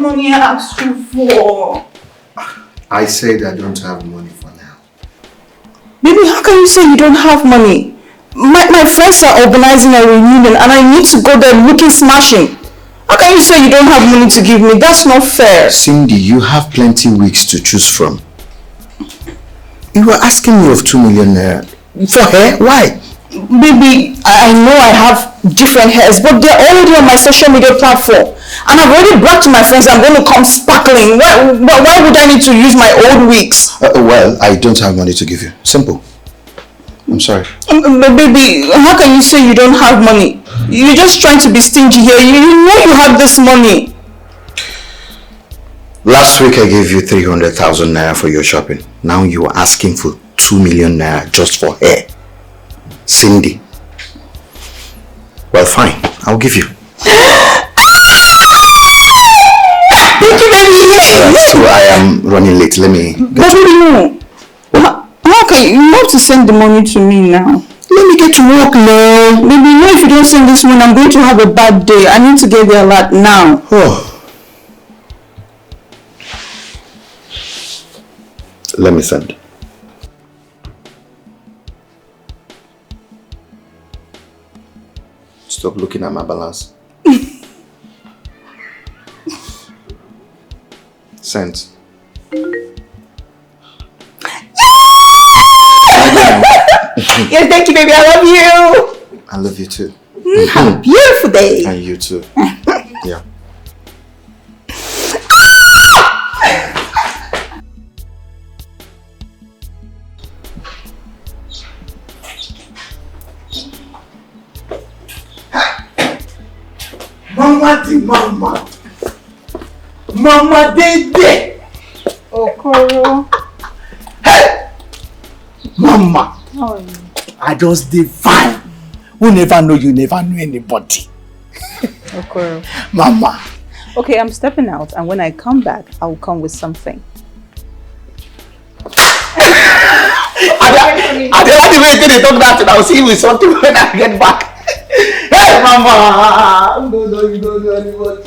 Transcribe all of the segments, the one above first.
money I asked you for. I said I don't have money for now. Baby, how can you say you don't have money? My friends are organizing a reunion and I need to go there looking smashing. How can you say you don't have money to give me? That's not fair. Cindy, you have plenty weeks to choose from. You were asking me of 2 million naira. For hair? Why? Baby, I know I have different hairs, but they're already on my social media platform. And I've already bragged to my friends I'm going to come sparkling. Why would I need to use my old wigs? Well, I don't have money to give you. Simple. I'm sorry. But baby, how can you say you don't have money? You're just trying to be stingy here. You know you have this money. Last week I gave you 300,000 naira for your shopping. Now you are asking for 2 million naira just for hair. Cindy. Well, fine. I'll give you. Thank you, baby. So I am running late. Let me... But baby, no. How can you have to send the money to me now? Let me get to work now. Baby, you know if you don't send this money, I'm going to have a bad day. I need to get there like now. Oh. Let me send. Stop looking at my balance. Sent. Yes, thank you, baby. I love you. I love you too. Have a beautiful day. And you too. Yeah. Mama. Mama Dede. Okoro. Hey! Mama. How are you? I just did fine. Who never know you never know anybody. Okoro. Mama. Okay, I'm stepping out and when I come back, I will come with something. I don't want to wait till they talk that and I'll see you with something when I get back. Hey, Mama! No, you don't know anybody.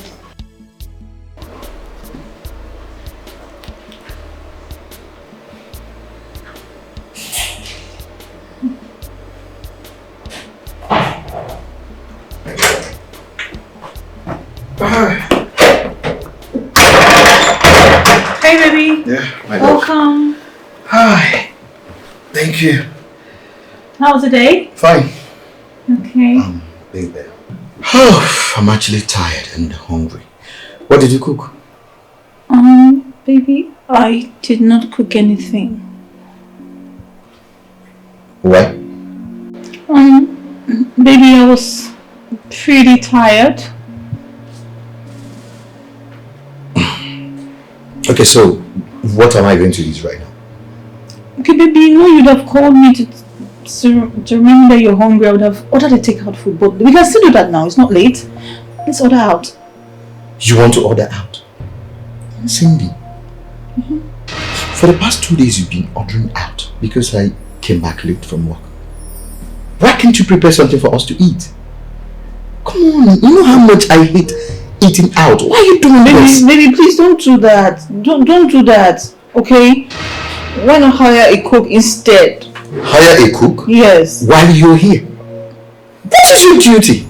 Hey, baby. Yeah, my love. Welcome. Hi. Thank you. How was the day? Fine. Okay. Baby. Oh, I'm actually tired and hungry. What did you cook? Baby, I did not cook anything. Why? Baby, I was pretty tired. Okay, so what am I going to eat right now? Okay, baby, you know you'd have called me to remember that you're hungry. I would have ordered a takeout food, but we can still do that now. It's not late. Let's order out. You want to order out? Cindy, for the past 2 days you've been ordering out because I came back late from work. Why can't you prepare something for us to eat? Come on, you know how much I hate eating out. Why are you doing this? Baby, please don't do that. Don't do that, okay? Why not hire a cook instead? Hire a cook? Yes. While you're here? What is your duty?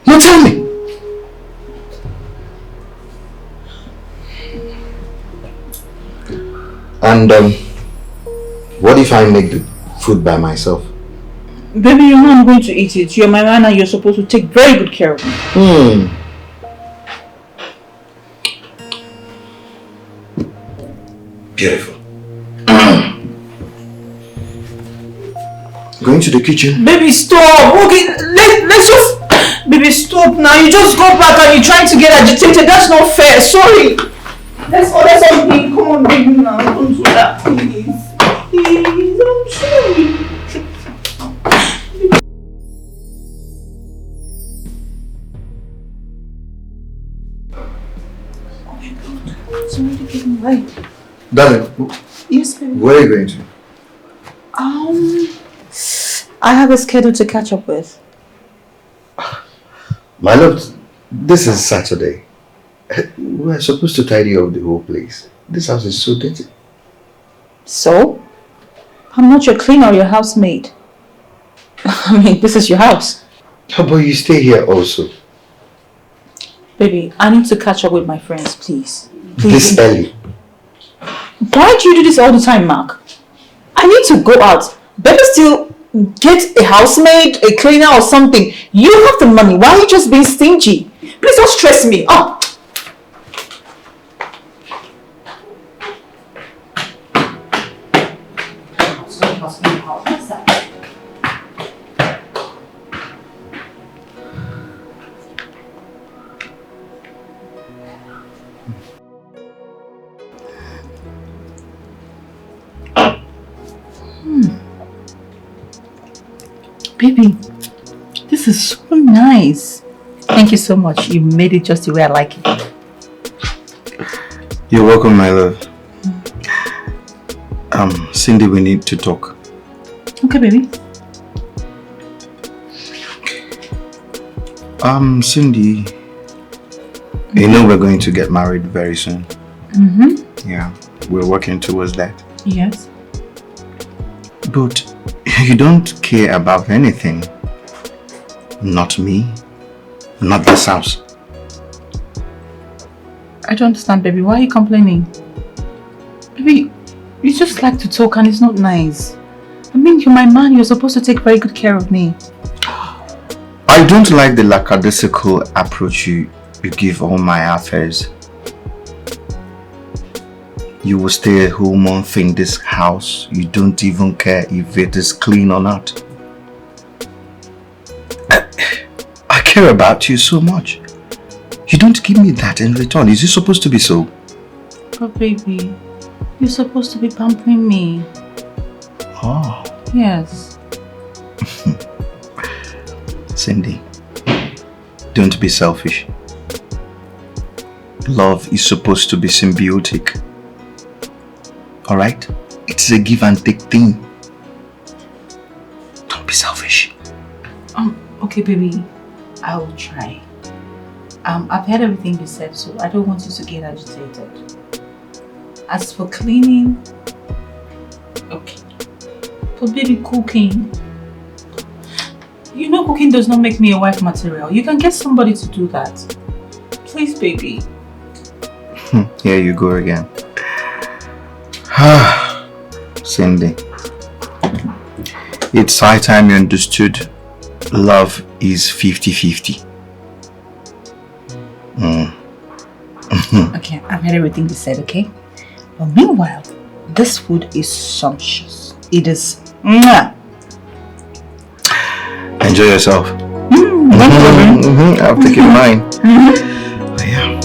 Now tell me. And what if I make the food by myself? Baby, you know I'm going to eat it. You're my man and you're supposed to take very good care of me. Beautiful. Going to the kitchen? Baby, stop. Okay, let's just... Baby, stop now. You just go back and you're trying to get agitated. That's not fair. Sorry. Let's order something. Come on, baby, now. Don't do that, please. Please, I'm sorry. Oh my God. It's already getting late. Darling, Yes, baby. where are you going to? I have a schedule to catch up with. My love, this is Saturday. We're supposed to tidy up the whole place. This house is so dirty. So? I'm not your cleaner or your housemaid. I mean, this is your house. How about you stay here also? Baby, I need to catch up with my friends, please. This early? Why do you do this all the time, Mark? I need to go out. Better still get a housemaid, a cleaner or something. You have the money. Why are you just being stingy? Please don't stress me. Oh. Baby, this is so nice. Thank you so much. You made it just the way I like it. You're welcome, my love. Cindy, we need to talk. Okay, baby. Cindy, you know we're going to get married very soon. Mm-hmm. Yeah, we're working towards that. Yes. But you don't care about anything. Not me, not this house. I don't understand, baby. Why are you complaining? Baby, you just like to talk and it's not nice. I mean, you're my man. You're supposed to take very good care of me. I don't like the lackadaisical approach you give all my affairs. You will stay a whole month in this house. You don't even care if it is clean or not. I care about you so much. You don't give me that in return. Is it supposed to be so? But baby, you're supposed to be pampering me. Oh. Yes. Cindy, don't be selfish. Love is supposed to be symbiotic. Alright? It's a give and take thing. Don't be selfish. Okay, baby. I will try. I've heard everything you said, so I don't want you to get agitated. As for cleaning, okay. But baby, cooking. You know cooking does not make me a wife material. You can get somebody to do that. Please, baby. Here you go again. Cindy, it's high time you understood love is 50-50. Okay, I've heard everything you said, okay? But meanwhile, this food is sumptuous. It is... Mwah. Enjoy yourself. I'll take mine. Oh, yeah.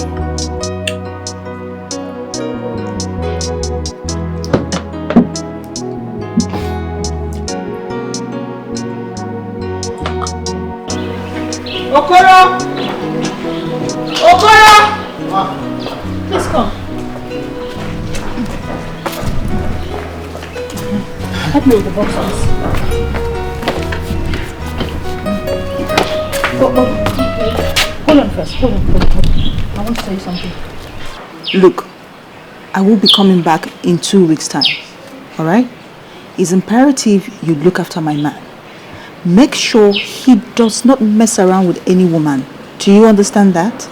Okoro! Okoro! Please come. Help me with the boxes. Hold on first. Hold on. I want to tell you something. Look, I will be coming back in 2 weeks' time. Alright? It's imperative you look after my man. Make sure he does not mess around with any woman. Do you understand that?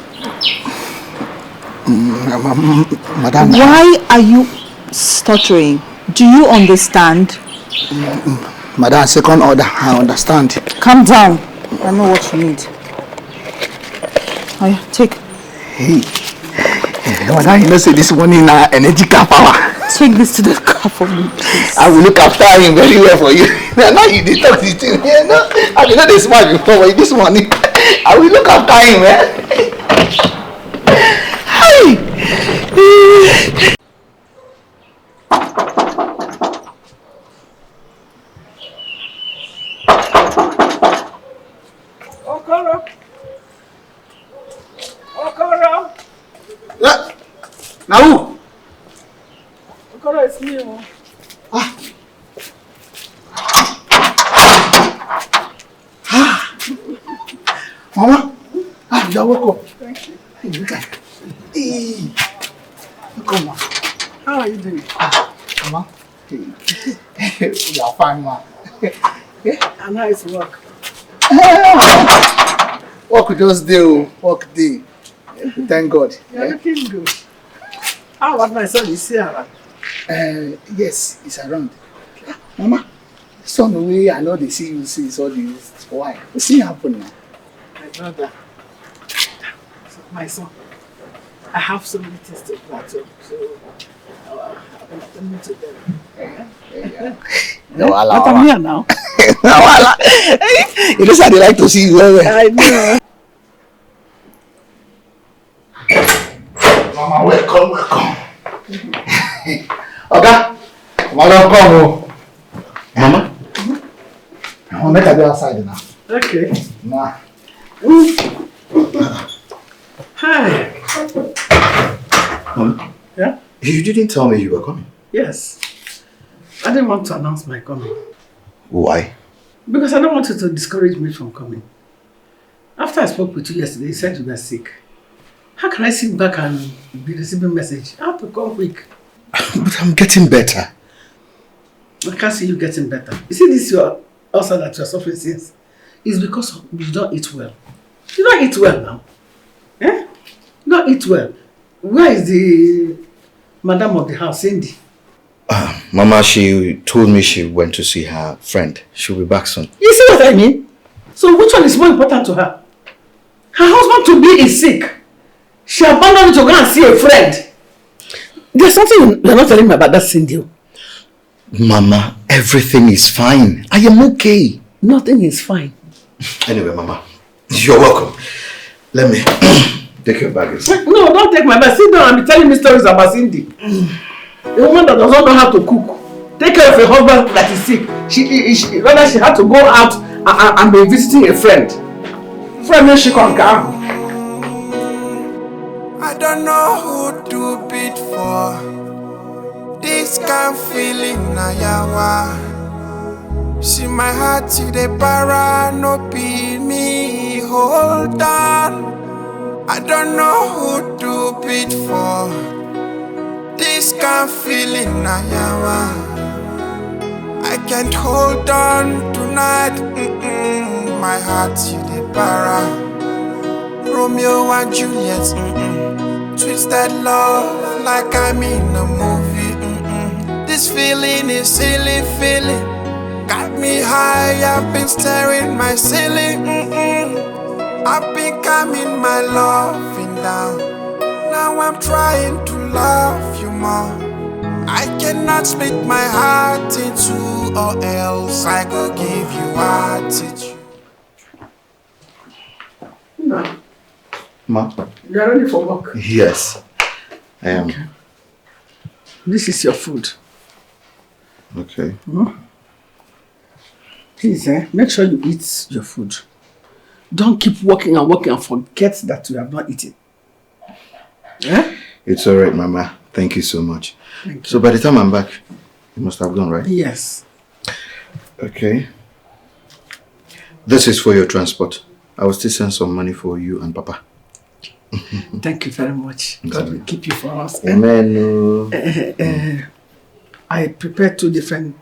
Madam. Why are you stuttering? Do you understand? Madam, second order, I understand. Calm down. I know what you need. Oh yeah, take. Hey, Madam, you know say this one in energy power. Take this to the car for me, please. I will look after him very well for you. Now you did talk this thing. No, I did not this smart before, but this morning I will look after him. Hey. Okoro. Now who? Okoro, it's me. Mama? You're welcome. Thank you. Hey, come on. How are you doing? Come on. Hey. You are fine, man. And how is work? Work just do. Work day. Thank God. You're looking good. How about my son? Is he around? Yes, he's around. Mama, son away, I know they see you see all this. Why? What's happening now? My brother. So, my son. I have so many things to plan to. So I've been attending to them. Yeah. No, but I'm here now. You just how they like to see you. I know. Mama, welcome. Okay. Mama, come. Mama? I want to make her go outside now. Okay. Nah. Hi. Mama, Yeah? you didn't tell me you were coming. Yes. I didn't want to announce my coming. Why? Because I don't want you to discourage me from coming. After I spoke with you yesterday, you said you were sick. How can I sit back and be receiving message? I have to come quick. But I'm getting better. I can't see you getting better. You see this your ulcer that you're suffering since? It's because you don't eat well. You don't eat well now. Eh? You don't eat well. Where is the madam of the house, Cindy? Mama, she told me she went to see her friend. She'll be back soon. You see what I mean? So which one is more important to her? Her husband to be is sick. She abandoned to go and see a friend. There's something you're not telling me about that Cindy. Mama, everything is fine. I am okay. Nothing is fine. Anyway, Mama, you're welcome. Let me take your baggage. No, don't take my bag. Sit down and be telling me stories about Cindy. A woman that does not know how to cook. Take care of a husband that is sick. She rather she had to go out and be visiting a friend. Friend when she can come. I don't know who to beat for. This kind of feeling na yawa. See my heart see the para no be me. Hold on. I don't know who to beat for. This kind of feeling na yawa. I can't hold on tonight. My heart see the para. Romeo and Juliet. Twisted love like I'm in a movie. This feeling is silly feeling. Got me high, I've been staring my ceiling. I've been calming my loving down. Now I'm trying to love you more. I cannot split my heart in two, or else I could give you attitude. No. Ma? You are ready for work? Yes, I am. Okay. This is your food. Okay. Please, make sure you eat your food. Don't keep working and forget that you have not eaten. Yeah? It's alright, Mama. Thank you so much. Thank you. So by the time I'm back, you must have gone, right? Yes. Okay. This is for your transport. I will still send some money for you and Papa. Thank you very much. God will keep you for us. Amen. I prepared 2 different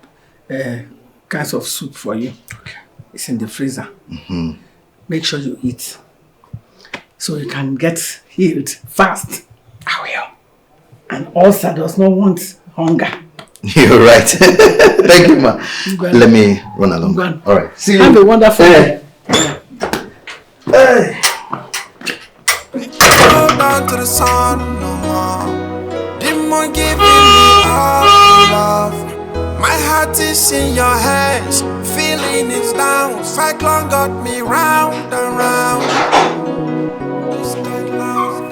kinds of soup for you. Okay. It's in the freezer. Make sure you eat so you can get healed fast. I will. And ulcer does not want hunger. You're right. Thank you, Ma. Let me run along. All right. See you. Have a wonderful day. Hey. Hold on to the sun no more. The moon giving me all love. My heart is in your hands. Feeling is down. Cyclone got me round and round. This kind of love.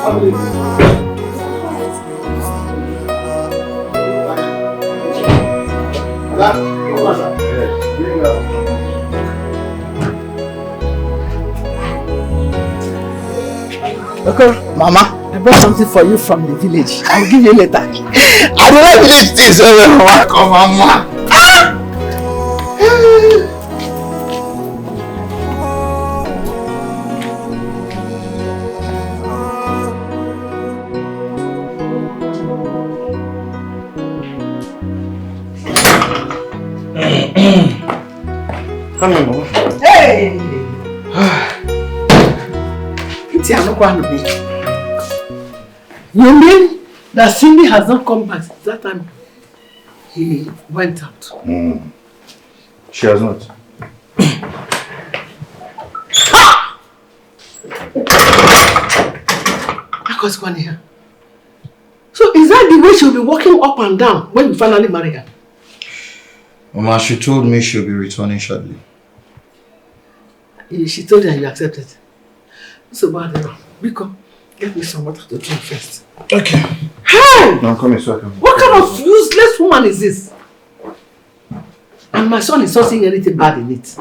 Okay, Mama. I brought something for you from the village. I'll give you later. I don't like village things, Mama. Come, Mama. Come here, Mama. Hey! You mean that Cindy has not come back since that time he went out? She has not. What's going here? So is that the way she'll be walking up and down when you finally marry her? Mama, she told me she'll be returning shortly. She told you and you accepted. So bad, Biko, get me some water to drink first. Okay. Hey! Now come here so I can... What kind of useless woman is this? And my son is not seeing anything bad in it.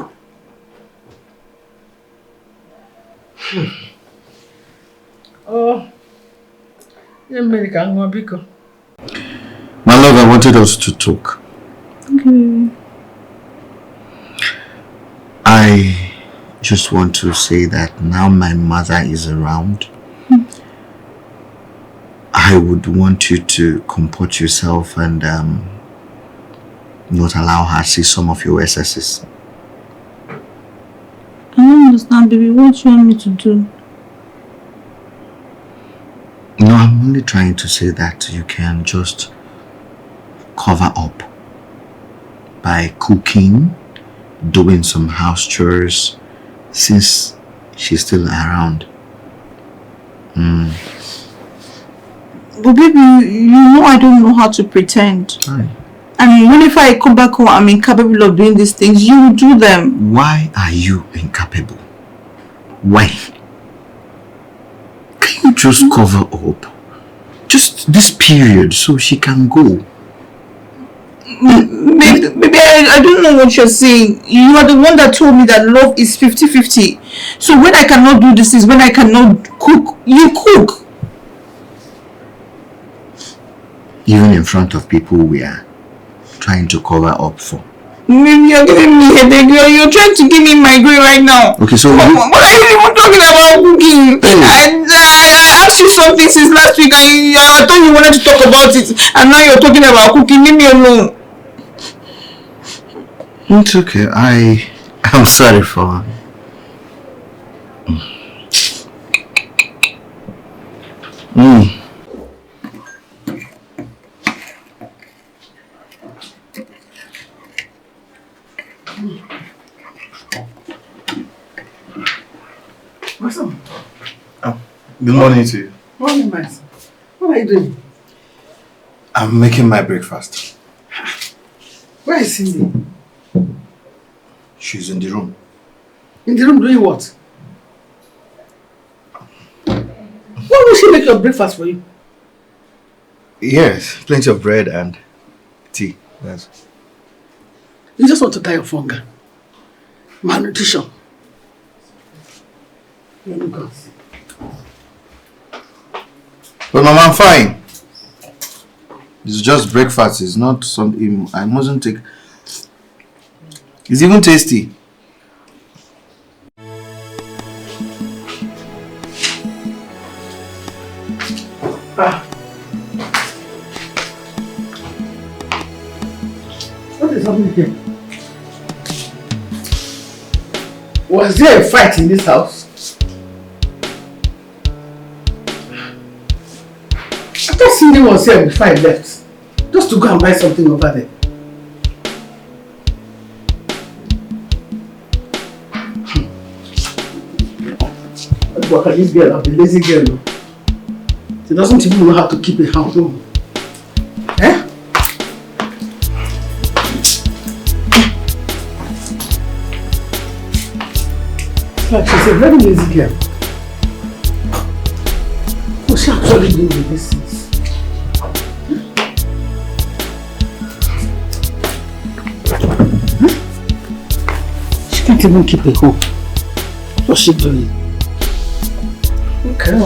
Oh. Biko. My love, I wanted us to talk. Okay. I just want to say that now my mother is around, I would want you to comport yourself and not allow her to see some of your excesses. I don't understand, baby. What do you want me to do? No, I'm only trying to say that you can just cover up by cooking, doing some house chores, since she's still around. But baby, you know I don't know how to pretend. Right. And even if I come back home, I'm incapable of doing these things, you will do them. Why are you incapable? Why? Can you just cover up? Just this period so she can go. Baby, I don't know what you're saying. You are the one that told me that love is 50-50. So when I cannot do this, when I cannot cook, you cook. Even in front of people we are trying to cover up for. Maybe you're giving me headache. You're trying to give me migraine right now. Okay, so what are you even talking about cooking? I asked you something since last week and I thought you wanted to talk about it, and now you're talking about cooking. Leave me alone. It's okay. I'm sorry for... What's up? Good morning to you. Morning, my son. What are you doing? I'm making my breakfast. Where is Cindy? She's in the room. In the room doing what? Why will she make your breakfast for you? Yes, plenty of bread and tea. Yes. You just want to die of hunger. Malnutrition. Let me go. But Mama, I'm fine. It's just breakfast. It's not something I mustn't take. It's even tasty. What is happening here? Was there a fight in this house? I thought Cindy was here before I left. Just to go and buy something over there. Look at this girl, the lazy girl. She doesn't even know how to keep a house home. Eh? Like she's a very lazy girl. Oh, Was she actually doing the business? She can't even keep a home. What's she doing? Okay.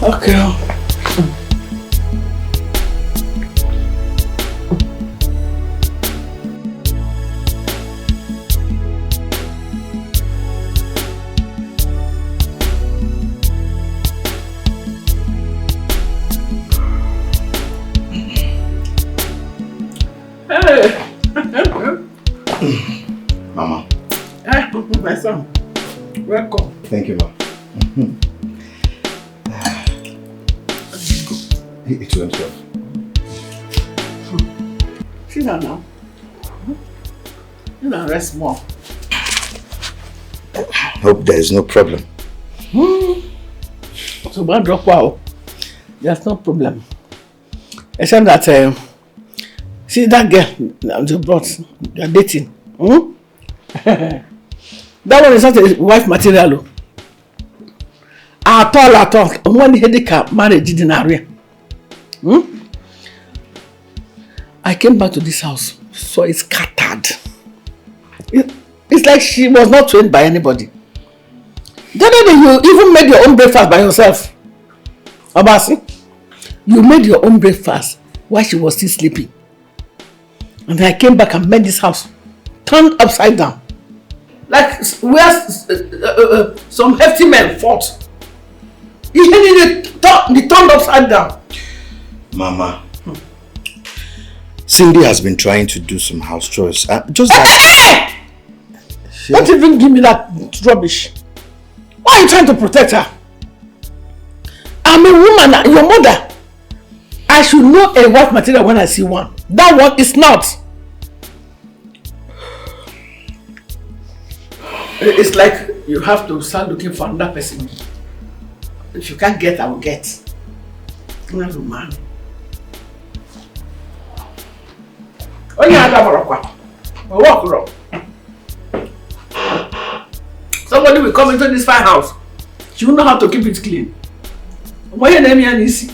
Okay. Mama. My son. Welcome. Thank you, Ma. It went well. Sit down now. You know, rest more. Hope there is no problem. So, man, drop wow. There's no problem. Except that, see that girl you brought, you're dating. That one is not a wife material. At all. When headache marriage in area. I came back to this house, so it's scattered. It's like she was not trained by anybody. The other day you even made your own breakfast by yourself. Abasi, you made your own breakfast while she was still sleeping. And then I came back and made this house turned upside down. Like where some hefty men fought. They turned upside down. Mama, Cindy has been trying to do some house chores. Just that. Don't even give me that rubbish. Why are you trying to protect her? I'm a woman, your mother. I should know a wife material when I see one. That one is not. It's like you have to start looking for another person. If you can't get, I will get. Another man. Oh, yeah, walk wrong. Somebody will come into this fine house. She will know how to keep it clean. Why your name is easy?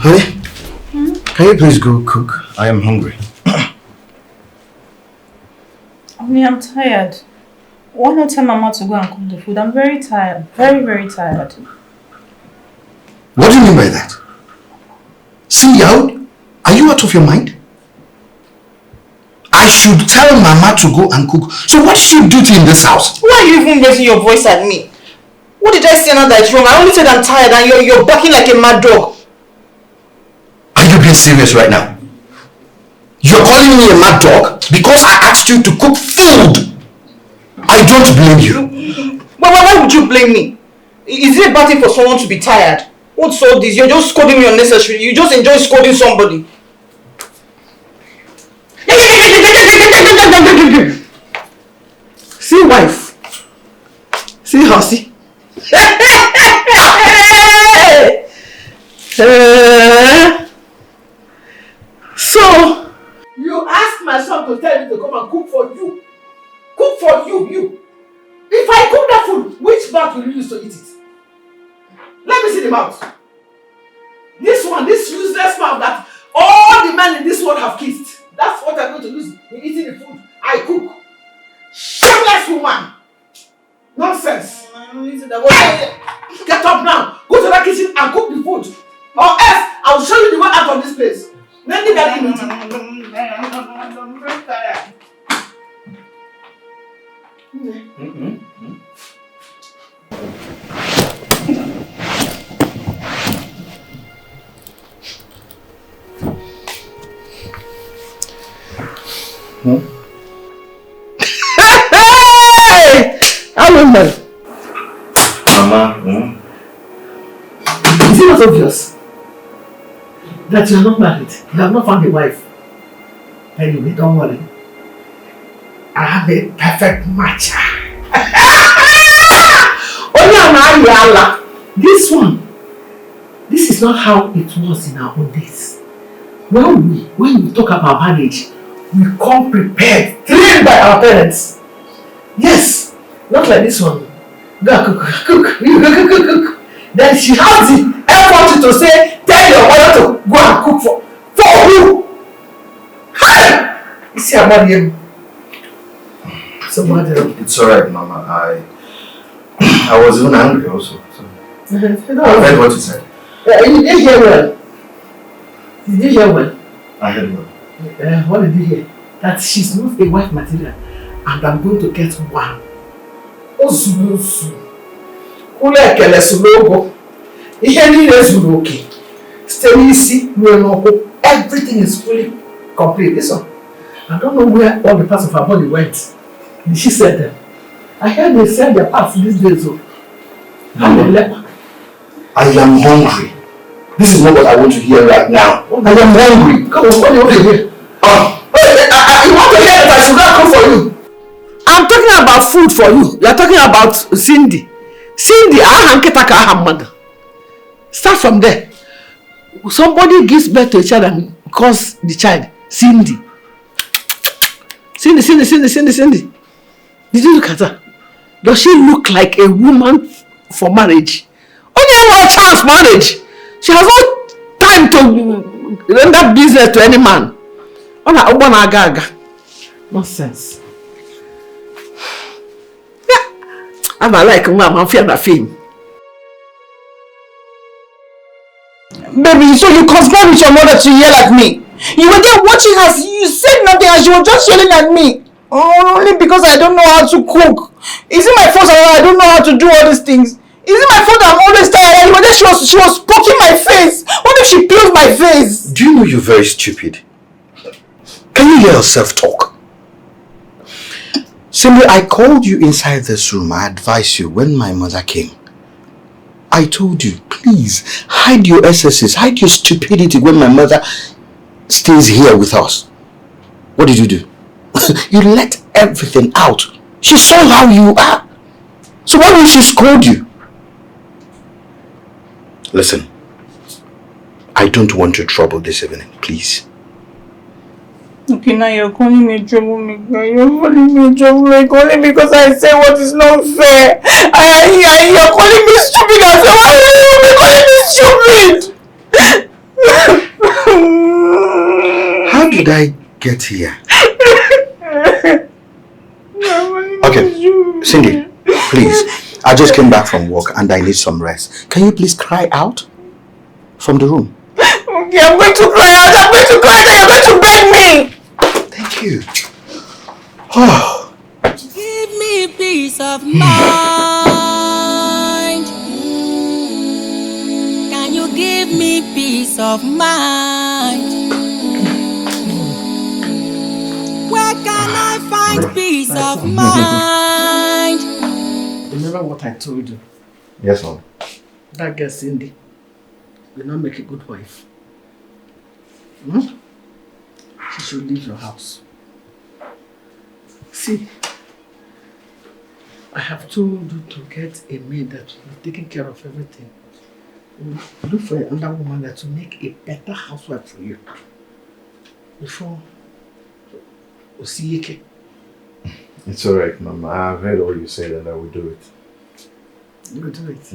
Honey, can you please go cook? I am hungry. I'm tired. Why not tell Mama to go and cook the food? I'm very tired. Very, very tired. What do you mean by that? Cindy, are you out of your mind? I should tell Mama to go and cook. So what is your duty in this house? Why are you even raising your voice at me? What did I say now that is wrong? I only said I'm tired and you're barking like a mad dog. Are you being serious right now? You're calling me a mad dog because I asked you to cook food. I don't blame you. But why would you blame me? Is it a bad thing for someone to be tired? What's all this? You're just scolding me unnecessarily. You just enjoy scolding somebody. See wife. See hussy. So, you asked my son to tell me to come and cook for you. Cook for you. If I cook that food, which mouth will you use to eat it? Let me see the mouth. This one, this useless mouth that all the men in this world have kissed. That's what I'm going to use in eating the food I cook. Shameless woman. Nonsense. Hey, get up now. Go to that kitchen and cook the food. Or else, I'll show you the way out of this place. Then I'm very tired. I remember. Mama, Is it not obvious that you are not married? You have not found a wife. Anyway, don't worry. I have a perfect match. Oh yeah, Ayala. This one. This is not how it was in our old days. When we talk about marriage, we come prepared, trained by our parents. Yes, not like this one. Go cook. Then she has the effort to say, tell your mother to go and cook for who? Hi! You see, I'm him. It's alright, Mama. I was even angry also. So. I heard what you said. You did hear well. Did you hear well? I heard well. What did you hear? That she's not a wife material, and I'm going to get one. Osu. Ule kele sulogo. Ihe niile zuru oke. Site n'isi ruo n'ụkwụ. Everything is fully complete. This one. I don't know where all the parts of her body went. Did she send them? I heard they send their parts these days. I am hungry. This is not what I want to hear right now. I am hungry. Come on, what do you want to hear? You want to hear that I should not cook for you? I'm talking about food for you. You are talking about Cindy. Cindy, start from there. Somebody gives birth to a child and calls the child Cindy. Cindy. Did you look at her? Does she look like a woman for marriage? Only one chance marriage. She has no time to render business to any man. Nonsense. Yeah. I'm like I'm feeling a film. Baby, so you conspired with your mother to yell at me. You were there watching her. You said nothing and she was just yelling at me. Only because I don't know how to cook. Is it my fault that I don't know how to do all these things? Is it my fault that I'm always tired? You were there, she was poking my face. What if she peels my face? Do you know you're very stupid? Can you hear yourself talk? Simply, I called you inside this room. I advised you when my mother came. I told you, please, hide your excesses, hide your stupidity when my mother stays here with us. What did you do? You let everything out. She saw how you are. So why didn't she scold you? Listen, I don't want your trouble this evening, please. Okay, now you're calling me troublemaker. You're calling me troublemaker only because I say what is not fair. You're calling me stupid as well. Why are you calling me stupid? How did I get here? Okay, Cindy, please. I just came back from work and I need some rest. Can you please cry out from the room? Okay, I'm going to cry out. I'm going to cry out. You're going to beg me. Thank you. Oh. Give me peace of mind. Can you give me peace of mind? Where can I find peace of mind? Remember what I told you? Yes, ma'am. That girl Cindy will not make a good wife. She should leave your house. See, I have told you to get a maid that will be taking care of everything. Look for another woman that will make a better housewife for you. Before Osiyeke. It's alright, Mama. I've heard all you said and I will do it. You will do it.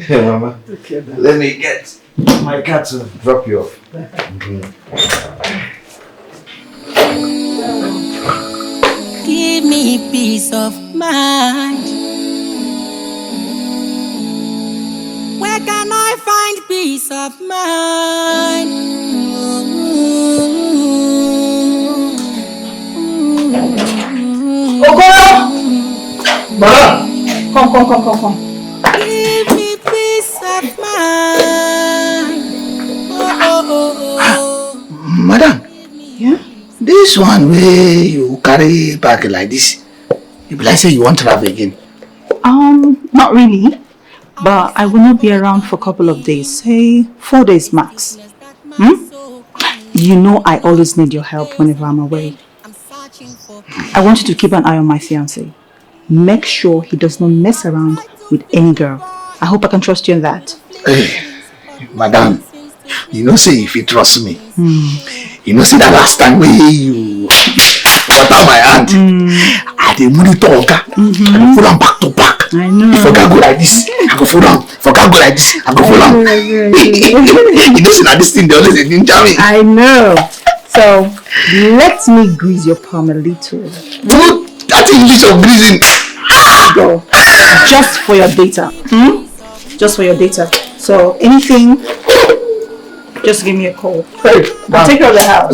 Yeah, Mama. Okay, let me get my cat to drop you off. Give me peace of mind. Where can I find peace of mind? Madam! Come. Give me peace of mind. Madam. Yeah? This one where you carry back like this, you be like say you want to travel again. Not really. But I will not be around for a couple of days. Say 4 days max. You know I always need your help whenever I'm away. I want you to keep an eye on my fiancé. make sure he does not mess around with any girl. I hope I can trust you in that. Hey, madam, you know say if you trust me, you know say that last time when you water my hand, I dey monitor Oga, I go follow am back to back. I know. If Oga go like this, I go follow am. If Oga go like this, I go follow am. You know say na this thing dey always dey ginger me. I know. So let me grease your palm a little. That English of greasing. Go. Just for your data. Just for your data. So anything, just give me a call. Hey, I'll take care of the house.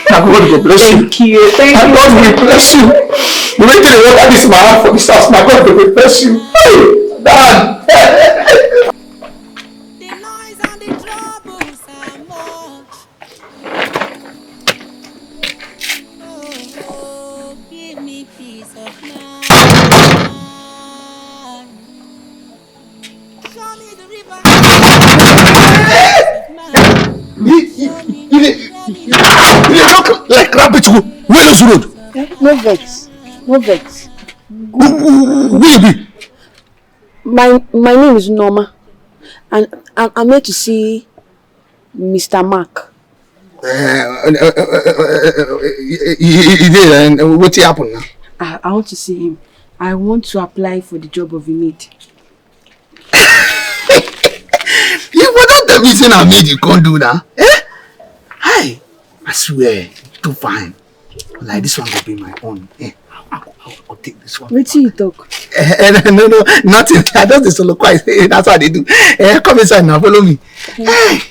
God will bless you. Thank you. Thank you. God will bless you. The way they water this my heart for this house, my God will bless you. Hey, Dad. The noise and the troubles are much. Oh, give me peace of mind. Show me the river. You talk like rabbit. Where is the road? No vex. No vex. Where you be? My name is Norma. And I'm here to see Mr. Mark. What happened now? I want to see him. I want to apply for the job of a maid. You don't tell me say na maid you can't do now. Eh? Hi. I swear, too fine. Like this one will be my own. Eh? I'll take this one. Wait till you talk. No, nothing. I just the solo quiet. That's what they do. Come inside now, follow me. Hey.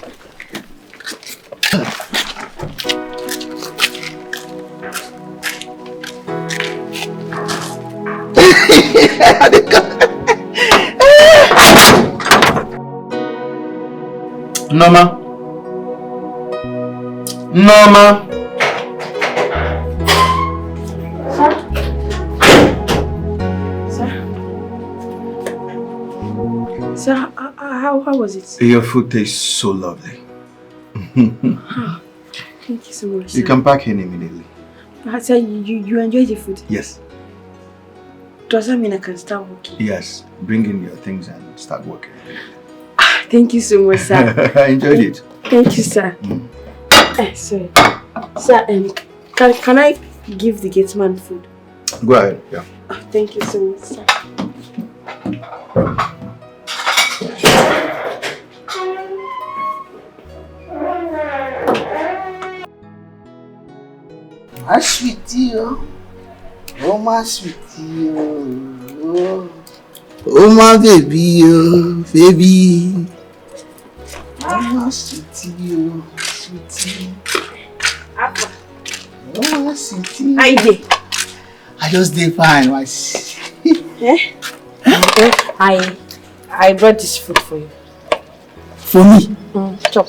Norma. Sir, how was it? Your food tastes so lovely. Thank you so much, sir. You can pack in immediately. Sir, you enjoyed the food? Yes. Does that mean I can start working? Yes. Bring in your things and start working. Thank you so much, sir. I enjoyed it. Thank you, sir. Sorry. Sir, can I give the gate man food? Go ahead. Yeah. Thank you so much, sir. My sweetie, oh my sweetie, oh my baby, baby. Oh my sweetie, sweetie. Oh my sweetie. How you dey? I just did fine, my I brought this food for you. For me? Chop.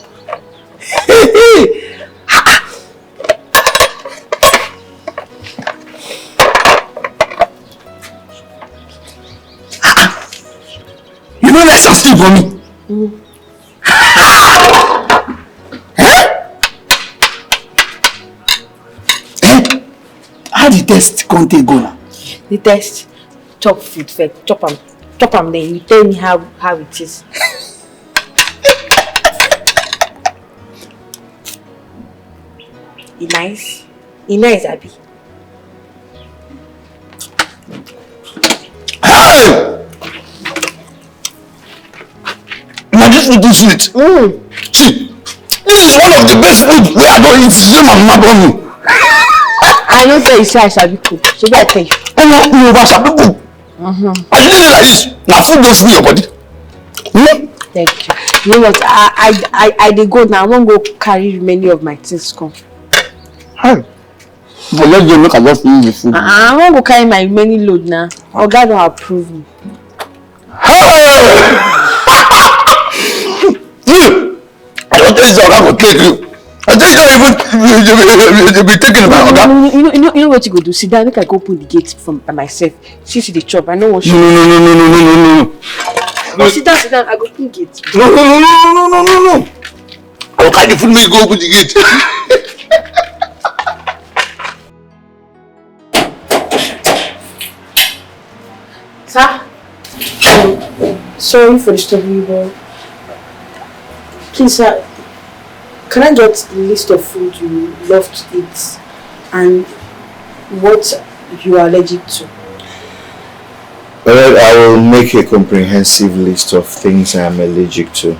You know there's something for me? How the test can't take go now? The test. Chop food first. Chop am then you tell me how it is. E nice? E nice, Abi. Hey! Now this food is sweet. See, this is one of the best food we are going to eat since my mama born me. I don't tell you say I shall be cook. Should I tell you? Oh no, you over shall be cook. I didn't like this. Now food don't full your body. Thank you. You know what? I dey go now. I won't go carry many of my things come. Hey. But let's go make a lot for you food. I won't go carry my many load now. Oga don't approve me. Hey! I don't think Oga will take you. I think you be taking my Oga. You know what you go do? Sit down. Make I go open the gate from by myself. Since the chop, I know what. No. Sit down. I go open the gate. No. I will carry the food. Make you go open the gate. sorry for disturbing you, but please, sir, can I get the list of food you love to eat and what you are allergic to? Well, I will make a comprehensive list of things I'm allergic to.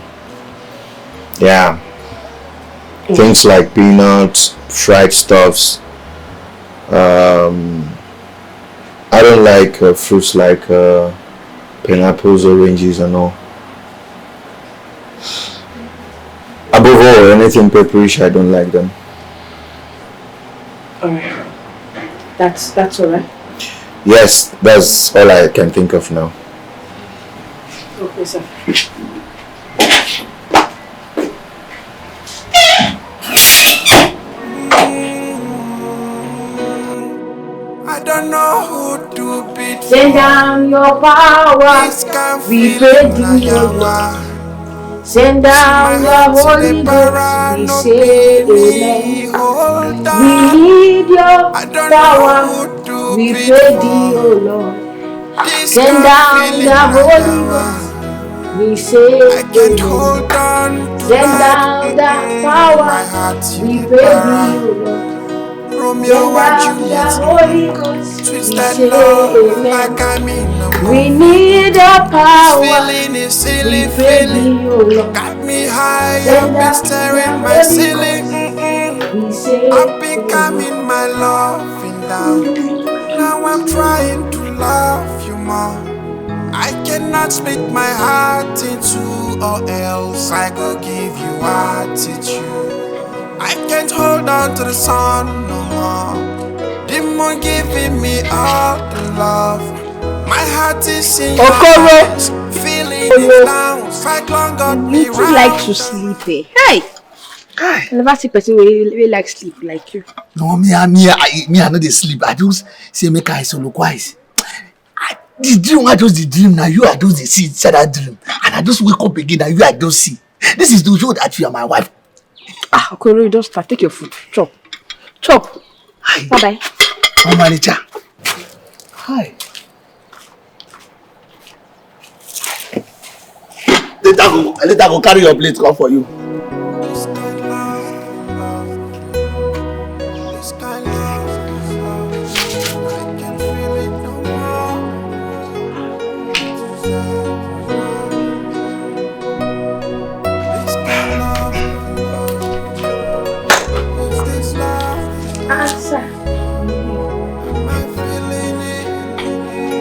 Yeah. Things like peanuts, fried stuffs. I don't like fruits like pineapples, oranges and all. Above all, anything pepperish, I don't like them. Alright. That's alright. Yes, that's all I can think of now. Okay, sir. I don't know who to beat. Send down your power. We pray thee, O Lord. Send down your Holy Ghost. We say amen. We need your power. We pray thee, O Lord. Send down your Holy Ghost. We say amen. Send down the power. We pray thee, O Lord. Romeo and Juliet, twisted love like I'm in a we need your power. Feeling is silly feeling. Got me high, I've been staring my ceiling. I've been calming my loving down. Now I'm trying to love you more. I cannot split my heart in two, or else I go give you attitude. I can't hold on to the sun no more. The moon giving me all the love. My heart is in your hands. Feeling it down. Fight long on me round. You like to sleep, eh? Hey! I never see person really like sleep like you. No, me I know they sleep. I just say make I so look wise. The dream I just the dream now. You I just the see inside that dream. And I just wake up again and you I just see. This is to show that you are my wife. Okoro, you just start. Take your food. Chop. Bye-bye. Oh, manager. Hi. Later go carry your plate come for you.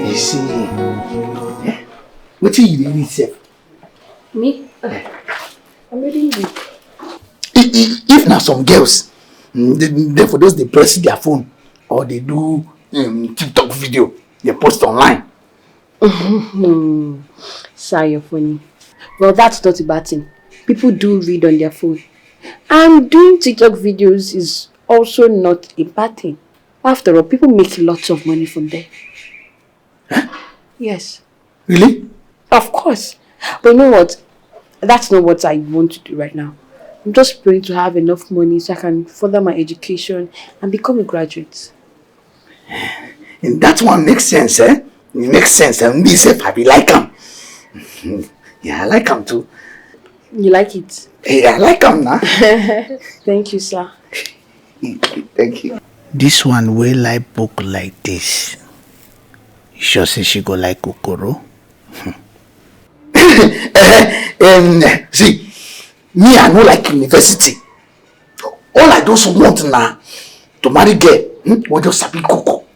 You see, what you really say? Me? I'm reading you. If now some girls, they for those they press their phone or they do TikTok video, they post online. Sir, you're funny. Well, that's not a bad thing. People do read on their phone. And doing TikTok videos is also not a bad thing. After all, people make lots of money from there. Huh? Yes. Really? Of course. But you know what? That's not what I want to do right now. I'm just praying to have enough money so I can further my education and become a graduate. And that one makes sense, eh? It makes sense. And me say I be like him. Yeah, I like him too. You like it? Yeah, I like him now. Thank you, sir. Thank you. This one will like book like this. You sure say she go like Okoro? See, me I no like university. All I just want now to marry girl, we just sabi cook.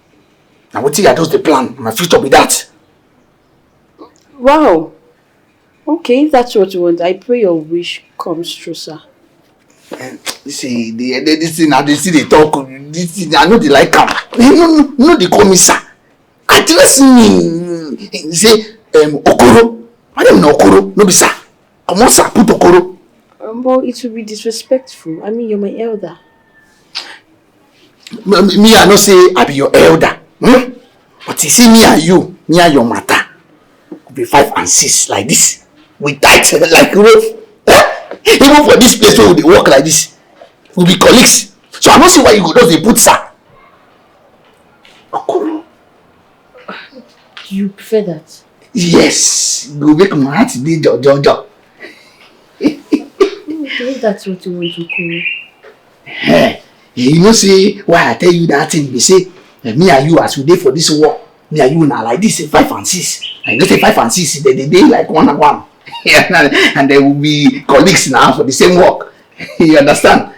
Now what I just the plan, my future be that. Wow. Okay, if that's what you want, I pray your wish comes true, sir. You see, this thing now they see they talk. This thing I know they like am. No, they call me sir. Address me say Okoro. I don't know Okoro, no be sir. Come on, sir, put Okoro. But it will be disrespectful. I mean, you're my elder. Me, I know say I be your elder. But you see me and your matter. Could be 5 and 6 like this. We tight like rope. Even for this place where we work like this, we'll be colleagues. So I don't see why you go just they put sir. Do you prefer that? Yes, go make my heart dey jojo. That's what you want to call. Hey, you know say why I tell you that thing be say me and you as we dey for this work, me and you na like this 5 and 6. I know say 5 and 6 they dey like 1 and 1. And they will be colleagues now for the same work. You understand?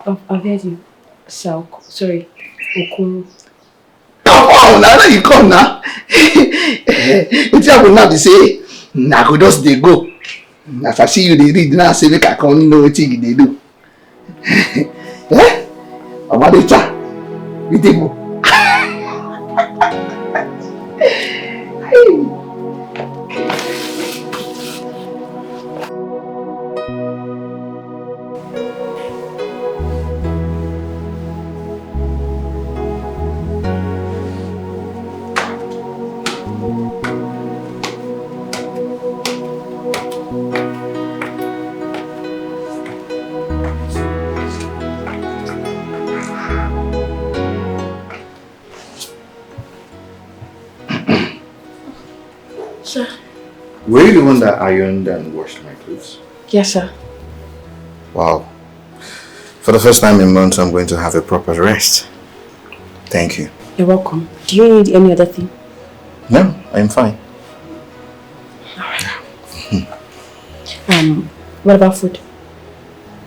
I've heard you. Sorry, Okoro. Oh, now you come now. It's I will now be say, I go just dey go. As I see you dey read now, say make I come know what you dey do. Eh? About the chat. We dey go. Sir. Were you the one that ironed and washed my clothes? Yes, sir. Wow. For the first time in months, I'm going to have a proper rest. Thank you. You're welcome. Do you need any other thing? No, I'm fine. Alright. What about food?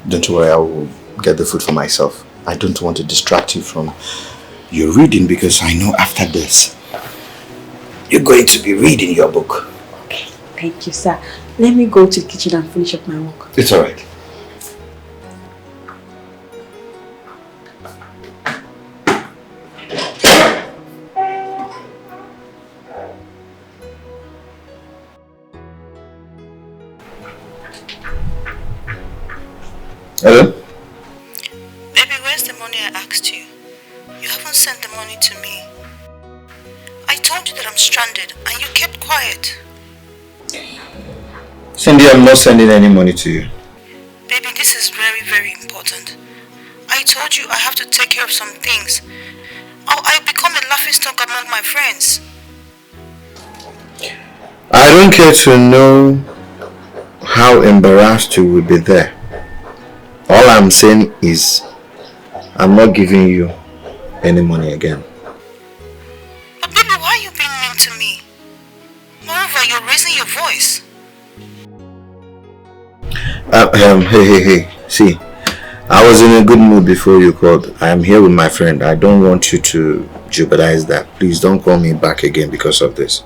Don't worry, I will get the food for myself. I don't want to distract you from your reading because I know after this, you're going to be reading your book. Okay, thank you, sir. Let me go to the kitchen and finish up my work. It's alright. Hello? Baby, where's the money I asked you? You haven't sent the money to me. I told you that I'm stranded and you kept quiet. Cindy, I'm not sending any money to you. Baby, this is very, very important. I told you I have to take care of some things. I'll become a laughingstock among my friends. I don't care to know how embarrassed you will be there. All I'm saying is, I'm not giving you any money again. But baby, why are you being mean to me? Moreover, you're raising your voice. Hey. See, I was in a good mood before you called. I am here with my friend. I don't want you to jeopardize that. Please don't call me back again because of this.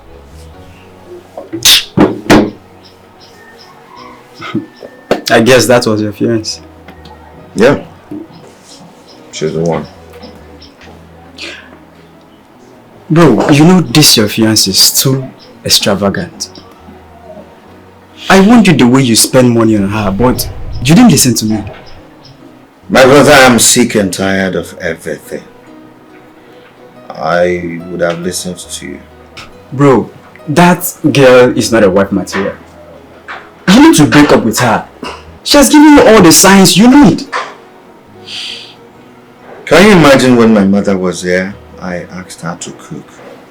I guess that was your fiance. Yeah. She's the one. Bro, you know this your fiance is too extravagant. I want you the way you spend money on her, but you didn't listen to me. My brother, I'm sick and tired of everything. I would have listened to you. Bro, that girl is not a wife material. You need to break up with her. She has given you all the signs you need. Can you imagine when my mother was there? I asked her to cook.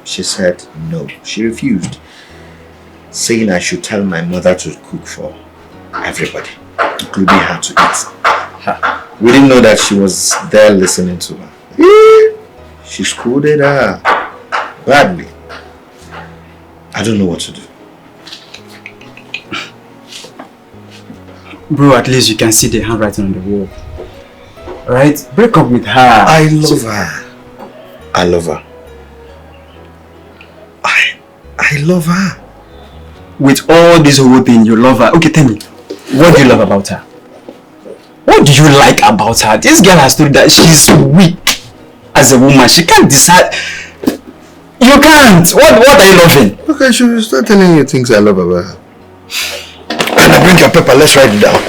She said no. She refused, saying I should tell my mother to cook for everybody, including her to eat. We didn't know that she was there listening to her. She scolded her badly. I don't know what to do. Bro, at least you can see the handwriting on the wall. Right? Break up with her. I love her. I love her. I love her. With all this whole thing, you love her. Okay, tell me, what do you love about her? What do you like about her? This girl has told that she's weak as a woman. She can't decide. You can't. What are you loving? Okay, she will start telling you things I love about her. And I bring your paper, let's write it down.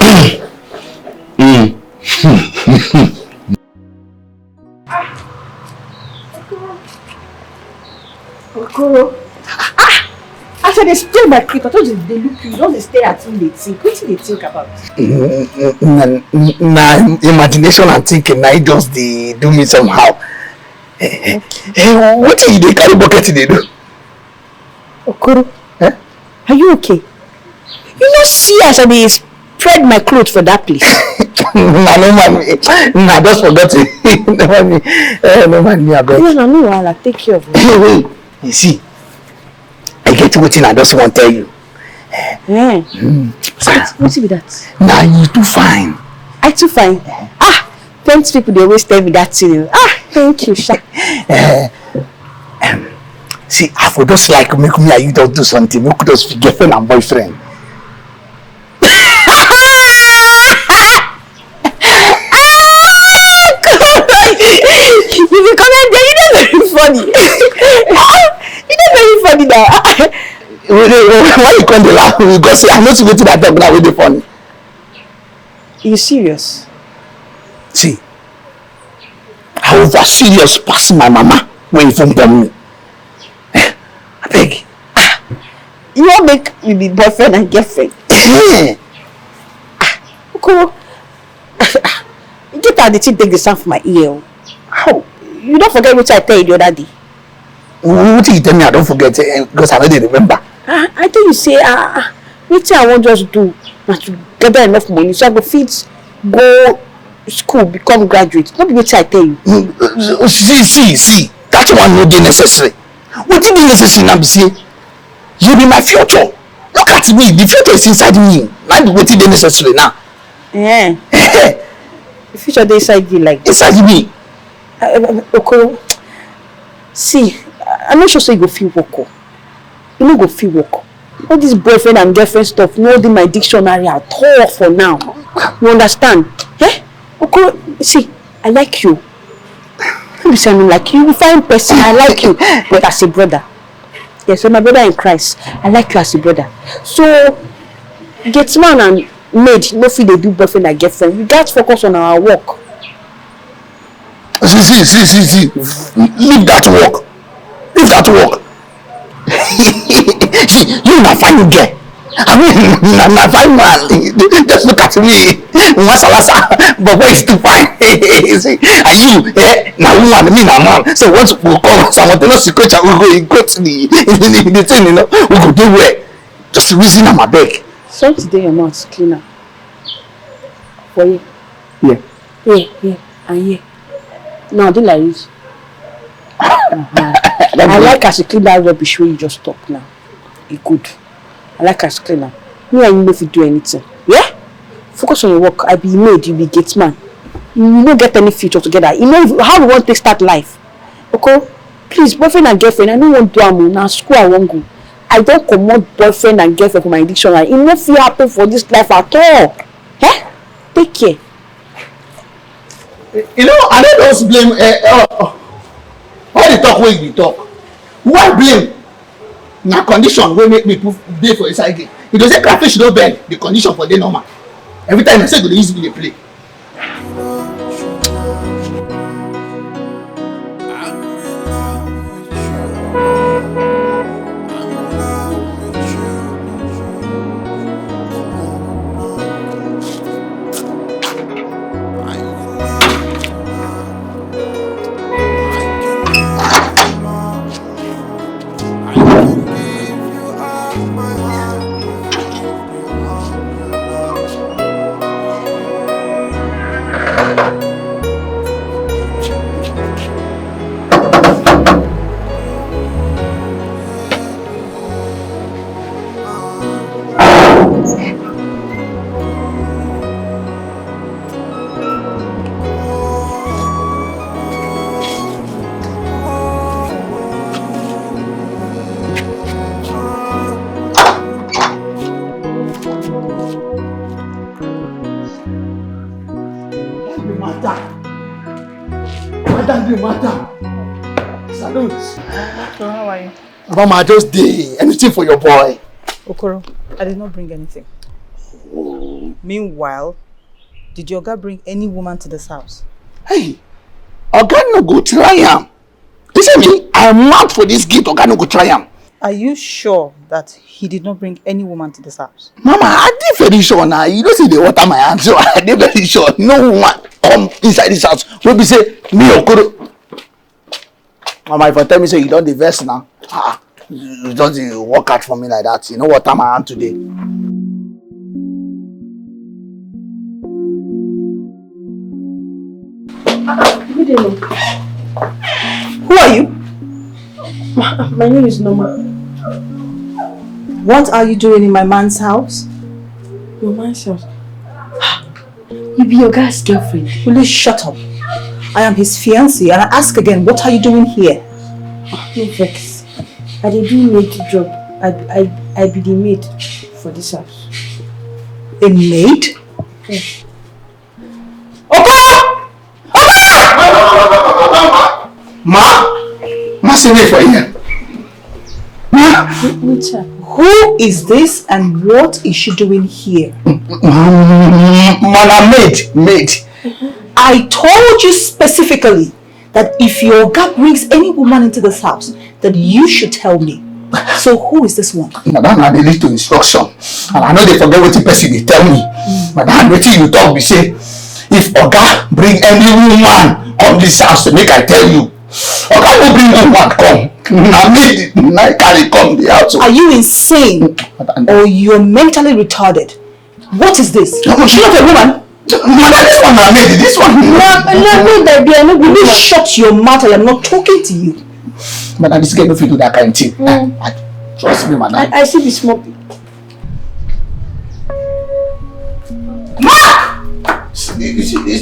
Okoro. I said they stay my creep. I told you they look you. Don't stay at him. They think. What do they think about? Na imagination and thinking. Now it just they do me somehow. What do you carry bucket they do? Okoro, are you okay? You not see as I dey spread my clothes for that place. No man, I just forgot it. No man, me abeg. No, I'll take care of it. Wait, you see, I get wetin I just want to tell you. What's be that? Nah, you too fine. I too fine. Plenty people they always tell me that thing. Thank you, Sha. See, I for just like make me and you don't do something. We could just be girlfriend and boyfriend. You be coming there, you know very funny. You know very funny now. Why you come dey laugh? Because say I'm not supposed to that talk now with the funny. You serious? See, I over serious pass my mama when you phone bomb me. I beg. You won't make me be boyfriend and girlfriend. Okoro, you get how the thing take the sound from my ear. How? You don't forget what I tell you the other day. What you tell me I don't forget because I already remember. I tell you say what I want just do na to gather enough money so I go fit go school become graduate. Not be what I tell you. See, that one no dey necessary. What is necessary now be say you be my future. Look at me, the future is inside me. Now be what is necessary now. The future dey inside you like inside me. Okoro, see, I'm not sure say you go feel work. You no go feel work. All this boyfriend and girlfriend stuff no dey my dictionary at all for now. You understand? Okoro, see, I like you. You say I don't like you. You fine person, I like you. But as a brother. Yes, you're my brother in Christ. I like you as a brother. So, get man and maid, no feel they do boyfriend and girlfriend. We got to focus on our work. See. Leave that work. See, you na fine girl. I mean, na fine man. Just look at me. Masalasa, but boy is too fine. See, and you, na woman, me na man. So once we come, someone tell us to go to the thing, you know, we go do well. Just reason on my back. So today your mouth cleaner. For you. Yeah. And yeah. No, I don't like it. I like as you clean that rubbish when you just stop now. It's good. I like as you clean now. Me and you know if you do anything. Yeah? Focus on your work. I be maid, you be gate man. You don't get any future together. You know how we want to start life. Okay? Please, boyfriend and girlfriend, I don't want to do am now. School I won't go. I don't commot boyfriend and girlfriend from my dictionary. It no fit happen for this life at all. Take care. You know, I don't just blame all the talk wey you talk. Who I blame? Na condition wey make me dey for inside game. You go say crayfish no bend, the condition for dey normal. Every time I say go dey use me dey play. How are you? Mama, just dey anything for your boy. Okoro, I did not bring anything. Meanwhile, did your guy bring any woman to this house? Hey, Oga no go try am. Listen me, I am mad for this gate. Oga no go try am. Are you sure that he did not bring any woman to this house? Mama, I dey very sure now. You don't see the water my hands, so I dey very sure. No woman come inside this house. Wey be say me Okoro. Mama, if I tell me say you don't dey vex now. You just work out for me like that. You know what time I am today? Good evening. Who are you? My name is Norma. What are you doing in my man's house? Your man's house? You be your guy's girlfriend. Will you shut up? I am his fiancée, and I ask again, what are you doing here? No vex. I dey do maid job. I be the maid for this house. A maid? Yes. Ma, see me for here. Who is this and what is she doing here? Man, maid. I told you specifically that if your guy brings any woman into this house, that you should tell me. So who is this one? Madam, I dey lead to instruction. And I know they forget what the person they tell me. Madam, what you talk, we say, if Oga bring any woman come this house, make I tell you. Oga will bring woman come. Now me, I carry come the house. Are you insane? Or you're mentally retarded? What is this? No, she's not a woman. Madam, this one I made this one. Will you shut your mouth? I am not talking to you. Madam, this girl don't fit do that kind of thing. Trust me, madam. I see the small people. You see this?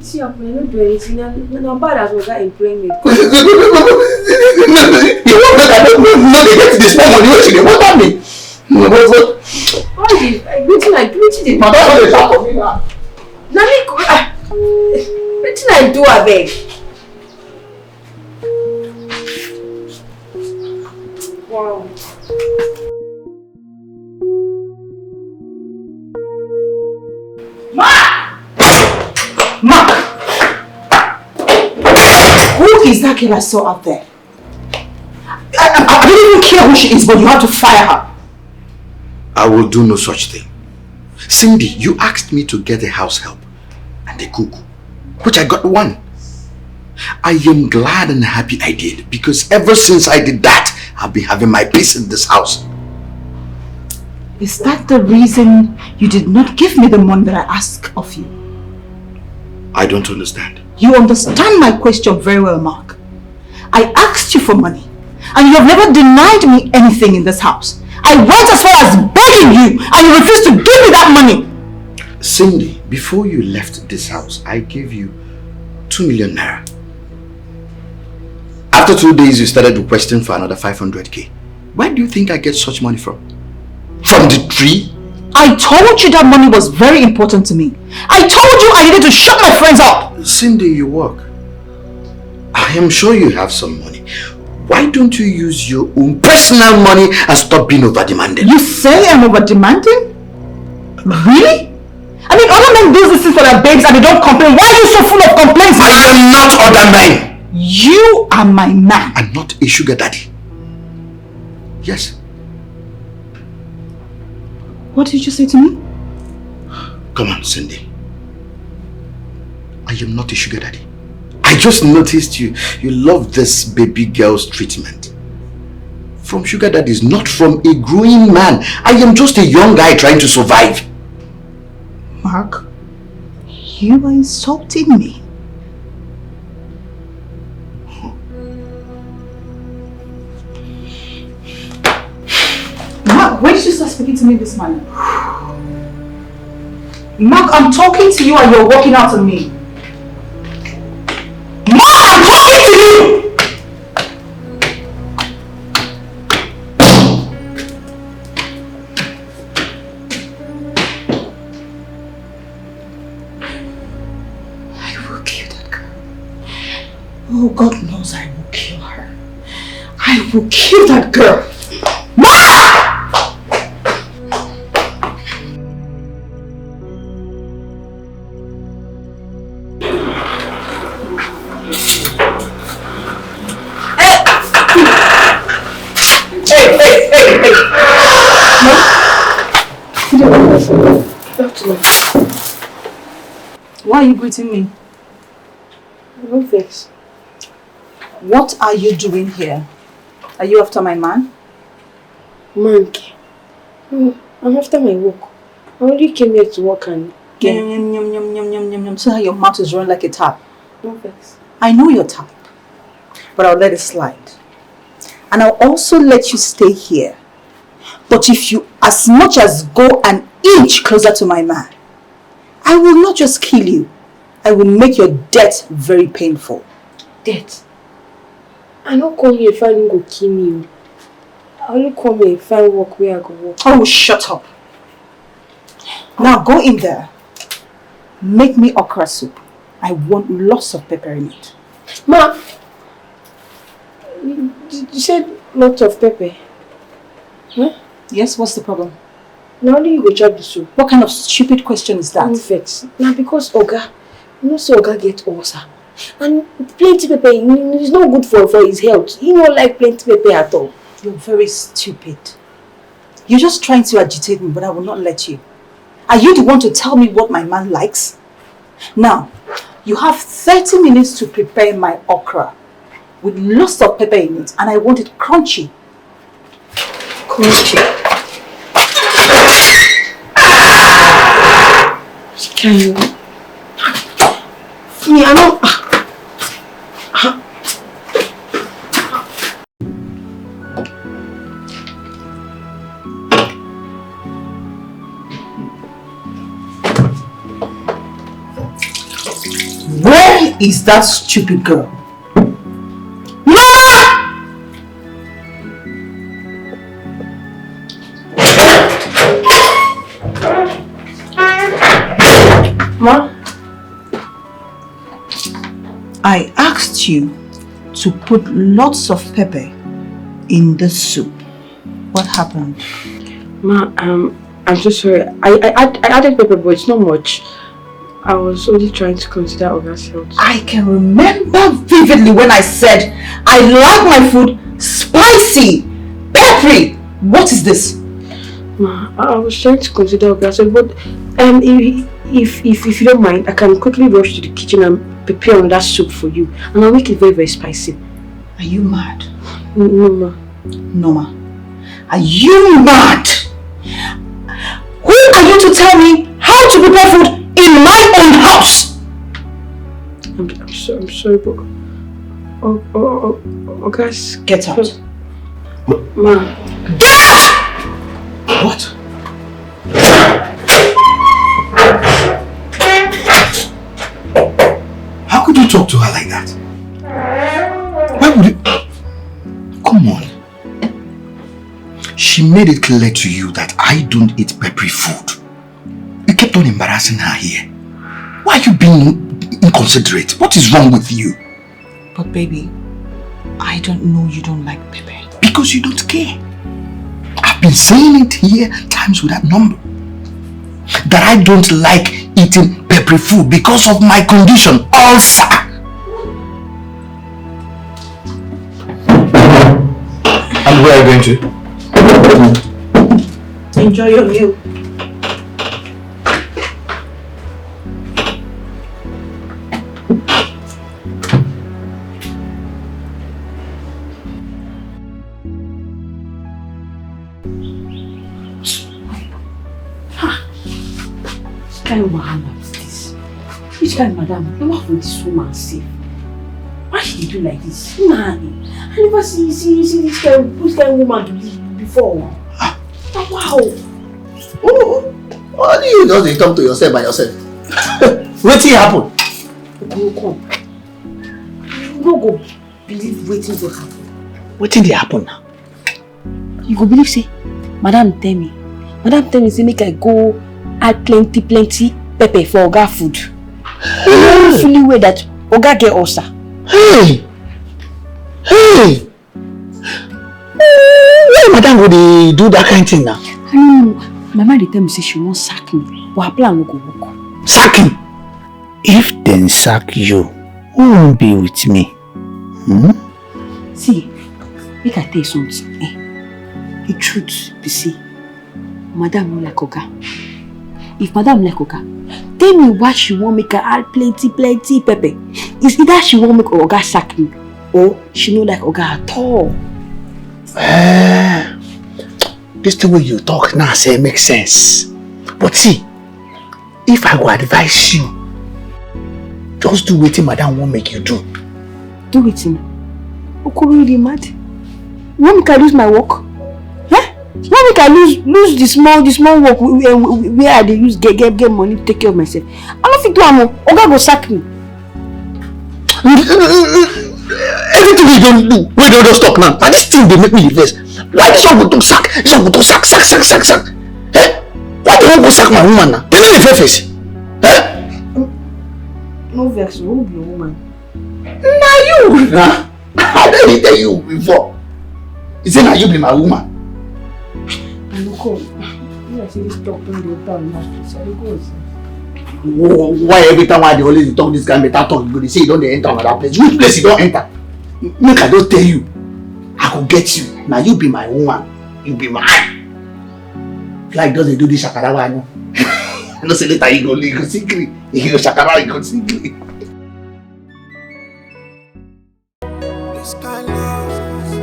See, I'm not doing anything. I'm bad as well in praying. You want to get this small money? What you want me? What did Madam, what is that for me now? What did I do, I beg? Wow. Mark! Who is that girl I saw out there? I don't even care who she is, but you have to fire her. I will do no such thing. Cindy, you asked me to get a house help and a cook, which I got one. I am glad and happy I did, because ever since I did that, I've been having my peace in this house. Is that the reason you did not give me the money that I asked of you? I don't understand. You understand my question very well, Mark. I asked you for money, and you have never denied me anything in this house. I went as far as begging you, and you refused to give me that money. Cindy, before you left this house, I gave you 2 million naira. After 2 days, you started requesting for another 500k. Where do you think I get such money from? From the tree? I told you that money was very important to me. I told you I needed to shut my friends up. Cindy, you work. I am sure you have some money. Why don't you use your own personal money and stop being over-demanding? You say I'm over-demanding? Really? I mean, other men do this for their babes and they don't complain. Why are you so full of complaints? I am not other men. You are my man. I'm not a sugar daddy. Yes. What did you say to me? Come on, Cindy. I am not a sugar daddy. I just noticed you love this baby girl's treatment. From sugar daddies, not from a growing man. I am just a young guy trying to survive. Mark, you are insulting me. Mark, why did you start speaking to me this manner? Mark, I'm talking to you and you're walking out on me. Mark, I'm talking to you! I will kill that girl. Oh, God knows I will kill her. I will kill that girl. Why are you greeting me? No vex. What are you doing here? Are you after my man? Monkey. No, I'm after my work. I only came here to work and So how your mouth is running like a tap. no vex. I know your type, but I'll let it slide. And I'll also let you stay here. But if you as much as go an inch closer to my man, I will not just kill you. I will make your death very painful. Death? I don't come here if I don't go kill me. I only come here if I walk where I go walk. Oh, shut up. Now go in there. Make me okra soup. I want lots of pepper in it. Ma, you said lots of pepper. Huh? Yes, what's the problem? Now only you go chop the soup. What kind of stupid question is that? I'm vexed. Now because Oga, you know, so Oga get ulcer. And plenty pepper is not good for his health. He don't like plenty pepper at all. You're very stupid. You're just trying to agitate me, but I will not let you. Are you the one to tell me what my man likes? Now, you have 30 minutes to prepare my okra with lots of pepper in it, and I want it crunchy. Crunchy. Can you? Me, I know. Where is that stupid girl? Mama! Ma? I asked you to put lots of pepper in the soup. What happened? Ma, I'm so sorry. I added pepper, but it's not much. I was only trying to consider Oga's health. I can remember vividly when I said I like my food spicy, peppery. What is this? Ma, I was trying to consider Oga's health, but if you don't mind, I can quickly rush to the kitchen and prepare another soup for you, and I'll make it very, very spicy. Are you mad? No, ma. No, ma. Are you mad? Who are you to tell me how to prepare food in my own house? I'm sorry, but Oga's... Get out. Ma. Get out! What? How could you talk to her like that? Why would you... Come on. She made it clear to you that I don't eat peppery food. You kept on embarrassing her here. Why are you being inconsiderate? What is wrong with you? But baby, I don't know you don't like pepper. Because you don't care. I've been saying it here times without number. That I don't like eating peppery food because of my condition, ulcer. And where are you going to? Enjoy your meal. Kind of wahala is this? Which kind of madam? Now what will this woman say? Why she do like this? Man, I never see this kind of woman do this before. Wow. Why do you just talk to yourself by yourself? What happen? Come. You no go believe waiting to happen. What did happen now? You go believe say, Madam tell me say make I go add plenty pepper for Oga food. You fully aware that Oga get ulcer. Hey! Why Madam would do that kind of thing now? I don't know. My mama dey tell me say she won't sack me, but her plan no go work. Sack him! If then sack you, who won't be with me? See, make I tell you something. The truth be see, Madam no like Oga. If Madam like Oga, tell me why she won't make her add plenty pepper. It's either she won't make Oga sack me, or she no like Oga at all. This the way you talk now say makes sense. But see, if I go advise you, just do what madam won't make you do. Do it in. Okoro, you mad? You want me to lose my work? Huh? You want me to lose the small work where I use get money to take care of myself? I don't think Oga go sack me. Everything we don't do, we don't just talk now. And this thing they make me invest. Why this one go to sack? This one go to sack. Eh? Why do you go sack my woman now? You know the face. Eh? No vex, who be your woman? Now you. Nah. I didn't tell you before. You say now you be my woman. I don't come. You see this talk when they talk now. So I go. Why every time I always talk this guy better talk, you say you don't enter another place. Which place you don't enter? Make I don't tell you. I could get you. Now you be my woman. You be mine. Like does they do this shakara I know. I know say later you go secret. You go shakara, you go secret. This kind of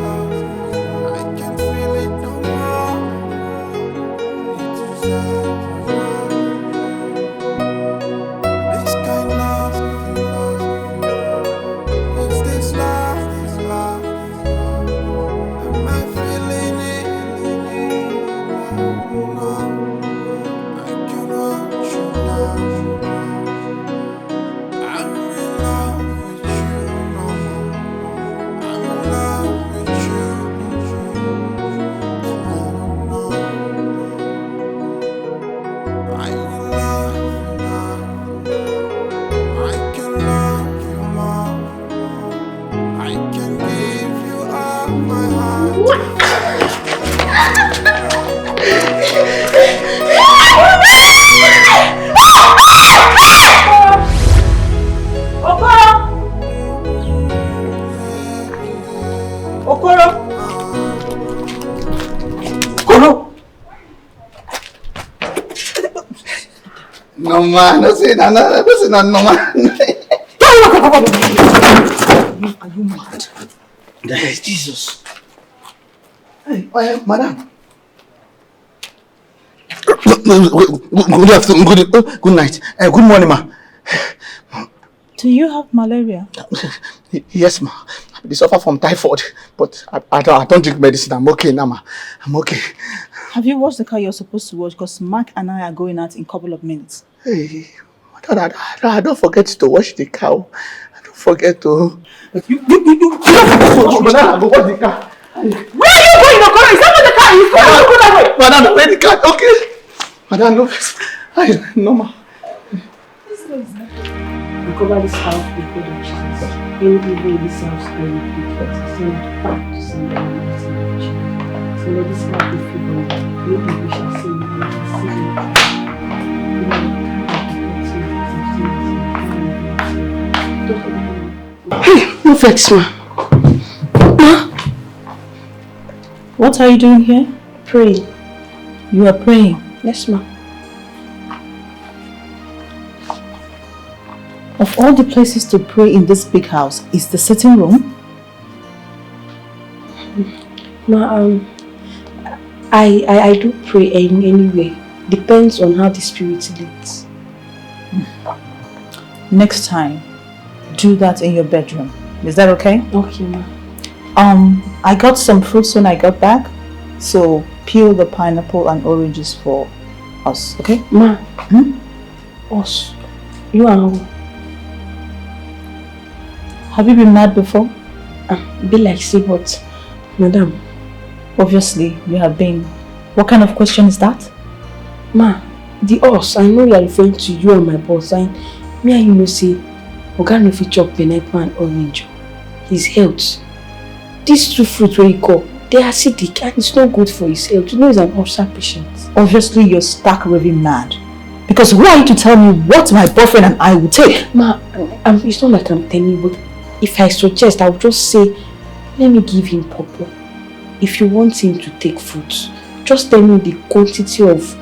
love, I can feel it no more. This kind of love, it's this love. Am I feeling it? No, I can watch you now. I'm in love with you. No, I'm in love with you. No, I will love you now. I can love you more. I can give you all my heart. Okoro! No man, no say no man. Are you mad? Jesus. Hey, madam. Good afternoon, good night. Good morning, ma. Do you have malaria? Yes, ma. I suffer from typhoid, but I don't drink medicine. I'm okay now, ma. I'm okay. Have you washed the car you're supposed to wash? Because Mark and I are going out in a couple of minutes. Hey, I don't forget to wash the car. I don't forget to. You go wash the car. Where are you going, Okoro? Is that what the car is? Go that way. Madam, where the car? Okay. Madam, no, ma. You cover this house with God of Jesus. Any evil in this house, I will be send back to send them in the name of Jesus. So let this house be filled. Maybe we shall see you and see you. No vex, ma. Ma? What are you doing here? Praying. You are praying? Yes, ma. Of all the places to pray in this big house, is the sitting room? Ma, I do pray anyway. Depends on how the spirit leads. Next time, do that in your bedroom. Is that okay? Okay, ma. I got some fruits when I got back, so peel the pineapple and oranges for us, okay? Ma, us? You are who? Have you been mad before? Be like say what, madam? Obviously, you have been. What kind of question is that? Ma, the us, I know you are referring to you and my boss. Me and you know say, Oga no fit chop pineapple and orange. His health. These two fruits where you call, they are acidic and it's not good for his health. You know he's an ulcer patient. Obviously, you're stark raving mad. Because who are you to tell me what my boyfriend and I will take? Ma, it's not like I'm telling you, but if I suggest, I would just say, let me give him purple. If you want him to take fruits, just tell me the quantity of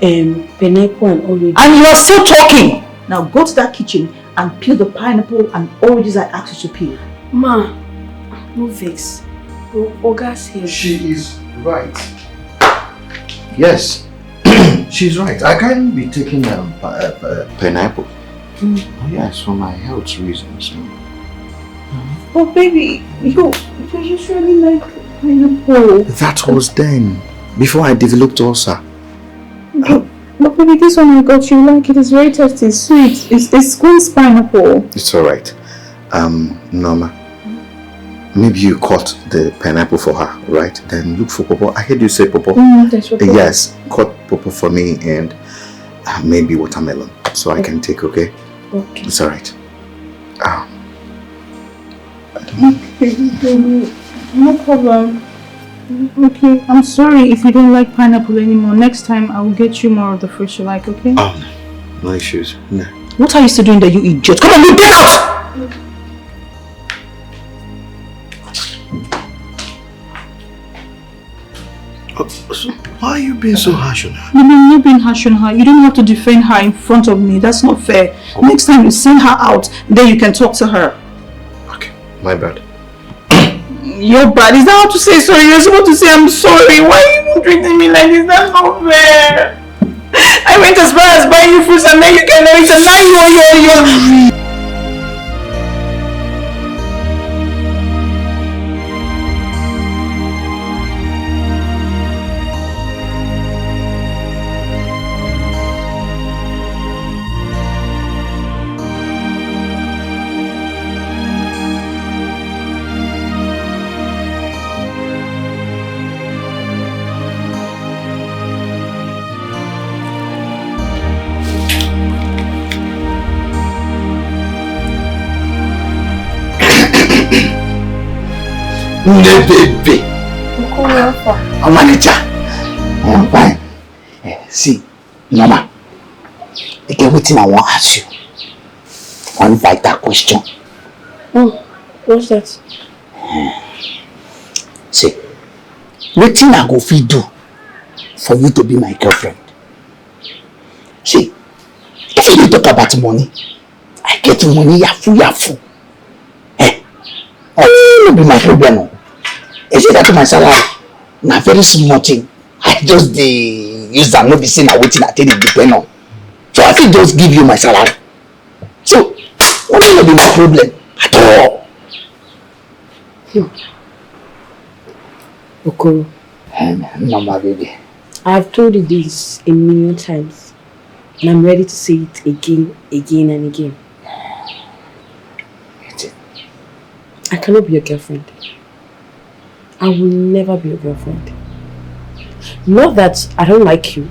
pineapple and orange. And you are still talking! Now go to that kitchen and peel the pineapple and oranges I asked you to peel. Ma, no vex. Oga's here. She is right. Yes, she's right. I can't be taking pineapple. Oh, yes, for my health reasons. But baby, you usually like pineapple. That was then, before I developed ulcer. But baby, this one I got you like it is very tasty, sweet. It's squeezed pineapple. It's alright. Norma, maybe you cut the pineapple for her, right? Then look for Popo. I heard you say Popo. That's what Yes, cut Popo for me and maybe watermelon so I can take, okay? Okay. It's alright. Okay, baby. No problem. Okay, I'm sorry if you don't like pineapple anymore. Next time I will get you more of the fruit you like, okay? Oh, no issues. No. What are you still doing there, you idiot? Come on, you get out! So why are you being so harsh on her? You're not being harsh on her. You don't have to defend her in front of me. That's not fair. Next time you send her out, then you can talk to her. Okay, my bad. You're bad. Is that how to say sorry? You're supposed to say I'm sorry. Why are you treating me like this? That's not fair. I went as far as buying you fruits and then you cannot eat and now you're baby. I'm manager. I'm fine. See, Norma, again, what I want to ask you. One vital question. Oh, what's that? See, what thing I go fit do for you to be my girlfriend? See, if you talk about money, I get money yafu. Oh, no be my problem. Is it that my salary? Na very small thing. I just use that no be saying I waiting I take it depend on. So I think just give you my salary. So what will be my problem at all? Okoro. No, my baby. I've told you this a million times. And I'm ready to say it again and again. I cannot be your girlfriend. I will never be your girlfriend. Not that I don't like you,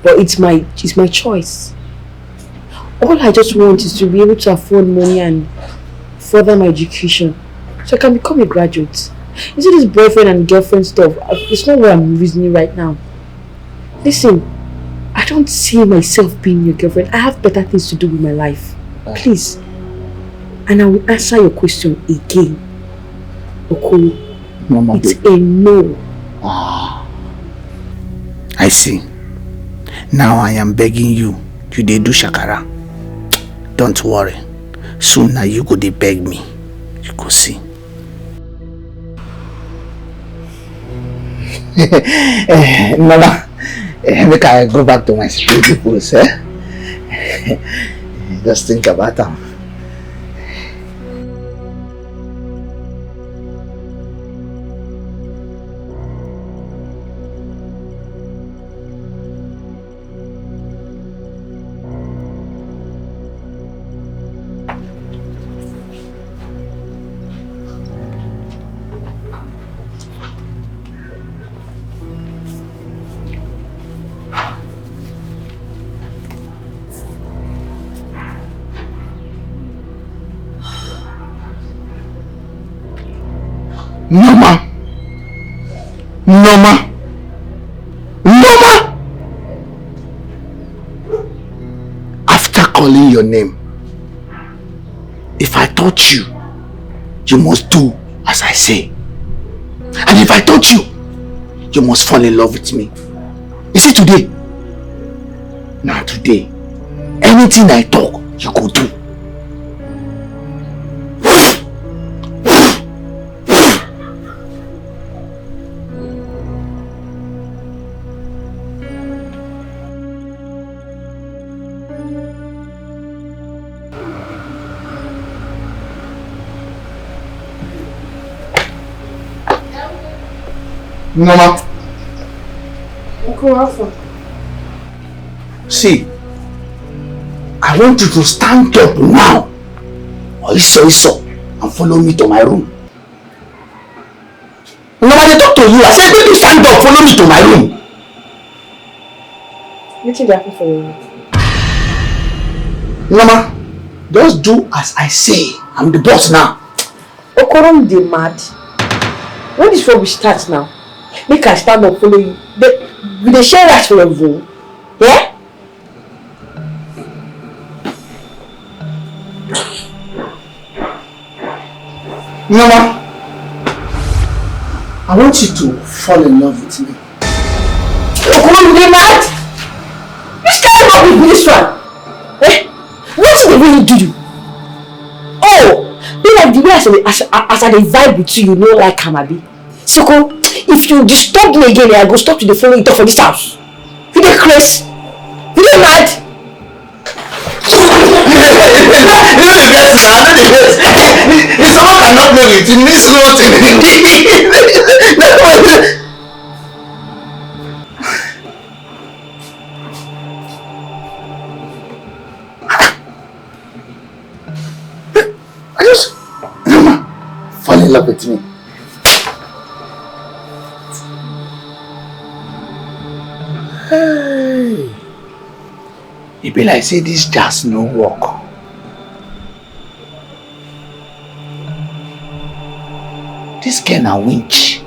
but it's my choice. All I just want is to be able to afford money and further my education so I can become a graduate. You see this boyfriend and girlfriend stuff, it's not what I'm reasoning right now. Listen, I don't see myself being your girlfriend. I have better things to do with my life. Please. And I will answer your question again. Okoro, it's a no. I see. Now I am begging you. You dey do shakara. Don't worry. Soon now you go dey beg me. You go see. Mama, make I go back to my security post, eh? Just think about them. Norma! After calling your name, if I touch you, you must do as I say. And if I touch you, you must fall in love with me. You see today? Now today, anything I talk, you go do. Mama. Uncle Alpha. See, I want you to stand up now. Or iso, and follow me to my room. Nobody talk to you. I said, baby, stand up, follow me to my room. What did happen for you? Mama, just do as I say. I'm the boss now. Okorom, they mad. When this rubbish starts now, make I stand up, follow you. They share that for your room. Yeah? Mama, I want you to fall in love with me. Okorom, they mad? Which kind of love is this one? Eh? What did they really do you? Oh, be like the way as I vibe with you know like Kamabi. Soko, if you disturb me again, I go stop to the following talk for this house. You dey crazy? You dey mad? If someone cannot know it, it means nothing. I just, Mama, fall in love with me. Hey, it be like say this just no work. This girl na winch,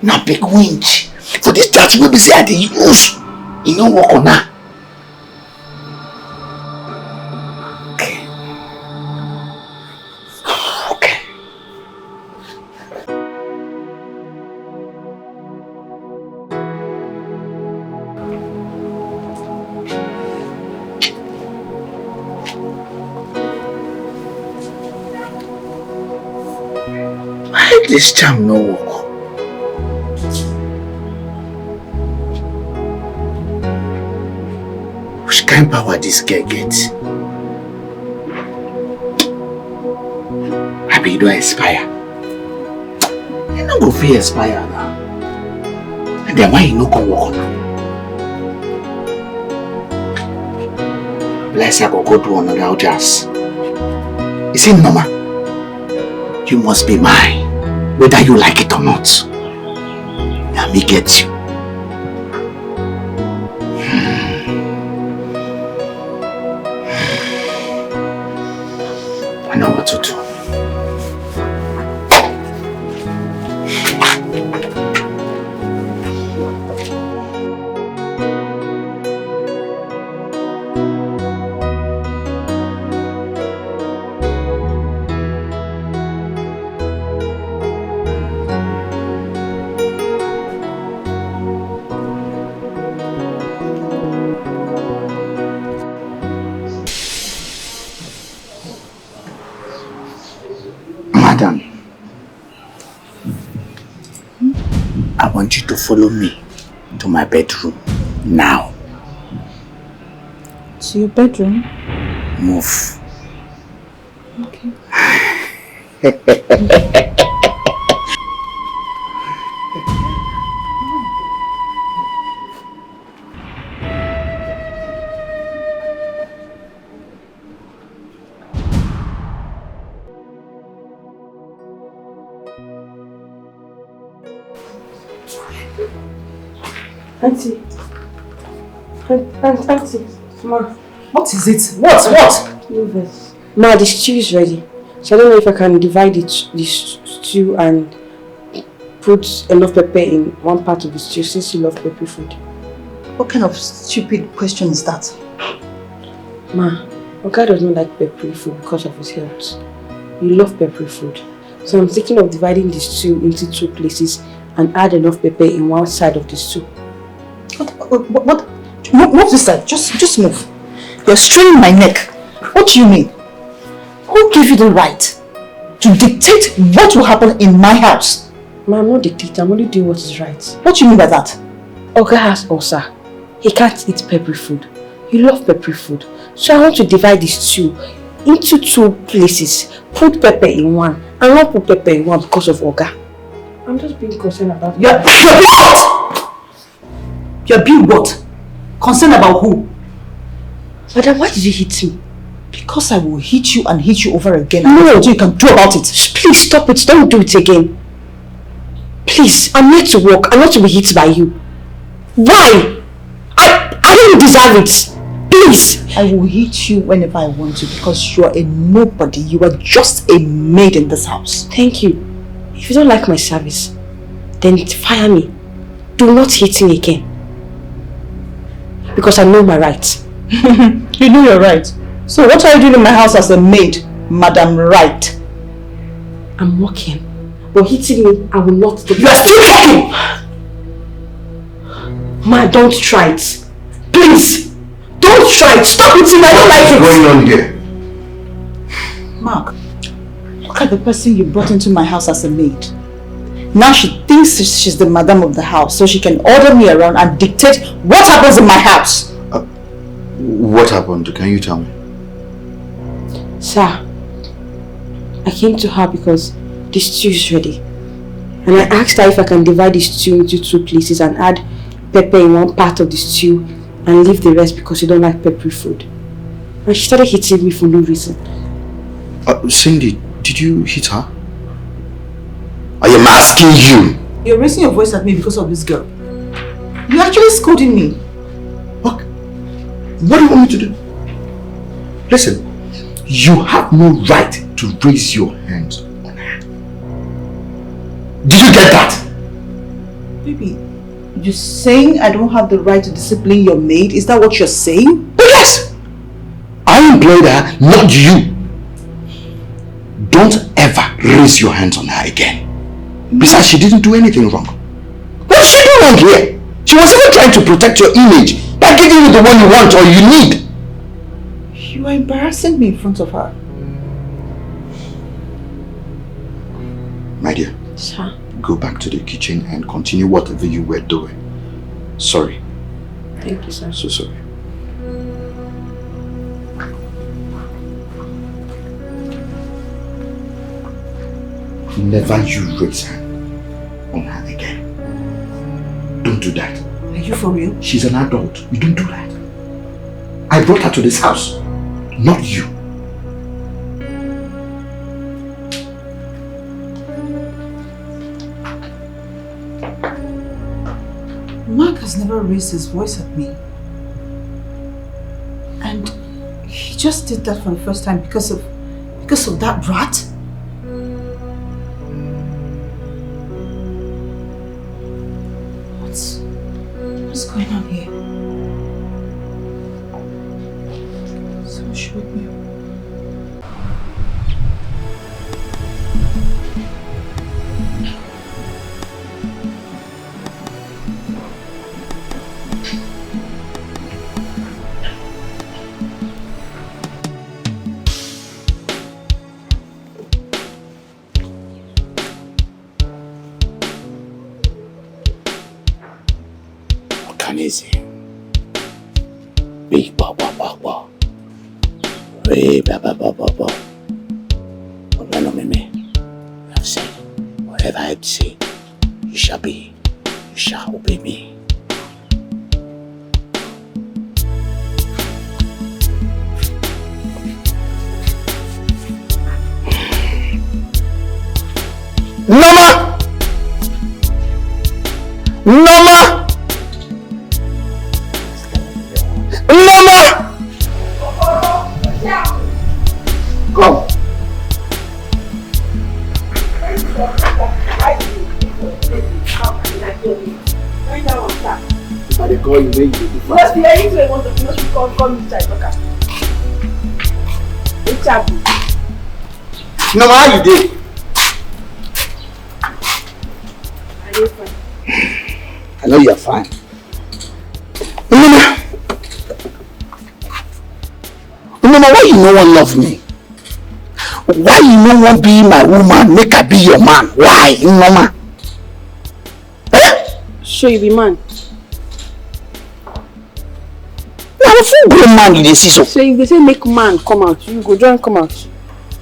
na big winch. For this church wey be say I dey use, e no work on her. Okay. Okay. Why this charm no work? Which kind power this girl get? Abi you don't expire. You no go fit expire now. And then why you no come work now? Bless I go do another jazz. Is it normal? You must be mine, whether you like it or not. Let me get you. I know what to do. Madam, I want you to follow me to my bedroom now. To your bedroom? Move. Okay. Auntie. Auntie. Ma. What is it? What? Leave it. Ma, the stew is ready. So I don't know if I can divide the stew and put enough pepper in one part of the stew since you love peppery food. What kind of stupid question is that? Ma, Oga does not like peppery food because of his health. You love peppery food. So I'm thinking of dividing the stew into two places and add enough pepper in one side of the stew. What? Move this side. Just move. You're straining my neck. What do you mean? Who gave you the right to dictate what will happen in my house? Ma, I'm not dictating. I'm only doing what is right. What do you mean by that? Oga has ulcer. He can't eat peppery food. You love peppery food. So I want to divide the stew into two places. Put pepper in one and not put pepper in one because of Oga. I'm just being concerned about You're being what? You're being what? Concerned about who? Madam, why did you hit me? Because I will hit you and hit you over again. No. What you can do about it. Please stop it. Don't do it again. Please, I'm here to work. I'm not to be hit by you. Why? I don't deserve it. Please. I will hit you whenever I want to because you are a nobody. You are just a maid in this house. Thank you. If you don't like my service, then fire me. Do not hit me again. Because I know my rights. You know your right. So what are you doing in my house as a maid, Madam Right? I'm working. But hitting me, I will not do it. You are still working! Ma, don't try it. Please! Don't try it! Stop it! I don't like it! What's going on here? Mark, look at the person you brought into my house as a maid. Now she thinks she's the madam of the house, so she can order me around and dictate what happens in my house. What happened? Can you tell me? Sir, I came to her because the stew is ready. And I asked her if I can divide the stew into 2 places and add pepper in one part of the stew and leave the rest because you don't like peppery food. And she started hitting me for no reason. Cindy, did you hit her? I am asking you. You're raising your voice at me because of this girl. You're actually scolding me. What do you want me to do? Listen, you have no right to raise your hands on her. Did you get that? Baby, you're saying I don't have the right to discipline your maid? Is that what you're saying? Yes! I employed her, not you. Don't ever raise your hands on her again. Besides, she didn't do anything wrong. What did she do wrong here? She was even trying to protect your image by giving you the one you want or you need. You are embarrassing me in front of her. My dear, Sir? Go back to the kitchen and continue whatever you were doing. Sorry. Thank you, sir. So sorry. Never you raise hand on her again. Don't do that. Are you for real? She's an adult. You don't do that. I brought her to this house, not you. Mark has never raised his voice at me. And he just did that for the first time because of that rat? What's going on here? Someone should wake me up. Easy. Big ba ba ba ba. Re ba ba ba ba ba. I've said, whatever I say, you shall be, you shall obey me. Mama! Mama! Mama! Come. I dey call you when you dey fast. Must be anything want to must call me inside, okay? It's happy. Mama, how you dey? I know you're fine. Mama, why you no one love me? Why you no one be my woman, make her be your man? Why, Mama? Sure you be man. I'm a full grown man, you dey see so. So if they say make man come out, you go join come out.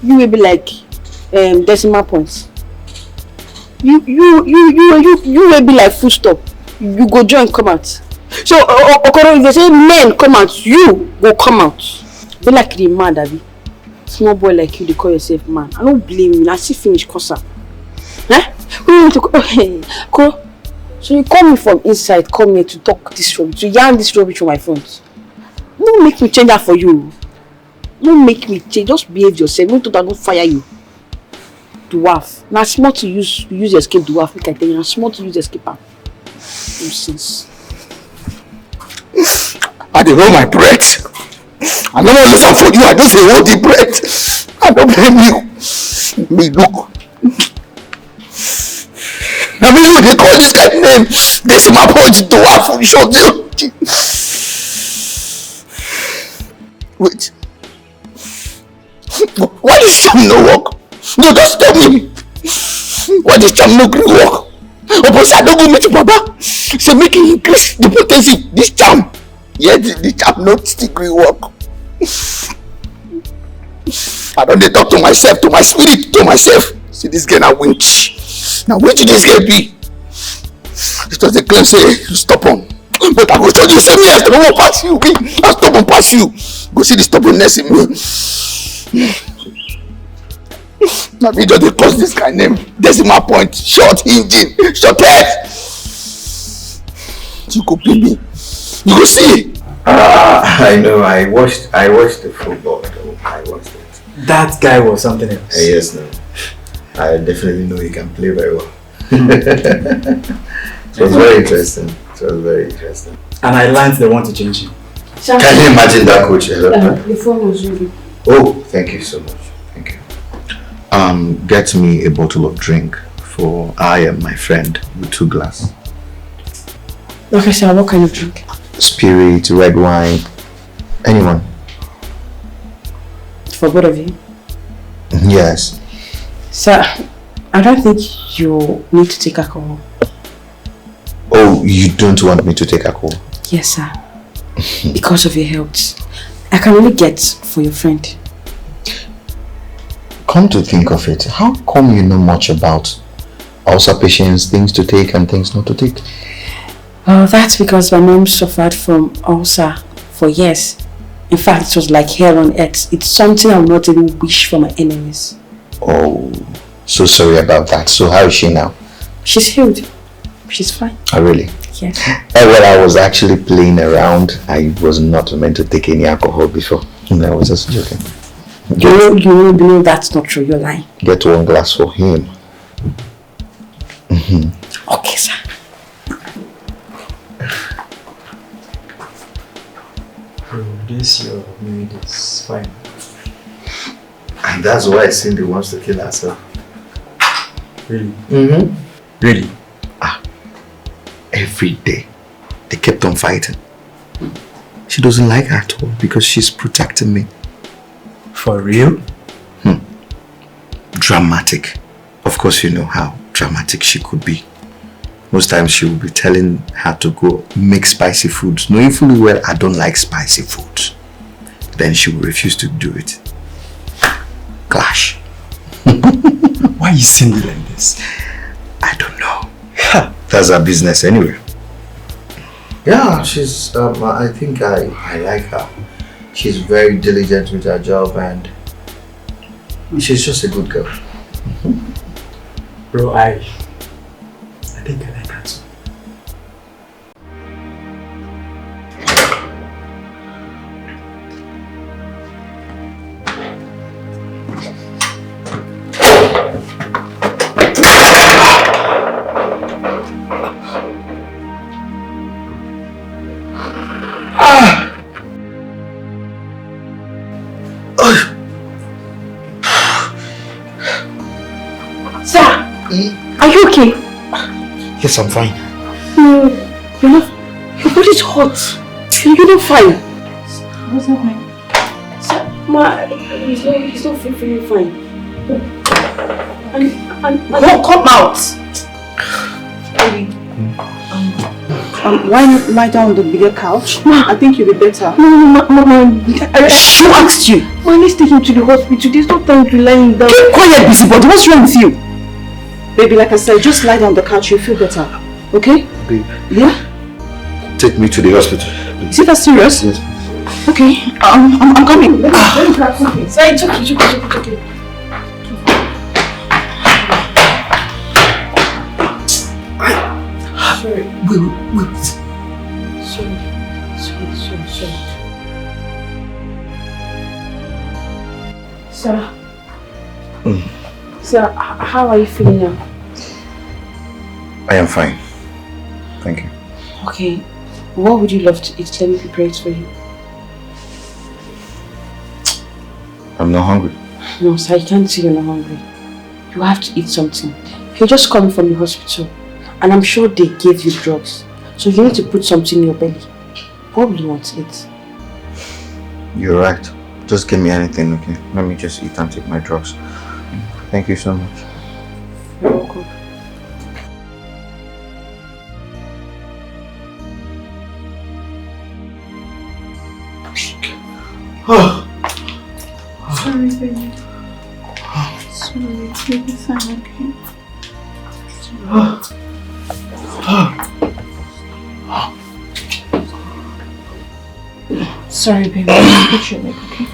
You will be like decimal points. You will be like full stop. You go join come out. So Okoro, if they say men come out, you go come out. Be like the man, Abi. Small boy like you, they call yourself man. I don't blame you. I see finish Kosa. Eh? Who want to go? Hey, Okoro. So you call me from inside, come here to talk this rubbish, to yarn this rubbish from my front. Don't make me change that for you. Don't make me change. Just behave yourself. Don't I don't fire you. Dwarf. Now smart to use escape dwarf. Make I tell you. Now smart to use escape. Nonsense. I dey roll my bread. I don't want to listen for you. I don't say hold the bread. I don't blame you. Me look. I mean, you they call this kind of name. This is my point to have for short. Wait. Why this jam no work? No, just tell me. Why this jam no green work? Oh, but I don't go meet Baba. So make it increase the potency. This jam. Yeah, the jam not still green work. I don't talk to myself, to my spirit, to myself. See this girl now winch. Now winch this girl be. It was the claim say stop on. But I go show you say me I don't pass you. I stop on pass you. Go see the stubbornness in me. Now we just close this guy name. Decimal point. Short engine. Short head. You go pay me. You go see. I know. I watched the football. I watched it. That guy was something else. Yes, no. I definitely know he can play very well. It was very interesting. And I learned they want to change him. Can you imagine that, coach? The phone was ready. Oh, thank you so much. Thank you. Get me a bottle of drink for I and my friend with 2 glasses. Okay, sir, what kind of drink? Spirit, red wine, anyone. For both of you? Yes. Sir, I don't think you need to take alcohol. Oh, you don't want me to take alcohol? Yes, sir. Because of your health. I can only get for your friend. Come to think of it, how come you know much about ulcer patients, things to take and things not to take? Oh, that's because my mom suffered from ulcer for years. In fact, it was like hell on earth. It's something I would not even wish for my enemies. Oh, so sorry about that. So how is she now? She's healed. She's fine. Oh, really? Yes. Well, I was actually playing around. I was not meant to take any alcohol before. I was just joking. You know that's not true. You're lying. Get 1 glass for him. Okay, sir. This your mood is fine. And that's why Cindy wants to kill herself. Really? Really? Every day they kept on fighting. She doesn't like her at all because she's protecting me. For real? Dramatic. Of course you know how dramatic she could be. Most times she will be telling her to go make spicy foods, knowing fully well I don't like spicy foods. Then she will refuse to do it. Clash. Why is Cindy like this? I don't know. That's her business anyway. Yeah, she's I think I like her. She's very diligent with her job and she's just a good girl. Bro, I think I like her too. Are you okay? Yes, I'm fine. No, you're not. Your body's hot. You're not fine. What's happening? Sir, he's not feeling fine. Come out! Why not lie down on the bigger couch? I think you'll be better. No, Mama. Who asked you? Let's take him to the hospital. There's no time to lie down. Keep quiet, busybody. What's wrong with you? Baby, like I said, just lie down on the couch, you'll feel better. Okay? Babe. Yeah? Take me to the hospital. Is it that serious? Yes. Okay, I'm coming. Let me grab something. Sorry, it's okay. Sorry. Wait. Sorry. Sir. Sir, how are you feeling now? I am fine. Thank you. Okay. What would you love to eat? Let me prepare it for you. I'm not hungry. No, sir, I can't see you're not hungry. You have to eat something. You're just coming from the hospital. And I'm sure they gave you drugs. So you need to put something in your belly. What will you want to eat? You're right. Just give me anything, okay? Let me just eat and take my drugs. Thank you so much. You're welcome. Sorry, baby. Sorry, baby, fine, okay? Sorry, baby. Put your leg, okay?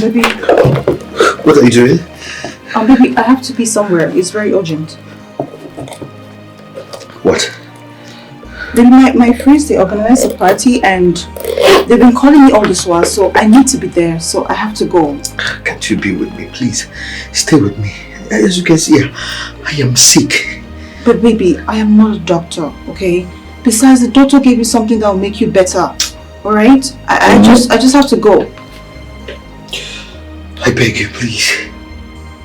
Baby. What are you doing? Baby, I have to be somewhere. It's very urgent. What? Baby, my friends, they organized a party and they've been calling me all this while, so I need to be there, so I have to go. Can't you be with me, please? Stay with me. As you can see, I am sick. But baby, I am not a doctor, okay? Besides, the doctor gave you something that will make you better. Alright? I just have to go. I beg you, please.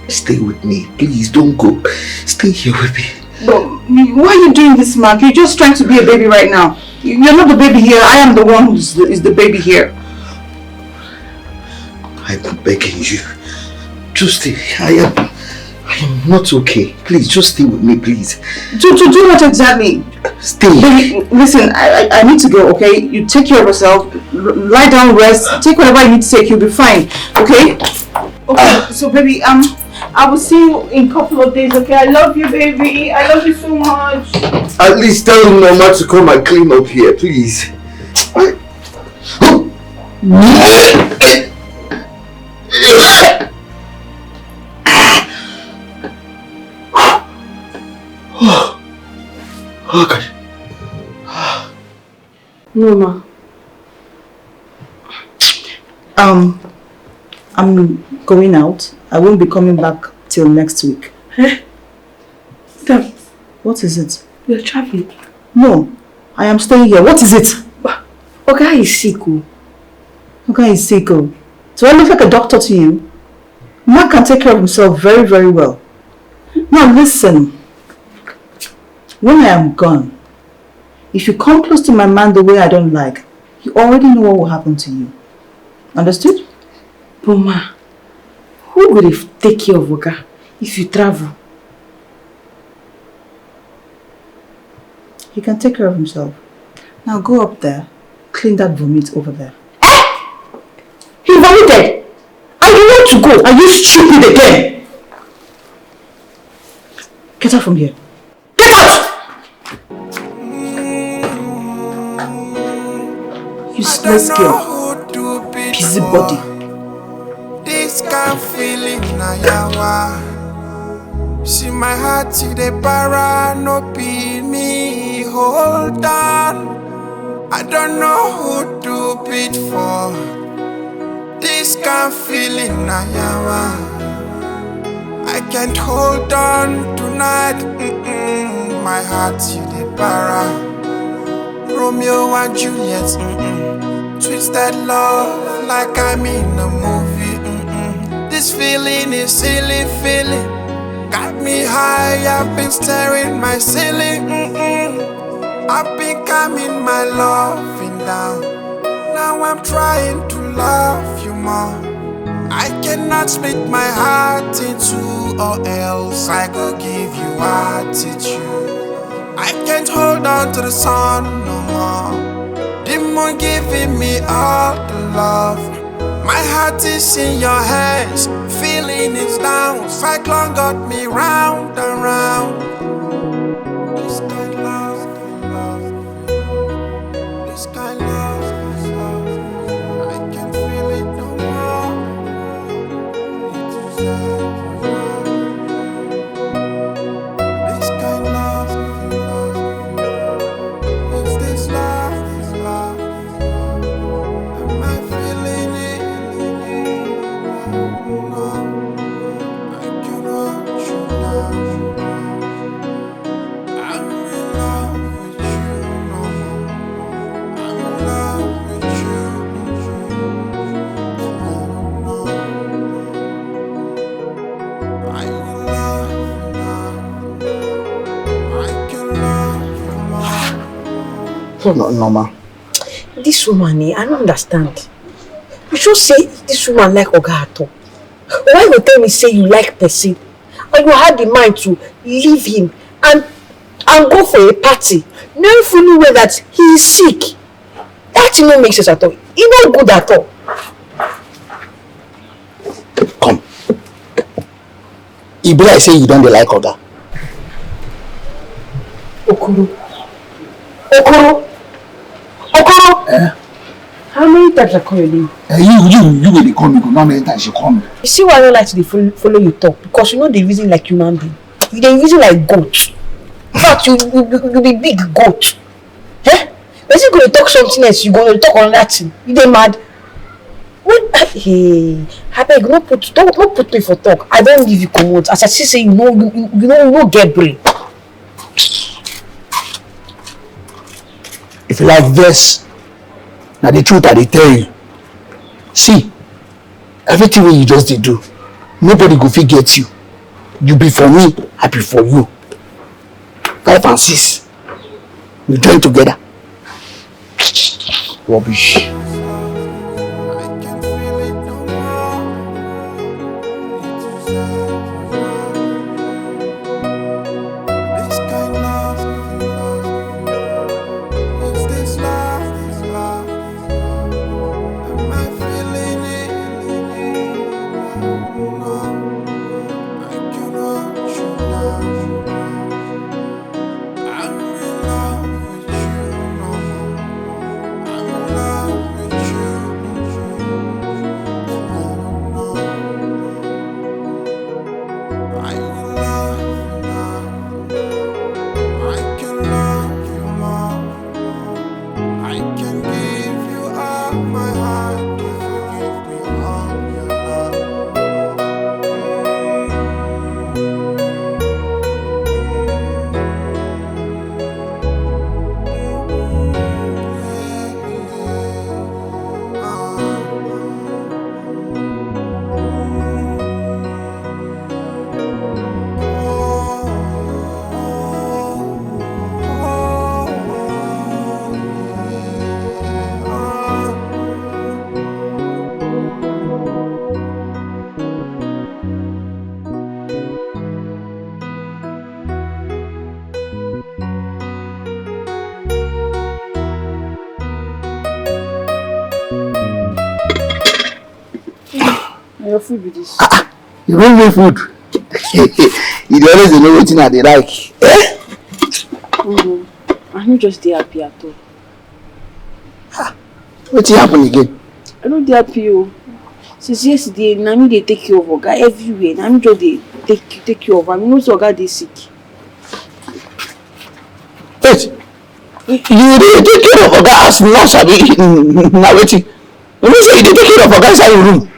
Stay with me. Please, don't go. Stay here with me. But why are you doing this, Mark? You're just trying to be a baby right now. You're not the baby here. I am the one who is the baby here. I'm begging you. Just stay. I am not okay. Please, just stay with me, please. To do what exactly? Stay. Baby, listen, I need to go, okay? You take care of yourself. Lie down, rest. Take whatever you need to take. You'll be fine, okay? Okay, so baby, I will see you in a couple of days, okay? I love you, baby. I love you so much. At least tell Mama to come and clean up here, please. Oh God. No, ma. I'm going out. I won't be coming back till next week. Eh? Damn. What is it? You're traveling. No, I am staying here. What is it? Okay, is sick. Okay, is sick. Do I look like a doctor to you? Mark can take care of himself very, very well. Now listen. When I am gone, if you come close to my man the way I don't like, you already know what will happen to you. Understood? But ma, who will take care of Oga if you travel? He can take care of himself. Now go up there, clean that vomit over there. He vomited! And you want to go? Are you stupid again? Get out from here. Get out! Useless girl. Busybody. This kind of feeling na yawa. See my heart, see the para, no be me, hold on. I don't know who to beat for. This kind of feeling na yawa. I can't hold on tonight. My heart, see the para. Romeo and Juliet, twisted love like I'm in a movie. This feeling is silly feeling. Got me high, I've been staring my ceiling. I've been calming my loving down. Now I'm trying to love you more. I cannot split my heart in two, or else I could give you attitude. I can't hold on to the sun no more. The moon giving me all the love. My heart is in your hands, feeling it down. Cyclone got me round and round. This kind of love, this kind of love, I can feel it no more. This kind of love, it's this love, am I feeling it? No, I cannot you now. I'm in love with you, no more. I'm in love with you. I will love you now. I can love you more. No, Norma. This woman, I don't understand. You should say this woman like Oga at all. Why you tell me say you like person and you had the mind to leave him and go for a party, knowing fully well that he is sick? That no make sense at all. It's not good at all. Come. If I say you don't like Oga. Okoro. How many times I call your name? You will call me, not many times you call me. You see why I don't like to follow you talk? Because you know they reason like human being. You they reason like goat. In fact, you be big goat. Eh? But you going to talk something else, you going to talk on that thing. You they mad? What? Hey, I beg, don't put me for talk. I don't give you command. As I say, you know get brain. If you like this, now the truth I dey tell you. See, everything wey you just dey do, nobody go fit get you. You be for me, I be for you. 5 and 6, we join together. Rubbish. Your food with this. You bring me food. You dey always know wetin I dey like. I'm not just happy at all. Wetin happen again? I no dey happy o. Since yesterday, na me dey take care of Oga everywhere. Na me just dey take care of am. You know say Oga dey sick. Wait, you dey take care of Oga as nurse abi na wetin? You mean say you dey take care of Oga inside your room?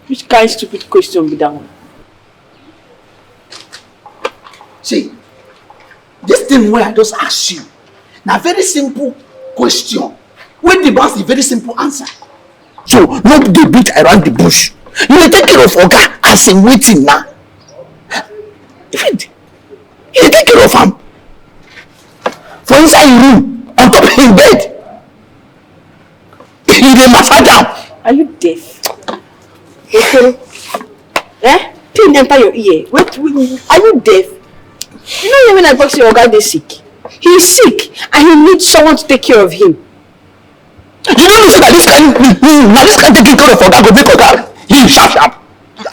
Which kind stupid question be that one? See, this thing where I just ask you. Now very simple question. When the boss a very simple answer. So no dey beat around the bush. You dey take care of Oga as in waiting now. If you dey take care of him for inside your room on top of him bed. You dey massage am. Are you deaf? Okay. Eh? Pin enter your ear. Wait, are you deaf? You know when I talk to your guy dey sick? He's sick and he needs someone to take care of him. You don't know that this kind taking care of Oga go make Oga him sharp.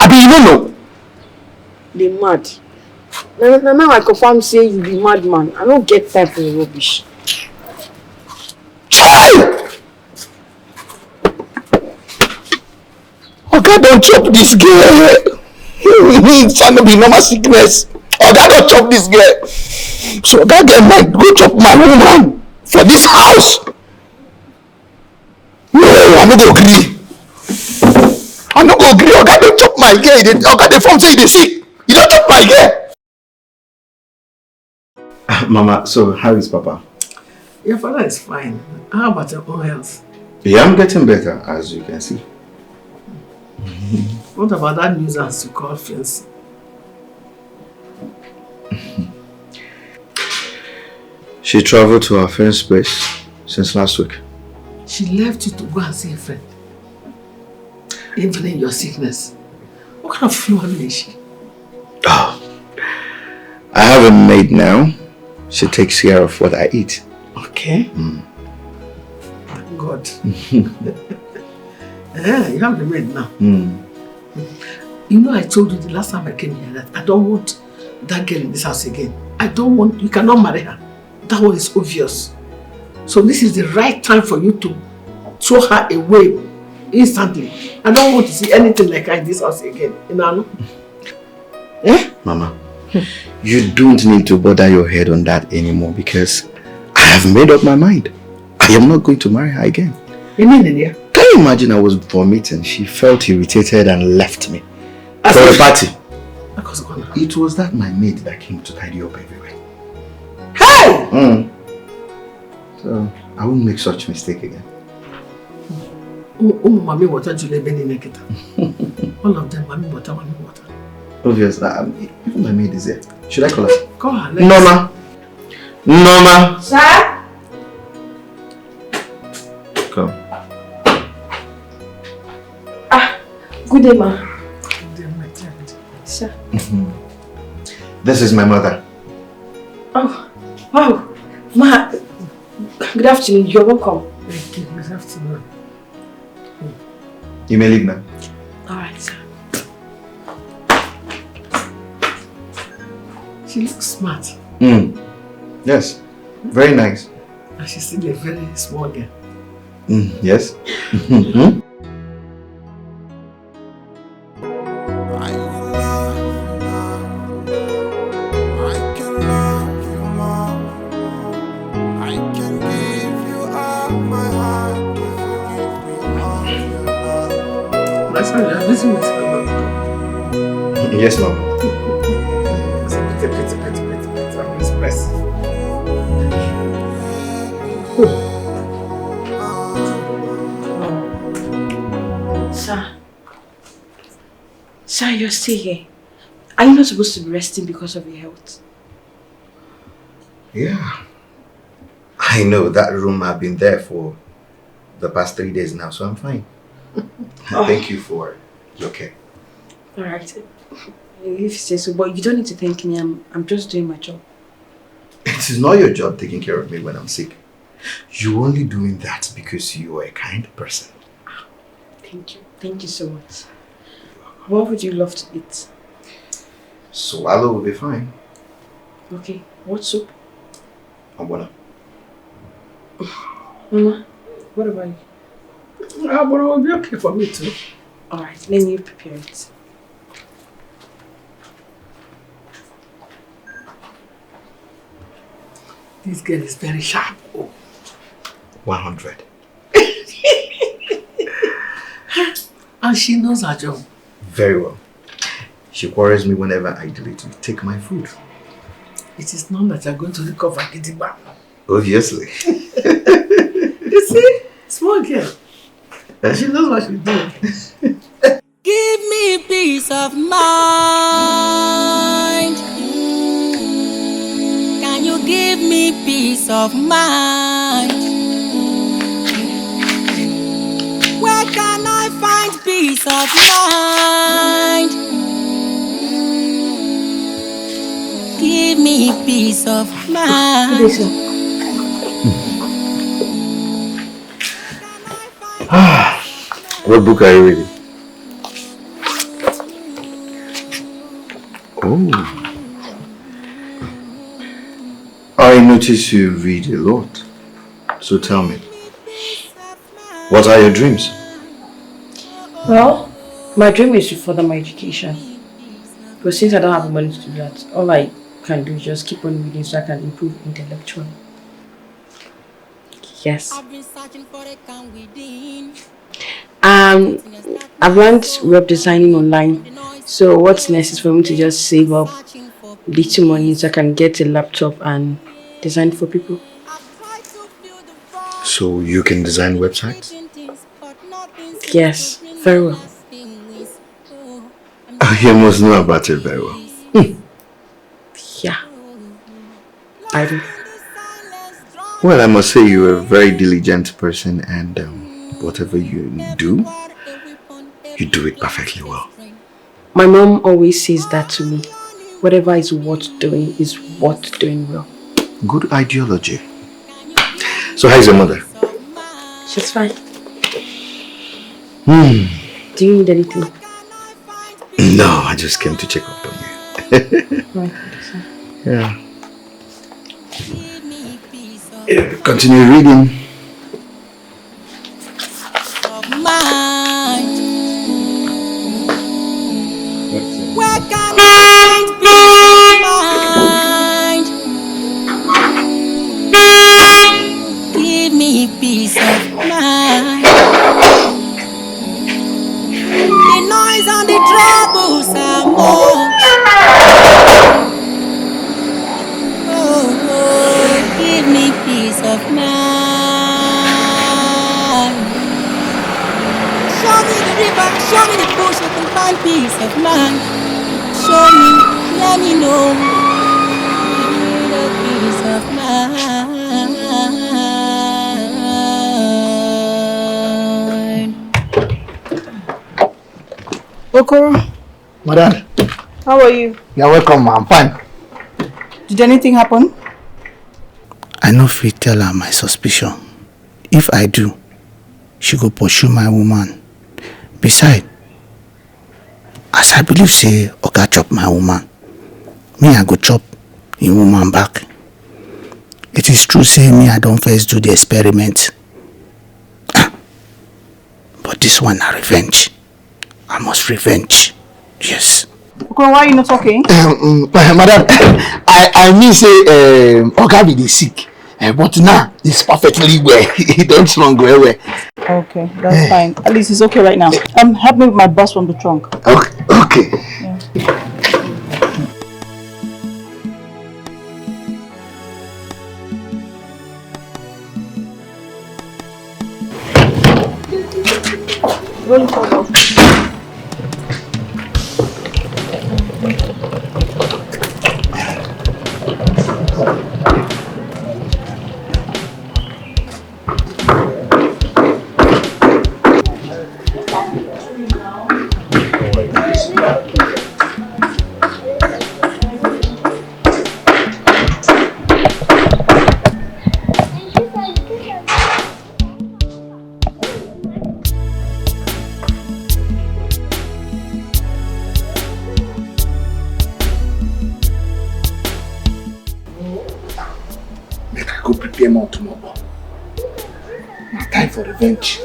I mean, you don't know. They mad. Now I confirm say you be madman. I don't get time for your rubbish. Child! Oga don't chop this girl. It's not be normal sickness. Oga don't chop this girl. So Oga get mad go chop my woman for this house. No, I no go agree. I no go agree. Oga don't chop my girl. Oga dey form say he dey sick. You don't chop my girl. Mama, so how is Papa? Your father is fine. How about your own health? Yeah, I'm getting better, as you can see. What about that nuisance you call fiancé? She traveled to her friend's place since last week. She left you to go and see a friend. Even in your sickness. What kind of woman is she? Oh, I have a maid now. She takes care of what I eat. Okay. Thank God. Yeah, you have the maid now. You know, I told you the last time I came here that I don't want that girl in this house again. You cannot marry her. That one is obvious. So this is the right time for you to throw her away instantly. I don't want to see anything like her in this house again. You know? Eh? Mama, you don't need to bother your head on that anymore because I have made up my mind. I am not going to marry her again. You mean it, yeah? Can you imagine I was vomiting? She felt irritated and left me. For a party. It was that my maid that came to tidy up everywhere. Hey! So I won't make such mistake again. Mommy water, all of them, mommy water. Obviously, even my maid is there. Should I call her? Call her. Norma. Norma. Sir? Come. Good day, ma. Good day, my child. Sir. This is my mother. Oh, wow. Ma, good afternoon. You're welcome. Thank you. Good afternoon. You may leave now. Alright, sir. She looks smart. Yes. Very nice. And she's still a very small girl. Yes. Yes, Mom. Sir, you're still here. Are you not supposed to be resting because of your health? Yeah. I know that room I've been there for the past 3 days now, so I'm fine. Thank you for your care. Alright. If you say so, but you don't need to thank me. I'm just doing my job. It is not your job taking care of me when I'm sick. You're only doing that because you are a kind person. Thank you. Thank you so much. What would you love to eat? Swallow will be fine. Okay. What soup? Abona. Mama, what about you? Abona will be okay for me too. Alright, let me prepare it. This girl is very sharp. 100. And she knows her job. Very well. She quarrels me whenever I delay to take my food. it is not that you're going to recover Gidigba. Obviously. You see? Small girl. She knows what she's doing. Give me peace of mind. Can you give me peace of mind? Where can I find peace of mind? Give me peace of mind. What book are you reading? Oh. I notice you read a lot. So tell me, what are your dreams? Well, my dream is to further my education. But since I don't have the money to do that, all I can do is just keep on reading so I can improve intellectually. Yes. I've learned web designing online. So what's next is for me to just save up little money so I can get a laptop and design for people. So you can design websites? Yes, very well. You must know about it very well. Yeah, I do. Well, I must say you're a very diligent person, and whatever you do it perfectly well. My mom always says that to me. Whatever is worth doing is worth doing well. Good ideology. So how's your mother? She's fine. Do you need anything? No, I just came to check up on you. Yeah. Continue reading. Where can I find give me peace of mind. The noise and the troubles are much. Oh, give me peace of mind. Show me the river, show me the bush, I can find peace of mind. Show me, let me know the peace of mind. Okoro, Madam, how are you? you're welcome. I'm fine. Did anything happen? I no fit tell her my suspicion. If I do, she go pursue my woman. Besides, as I believe say Oga chop my woman, me I go chop in woman back. It is true say me I don't first do the experiment. But this one a revenge. I must revenge. Yes. Okoro, why are you not talking? Madam, I mean say Oga be the sick. But now it's perfectly well. He don't strong well. Okay, that's fine. At least it's okay right now. Help me with my bus from the trunk. Okay. Yeah. Rolling forward. Go prepare more tomorrow. Now time for revenge.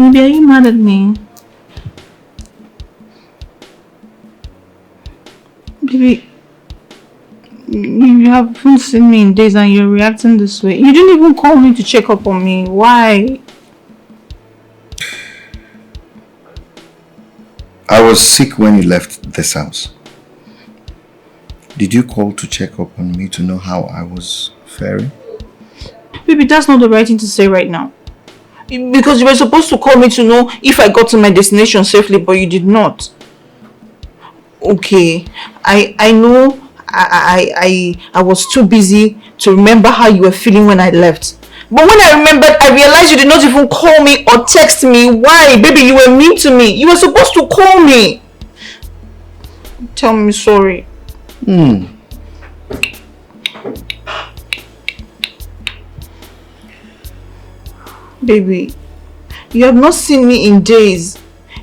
Maybe are you mad at me? Baby, you haven't seen me in days and you're reacting this way. You didn't even call me to check up on me. Why? I was sick when you left this house. Did you call to check up on me to know how I was faring? Baby, that's not the right thing to say right now. Because you were supposed to call me to know if I got to my destination safely, but you did not. Okay, I know I was too busy to remember how you were feeling when I left. But when I remembered, I realized you did not even call me or text me. Why? Baby, you were mean to me. You were supposed to call me. Tell me sorry. Baby, you have not seen me in days.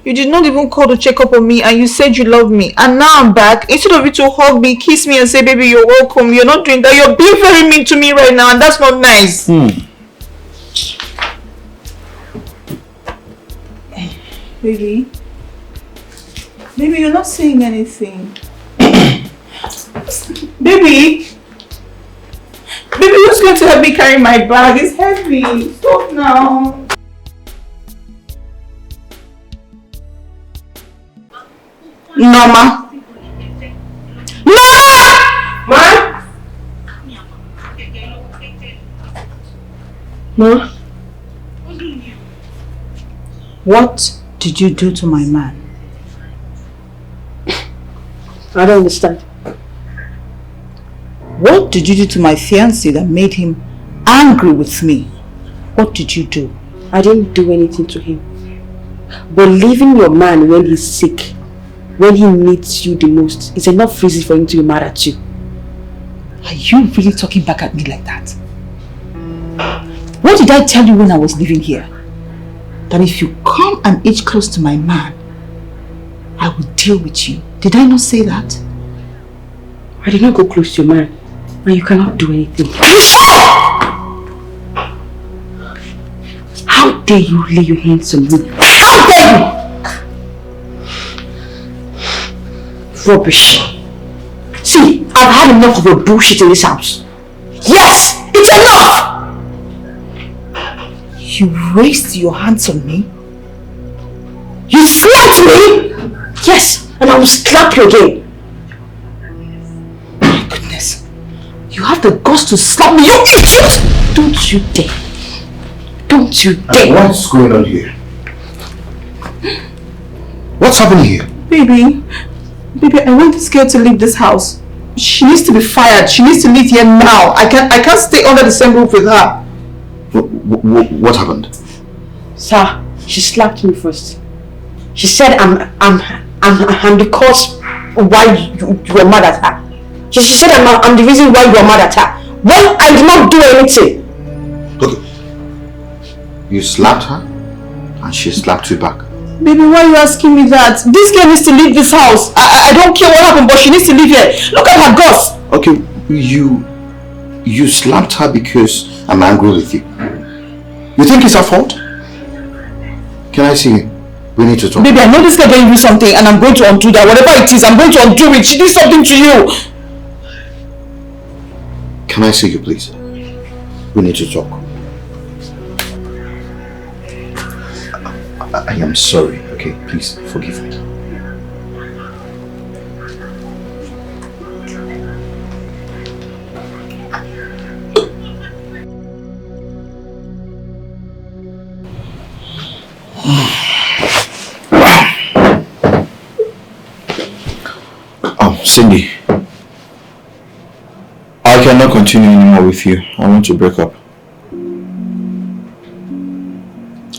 You did not even call to check up on me and you said you love me. And now I'm back. Instead of you to hug me, kiss me and say, baby, you're welcome. You're not doing that. You're being very mean to me right now and that's not nice. Baby, you're not saying anything. Baby, who's going to help me carry my bag? It's heavy. Stop now. Norma. Ma! Ma? What did you do to my man? I don't understand. What did you do to my fiancé that made him angry with me? What did you do? I didn't do anything to him. But leaving your man when he's sick, when he needs you the most, is enough reason for him to be mad at you. Are you really talking back at me like that? What did I tell you when I was living here? That if you come and inch close to my man, I will deal with you. Did I not say that? I did not go close to your man, and you cannot do anything. How dare you lay your hands on me? How dare you! Rubbish. See, I've had enough of your bullshit in this house. Yes, it's enough! You raised your hands on me? You slapped me? Yes, and I will slap you again. My goodness. You have the guts to slap me, you idiot! Don't you dare. Don't you dare. What's going on here? What's happening here? Baby, I want this girl to leave this house. She needs to be fired. She needs to leave here now. I can't stay under the same roof with her. What happened? Sir, she slapped me first. She said I'm the cause why you were mad at her. She said I'm the reason why you were mad at her. Well, I did not do anything. Okay. You slapped her and she slapped you back. Baby, why are you asking me that? This girl needs to leave this house. I don't care what happened, but she needs to leave here. Look at her guts. Okay, you slapped her because I'm angry with you. You think it's her fault? Can I see you? We need to talk. Baby, I know this girl going to do something and I'm going to undo that. Whatever it is, I'm going to undo it. She did something to you. Can I see you, please? We need to talk. I am sorry, okay? Please, forgive me. Cindy, I cannot continue anymore with you. I want to break up.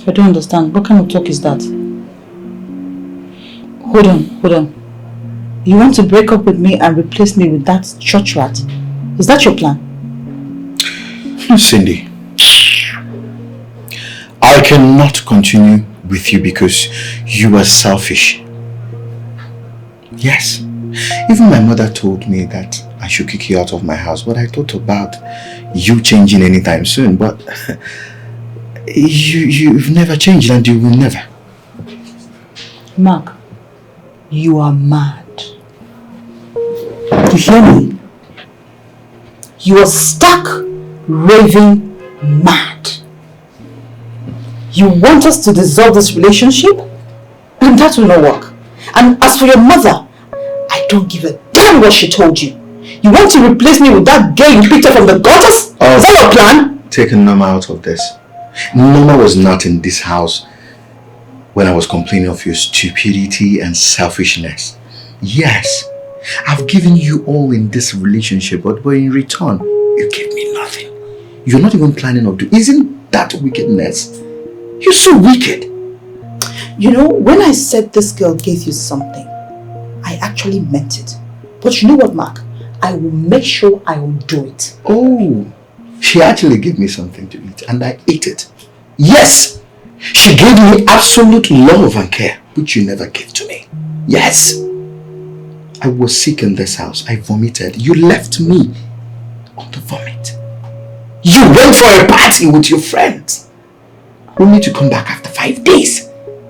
I don't understand. What kind of talk is that? Hold on. You want to break up with me and replace me with that church rat? Is that your plan? Cindy, I cannot continue with you because you are selfish. Yes. Even my mother told me that I should kick you out of my house, but I thought about you changing anytime soon. But You've never changed and you will never. Mark, you are mad. You hear me? You are stark, raving mad. You want us to dissolve this relationship? And that will not work. And as for your mother, I don't give a damn what she told you. You want to replace me with that girl you picked up from the gutters? Is that your plan? Taking Norma out of this. Norma was not in this house when I was complaining of your stupidity and selfishness. Yes, I've given you all in this relationship, but in return, you gave me nothing. You're not even planning on doing. Isn't that wickedness? You're so wicked. You know, when I said this girl gave you something, I actually meant it. But you know what, Mark? I will make sure I will do it. Oh, she actually gave me something to eat and I ate it. Yes, she gave me absolute love and care, which you never gave to me. Yes, I was sick in this house. I vomited. You left me on the vomit. You went for a party with your friends, only to come back after 5 days,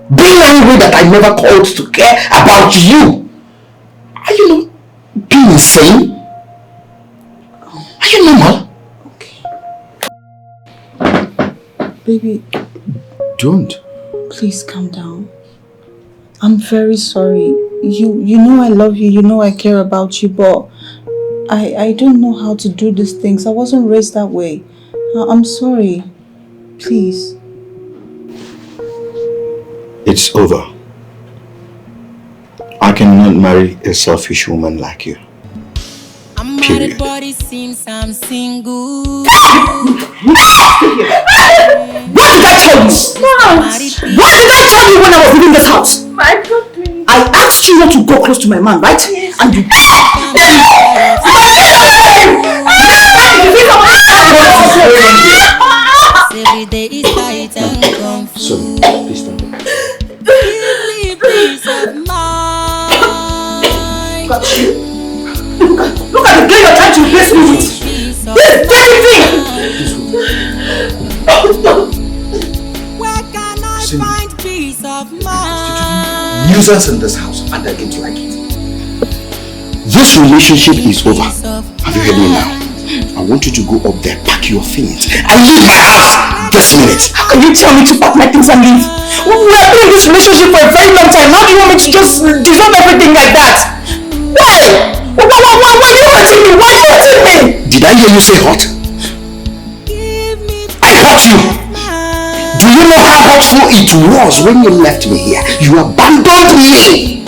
being angry that I never called to care about you. Are you not being insane? Are you normal? Okay. Baby. Don't. Please calm down. I'm very sorry. You know I love you. You know I care about you, but I don't know how to do these things. I wasn't raised that way. I'm sorry. Please. It's over. I cannot marry a selfish woman like you. I'm married, but it seems I'm single. What did I tell you? What did I tell you when I was leaving this house? I asked you not to go close to my man, right? Yes. And you every day is tight and confused. Sorry, please stand up. Give me peace of mind. Got you. Look at the girl you're trying to replace me with. This very thing. Where can I find peace of mind? Nuisance in this house and I don't like it. This relationship is over. Have you heard me now? I want you to go up there, pack your things and leave my house this minute. How can you tell me to pack my things and leave? We have been in this relationship for a very long time. How do you want me to just dissolve everything like that? Why? Why are you hurting me? Why are you hurting me? Did I hear you say hurt? I hurt you. Do you know how hurtful it was when you left me here? You abandoned me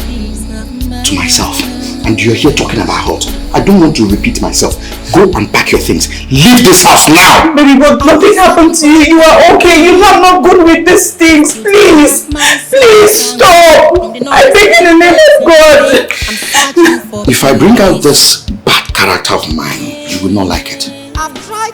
to myself. And you're here talking about hurt. I don't want to repeat myself. Go and pack your things. Leave this house now. Baby, but nothing happened to you. You are okay. You are not good with these things. Please. Please stop. I beg in the name of God. If I bring out this bad character of mine, you will not like it.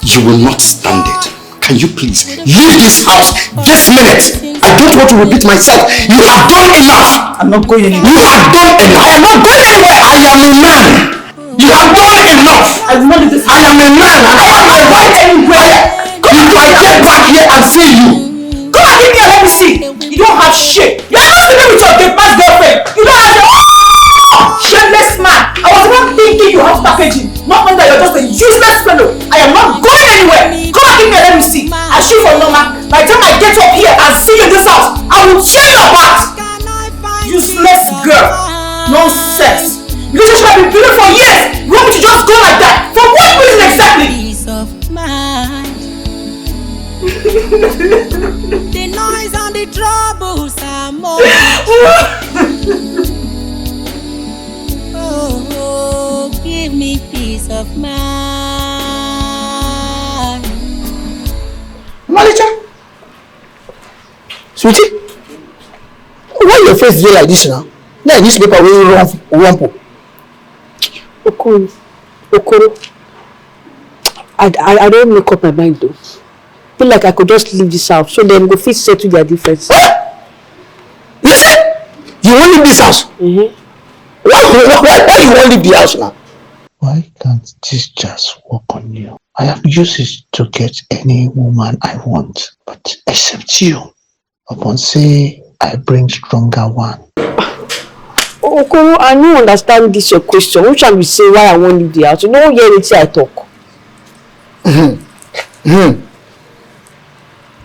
You will not stand it. Can you please leave this house this minute? I don't want to repeat myself. You have done enough. I'm not going anywhere. You have done enough. I am not going anywhere. I am a man. You have done enough. I will not do this. I am a man. I have my right anywhere. If I get back here and see you, come and give me a let me see. You don't have shit. You are not sleeping with your dead man's girlfriend. You don't have your shameless man. I was not thinking you have packaging. Not knowing that you're just a useless fellow. I am not going anywhere. Come and give me a let me see. I shoot for Norma. By the time I get up here and see you in this house, I will tear you apart. Useless girl. Nonsense. Relationship have been building for years. You want me to just go like that? For what reason exactly? Peace of mind. The noise and the troubles are more. Oh, give me peace of mind. Manager, sweetie, why your face dey like this now? Now newspaper wey rumple. Okoro, I don't make up my mind though. Feel like I could just leave this house so then go fit settle their difference. You say you wan leave this house? Mm-hmm. Why you wan leave the house now? Why can't this just work on you? I have used it to get any woman I want, but except you. Upon say I bring stronger one. Okoro, I don't understand this your question. Which I will say why I want leave the house? You don't hear anything I talk.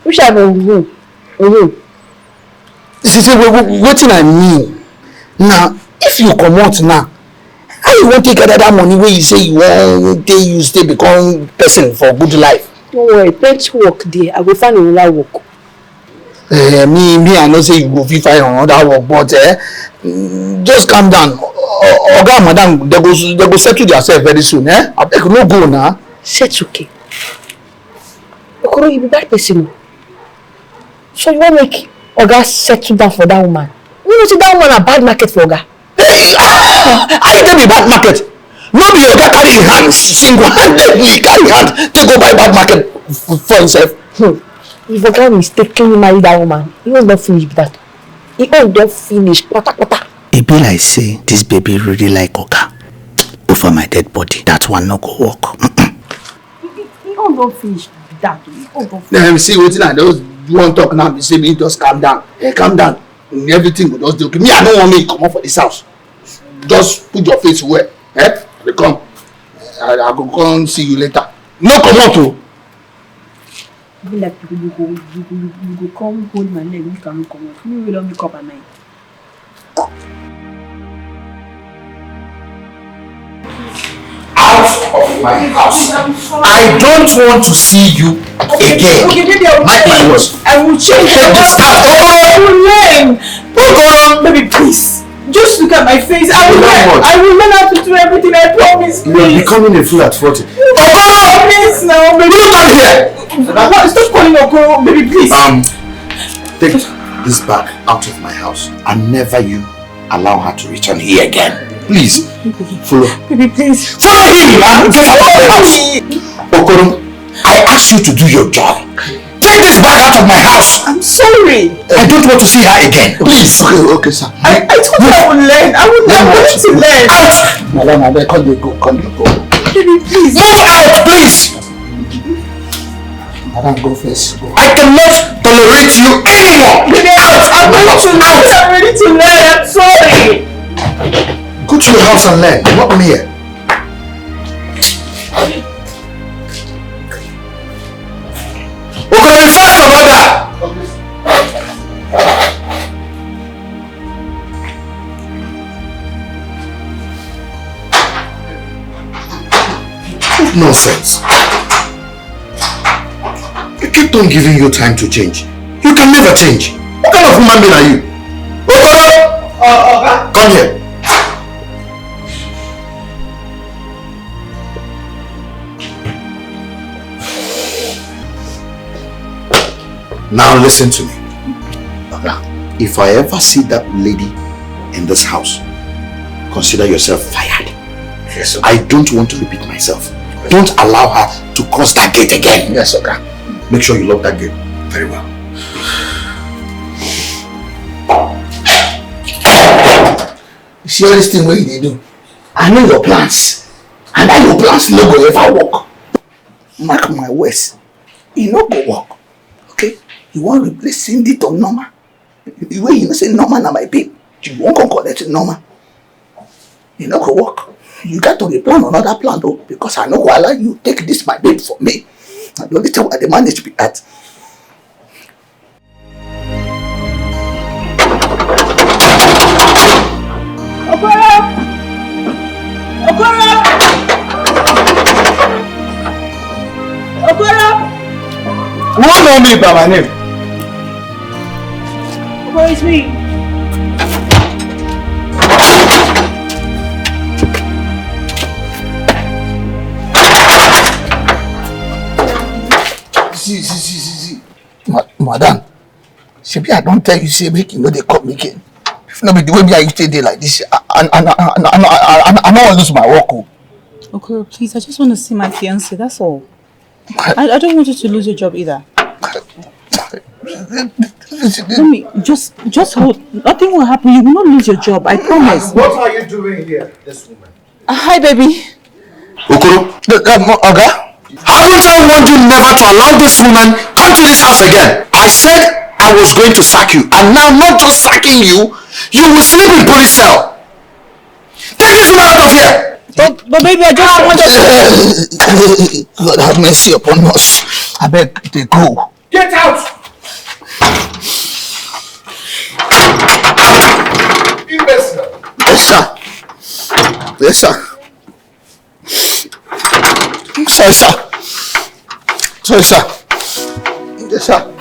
Which I will See, what I mean? Now, if you come out now, how you want to take that money where you say you want you stay become person for good life? Don't worry, plenty work there. I will find another work. Me, I know say you go find another work, but just calm down. Oga, madam, they go settle themselves very soon. I beg no go now. Settle okay. Okoro, you be bad person. So you want make Oga settle down for that woman? You know, see that woman a bad market for Oga. How you tell me bad market? No be Oga carry hands single-handedly carry hand take go buy bad market for himself. If Oga mistakenly marry that woman, he won't not finish with that. He won't not finish. Pata. It be like say this baby really like Oga. Over my dead body, that one no go work. He won't not finish with that. Let me see wetin I just want talk now. Be say me just calm down. Calm down. Everything will just do okay. Me, I don't want me come up for this house. Just put your face where. They come. I go come see you later. No come out too. Be like you go come hold my leg. You can come out. You will not make up at night. Out of my house. I don't want to see you again. Okay, maybe I will change. I will change. I will learn. Oh, baby, please. Just look at my face. I will learn. I will learn how to do everything. I promise. Please. You are becoming a fool at 40. Oh, please now, baby. Come here. Stop calling Okoro, baby, please. Take this bag out of my house and never you allow her to return here again. Please, follow. Baby, please. Follow him, man. Get out of my house. Okoro, I asked you to do your job. Take this bag out of my house. I'm sorry. I don't want to see her again. Please. Okay, sir. I told you I would learn. I would learn to learn. Out. Madam, come you go. Baby, please. Move out, please. Madam, go first. Go. I cannot tolerate you anymore. Baby, I'm ready to learn. I'm ready to learn. I'm sorry. Go to your house and learn. Not me here. We're going to be fast about that. Nonsense. I kept on giving you time to change. You can never change. What kind of human being are you? Okoro! Come here. Now listen to me. If I ever see that lady in this house, consider yourself fired. Yes, I don't want to repeat myself. Don't allow her to cross that gate again. Yes, okay. Make sure you lock that gate very well. You see all this thing what you do? I know your plans. And that your plans no go ever work. Mark my words. It no go work. Okay? You want to replace Cindy to Norma? The way you know say Norma na my babe. You won't go call it Norma. It no go work. You got to plan another plan though, because I know why allow you take this my babe for me. And the only thing I manage to be at. Who know me by my name? Where is me? See. Madam, Shebi, I don't tell you, say, make you know they come again. If not be the way me I used to day like this, I don't want to lose my work. Okay, please, I just want to see my fiancé, that's all. I don't want you to lose your job either. Let me, just hold. Nothing will happen. You will not lose your job, I promise. What are you doing here, this woman? Hi, baby. Okoro? Oga? Haven't I warned you never to allow this woman come to this house again? I said I was going to sack you, and now not just sacking you, you will sleep in police cell. Take this woman out of here! But baby, I just wanted... God have mercy upon us. I beg, they go. Get out! Imbecile! Yes, sir. Yes, sir. Sorry, sir. Sorry, sir. Yes, sir.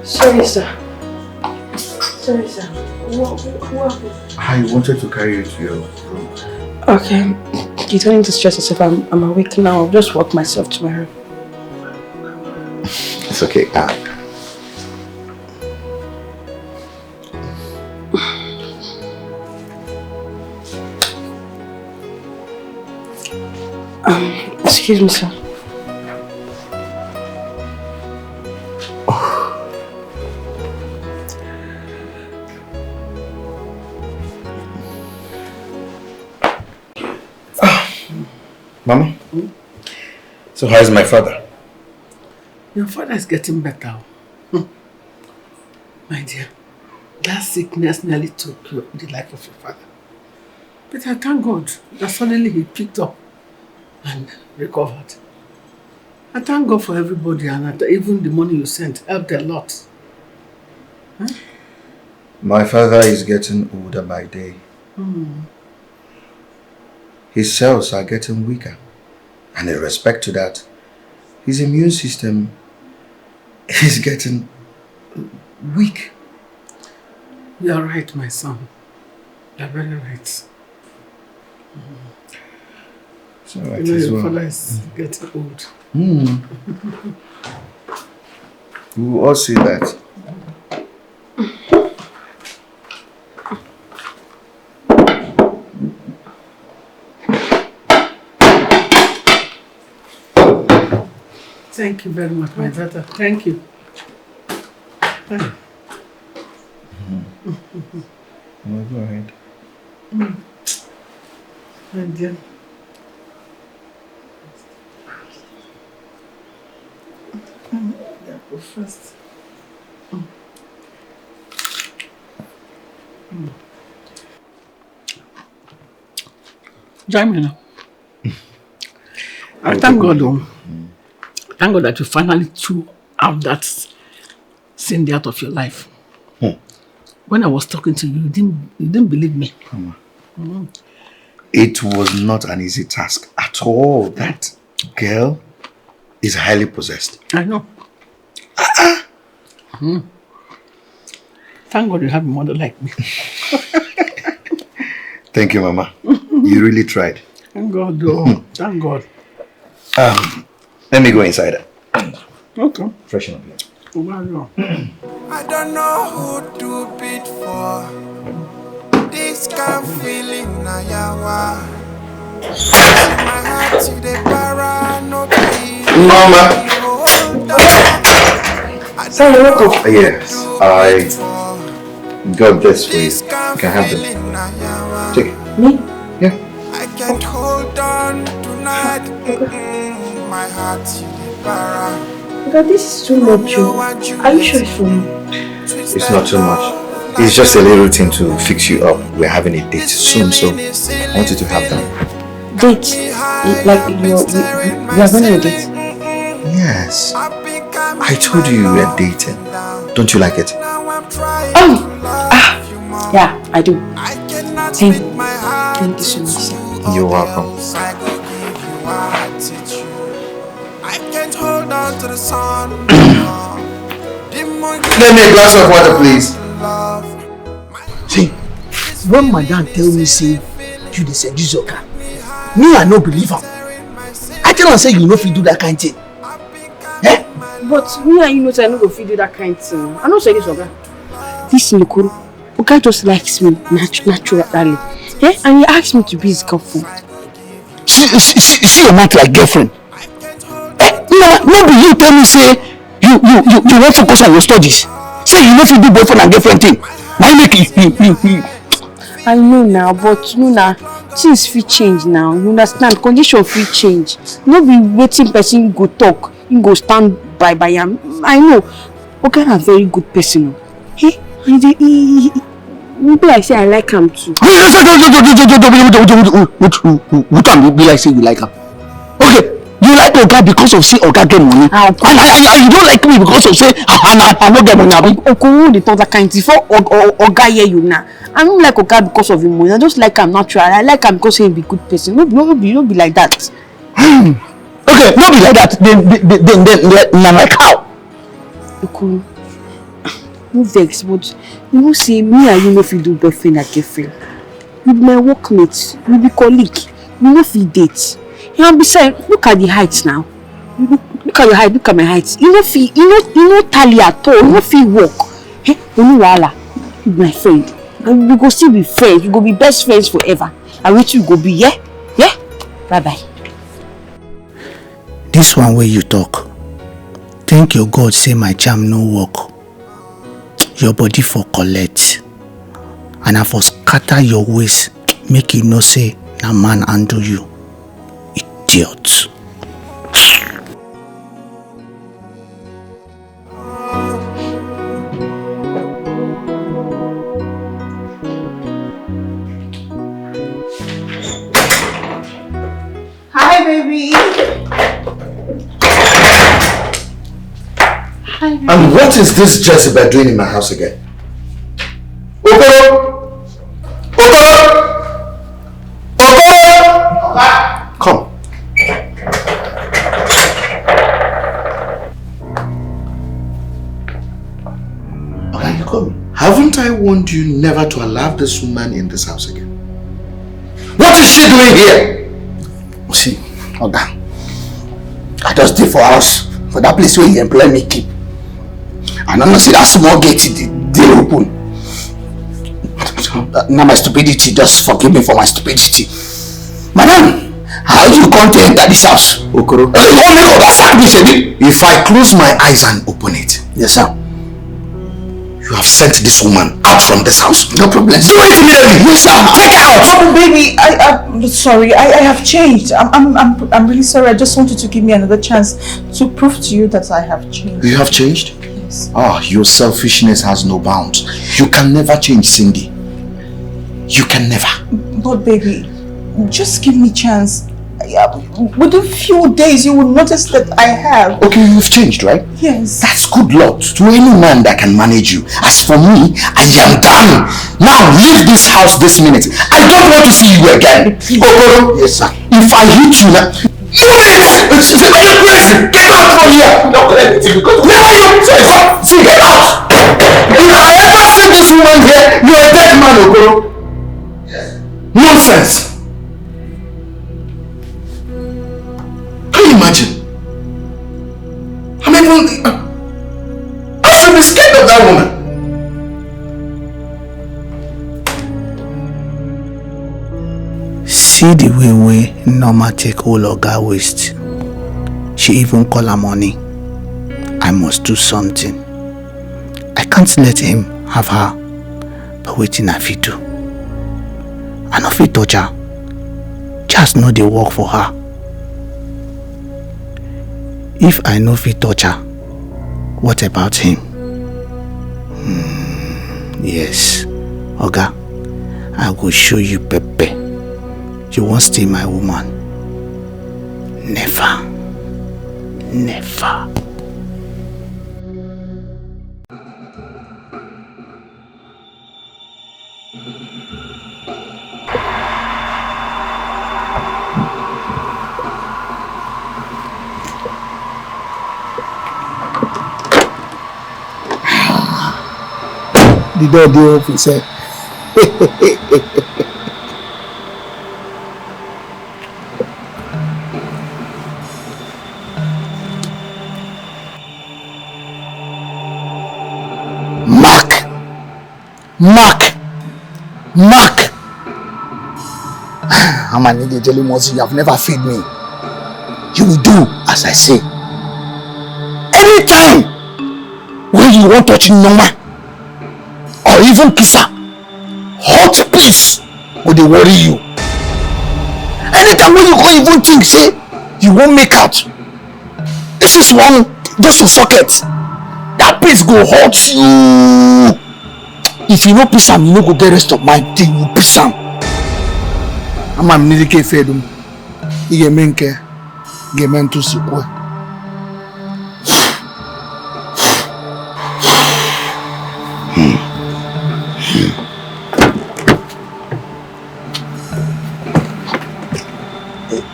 Sorry, sir. Sorry, sir. What? I wanted to carry you to your room. Okay. You don't need to stress yourself. I'm awake now. I'll just walk myself to my room. It's okay. Excuse me, sir. Mama? So how is my father? Your father is getting better. My dear, that sickness nearly took the life of your father. But I thank God that suddenly he picked up and recovered. I thank God for everybody, and even the money you sent helped a lot. Huh? My father is getting older by day. His cells are getting weaker. And in respect to that, his immune system is getting weak. You are right, my son. You are very right. It's all right, your father is getting old. We will all see that. Thank you very much, my daughter. Thank you. Go ahead. My dear. Go first. Join me now. I thank God. Thank God that you finally threw out that sin out of your life. When I was talking to you, you didn't believe me. It was not an easy task at all. That girl is highly possessed. I know. Thank God you have a mother like me. Thank you, Mama. You really tried. Thank God, though. Thank God. Let me go inside. Okay. Freshen up here. I don't know who to beat for. This kind of feeling now, yawa. My heart to the para, no pain. Mama. Sorry, welcome. Yes, I got this for you. You can have them. Take it. Me? Yeah. I can't hold on tonight. My heart to the para. God, this is too much. Are you sure it's for me? It's not too much. It's just a little thing to fix you up. We're having a date soon, so I want you to have them. Date? Like we are running a date? Yes. I told you were dating. Don't you like it? Oh! Yeah, I do. Thank you. Thank you so much, sir. You're welcome. Get me a glass of water, please. See, when madam tell me say you dey seduce Oga, me I no believe her. I tell her say you no fit do that kind thing. Eh? But me and you know say I no go fit do that kind thing. I no say this, Oga. This Nikuru, Oga just likes me naturally. Eh? And he asked me to be his girlfriend. See your mouth like girlfriend. Eh? No be you tell me say you won't focus on your studies. Say you no fit do boyfriend and girlfriend thing. Why make you? I know now, but you know now, things fit change now. You understand? Condition fit change. No be waiting person go talk, he go stand by him. I know. Okay, a very good person. Hey, maybe I say I like him too. What can be like say you like him? Okay. You like Oga because of say Oga get money, and you don't like me because of say I no get money. Okoro dey talk that kind thing for Oga hear you now. I don't like Oga because of him money. I just like him natural. I like him because he be good person. No be like that. Okay, no be like that. Then like how? Okoro, no vex, but you know say me and you no fit do boyfriend and girlfriend. You be my workmate, we be colleague, we no fit date. And besides, look at the heights now. Look at your height, look at my height. You no tally at all. You no fit walk. Hey, Onuwala, you be my friend. We go still be friends. We go be best friends forever. And which you go be, yeah? Yeah? Bye-bye. This one where you talk. Thank your God say my charm no work. Your body for collect. And I for scatter your waist. Make you know say na man handle you. Idiot. Hi, baby. Hi, baby. And what is this Jezebel doing in my house again? Okoro! Okoro! Okoro! Come. Okay, you come. Haven't I warned you never to allow this woman in this house again? What is she doing here? See, Oga, I just stay for house for that place where you employ me keep. And I know see that small gate they open. Now my stupidity, just forgive me for my stupidity. Madam, how do you come to enter this house? Okoro. If I close my eyes and open it, yes sir. You have sent this woman out from this house. No problem. Do it immediately. Yes sir. Take her out. Oh baby, I'm sorry. I have changed. I'm really sorry. I just wanted to give me another chance to prove to you that I have changed. You have changed? Yes. Your selfishness has no bounds. You can never change, Cindy. You can never. But baby, just give me a chance. Within a few days, you will notice that I have. Okay, you've changed, right? Yes. That's good luck to any man that can manage you. As for me, I am done. Now, leave this house this minute. I don't want to see you again. Okoro. Yes, sir. If I hit you now... You are you crazy? Get out from here! No, let me take you. Never you choice. See, get out! If I ever see this woman here, you're a dead man, Okoro. Yes. Nonsense. Can you imagine? I should be scared of that woman. See the way Norma take all Oga waste. She even call her money. I must do something. I can't let him have her. But waiting I fit do. I no fit touch her. Just know they work for her. If I no fit touch her, what about him? Yes. Oga, I will show you Pepe. You won't steal my woman. Never. Never. The door they open, say. Mark! I'm an idiot, jelly monster. You have never fed me. You will do as I say. Anytime when you want touching Norma or even kiss her, hot peace will they worry you. Anytime when you can't even think, say you won't make out. This is one just to socket. That place go hurt you. If you no piss am, you no go get rest of mind till you piss am. I'm a milike fedum. Iye menke, ge mentu sikwe.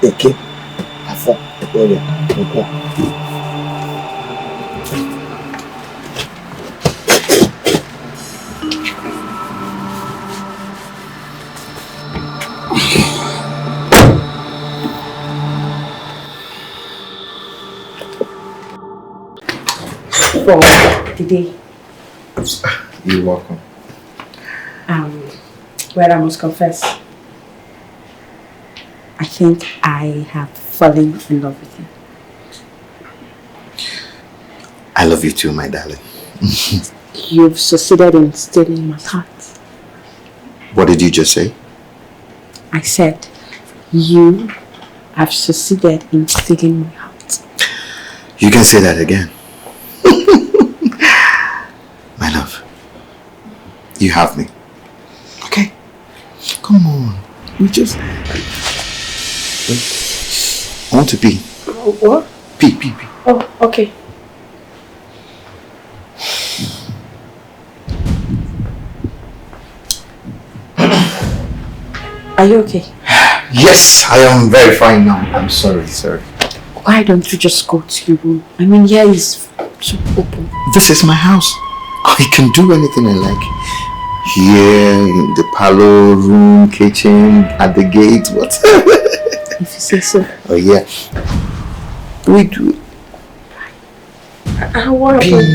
Eke, afọ, oya, oko. For the day. You're welcome. Well, I must confess, I think I have fallen in love with you. I love you too, my darling. You've succeeded in stealing my heart. What did you just say? I said, you have succeeded in stealing my heart. You can say that again. My love, you have me. Okay? Come on. We just... Wait. I want to pee. What? Pee. Oh, okay. Are you okay? Yes, I am very fine now. I'm sorry. Why don't you just go to your room? I mean, here is so open. This is my house. I can do anything I like. Here, in the parlor, room, kitchen, at the gate, whatever. If you say so. Oh yeah. Wait. What happened?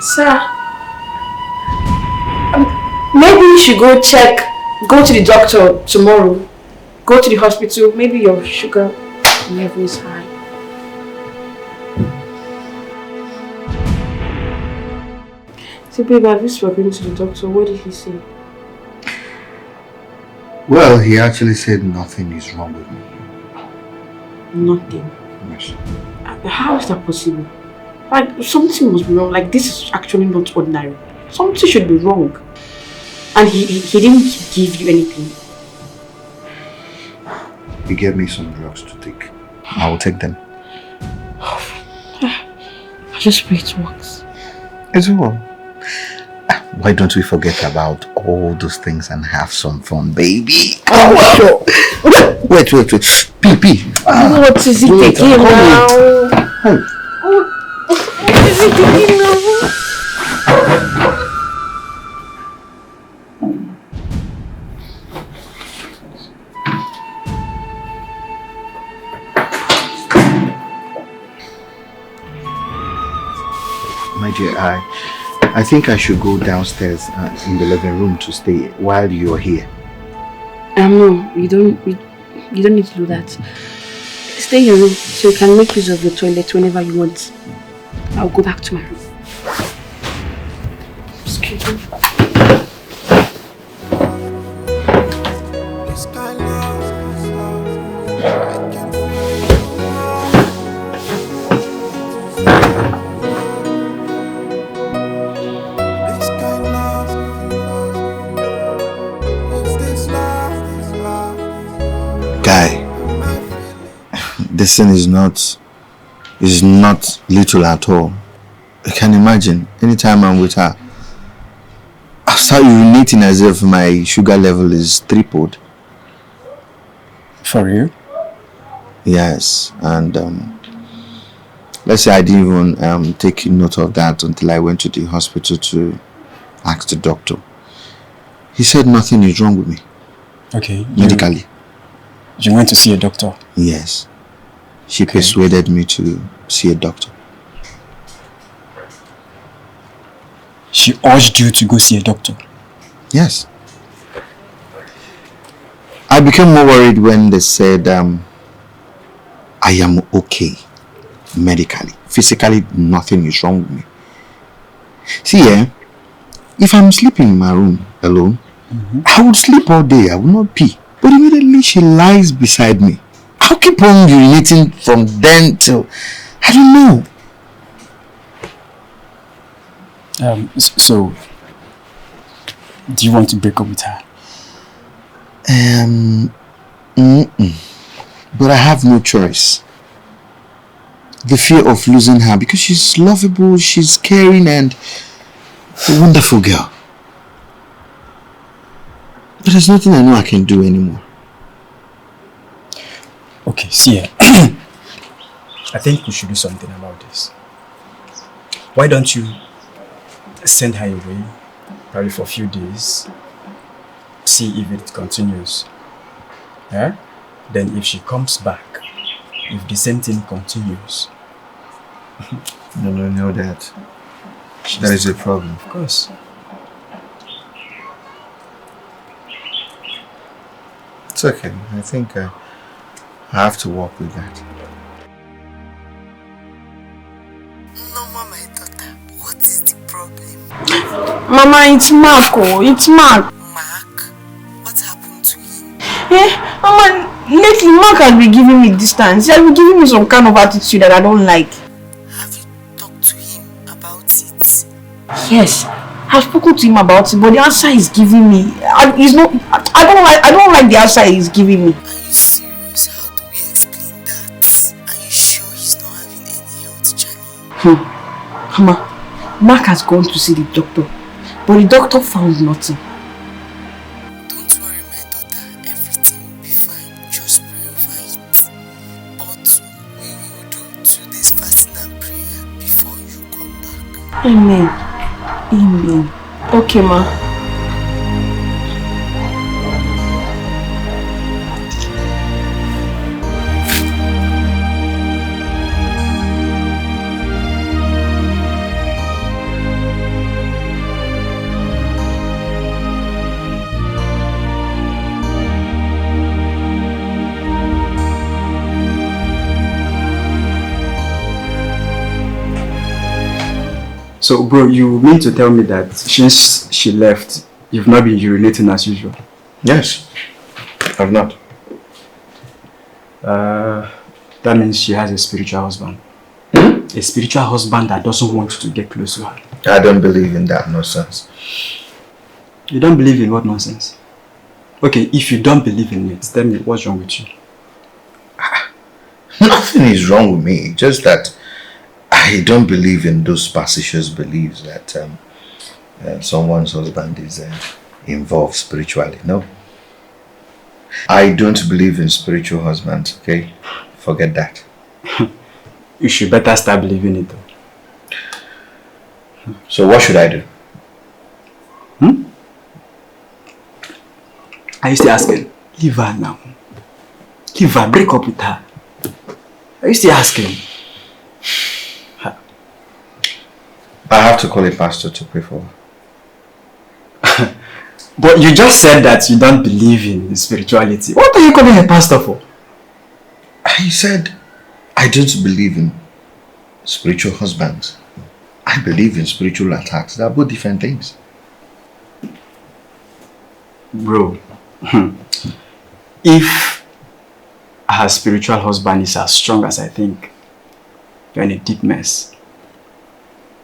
Sir, maybe you should go to the doctor tomorrow. Go to the hospital. Maybe your sugar level is high. So babe, have you spoken to the doctor? What did he say? Well, he actually said nothing is wrong with me. Nothing? Yes. How is that possible? Like, something must be wrong. Like, this is actually not ordinary. Something should be wrong. And he didn't give you anything. He gave me some drugs to take. I will take them. I just pray it works. It will. Why don't we forget about all those things and have some fun, baby? Oh, Wait. Pee. What is it taking now? What is it taking now? My dear, I think I should go downstairs in the living room to stay while you're here. No, you don't need to do that. Stay in your room so you can make use of your toilet whenever you want. I'll go back to my room. Excuse me. this thing is not little at all. I can imagine anytime I'm with her, I start urinating as if my sugar level is tripled. For real? Yes, and let's say I didn't even take note of that until I went to the hospital to ask the doctor. He said nothing is wrong with me. Okay. Medically. You went to see a doctor? Yes. She persuaded me to see a doctor. She urged you to go see a doctor? Yes. I became more worried when they said I am okay medically. Physically, nothing is wrong with me. See, if I'm sleeping in my room alone, I would sleep all day. I would not pee. But immediately she lies beside me. I'll keep on urinating from then till I don't know. So, do you want to break up with her? But I have no choice. The fear of losing her, because she's lovable, she's caring, and a wonderful girl. But there's nothing I know I can do anymore. Okay, see here. I think we should do something about this. Why don't you send her away, probably for a few days, see if it continues. Yeah? Then if she comes back, if the same thing continues. No, Dad. That is a problem. Of course. It's okay. I think I have to work with that. No, Mama, my daughter. What is the problem? Mama, it's Mark. It's Mark. Mark? What happened to him? Mama, lately Mark has been giving me distance. He has been giving me some kind of attitude that I don't like. Have you talked to him about it? Yes, I've spoken to him about it, but the answer he's giving me, I don't like the answer he's giving me. Are you serious? How do we explain that? Are you sure he's not having any health challenge? Mama, Mark has gone to see the doctor, but the doctor found nothing. Don't worry, my daughter. Everything will be fine. Just pray over it. But we will do 2 days fasting and prayer before you come back. Amen. Amen. Okay, Ma. So, bro, you mean to tell me that since she left, you've not been urinating as usual? Yes, I've not. That means she has a spiritual husband. A spiritual husband that doesn't want you to get close to her. I don't believe in that nonsense. You don't believe in what nonsense? Okay, if you don't believe in it, tell me what's wrong with you? Nothing is wrong with me, just that I don't believe in those superstitious beliefs that someone's husband is involved spiritually. No. I don't believe in spiritual husbands, okay? Forget that. You should better start believing it though. So what should I do? I used to ask her, leave her now. Leave her, break up with her. I used to ask him. I have to call a pastor to pray for her. But you just said that you don't believe in spirituality. What are you calling a pastor for? I said I don't believe in spiritual husbands. I believe in spiritual attacks. They are both different things. Bro, if her spiritual husband is as strong as I think, you're in a deep mess.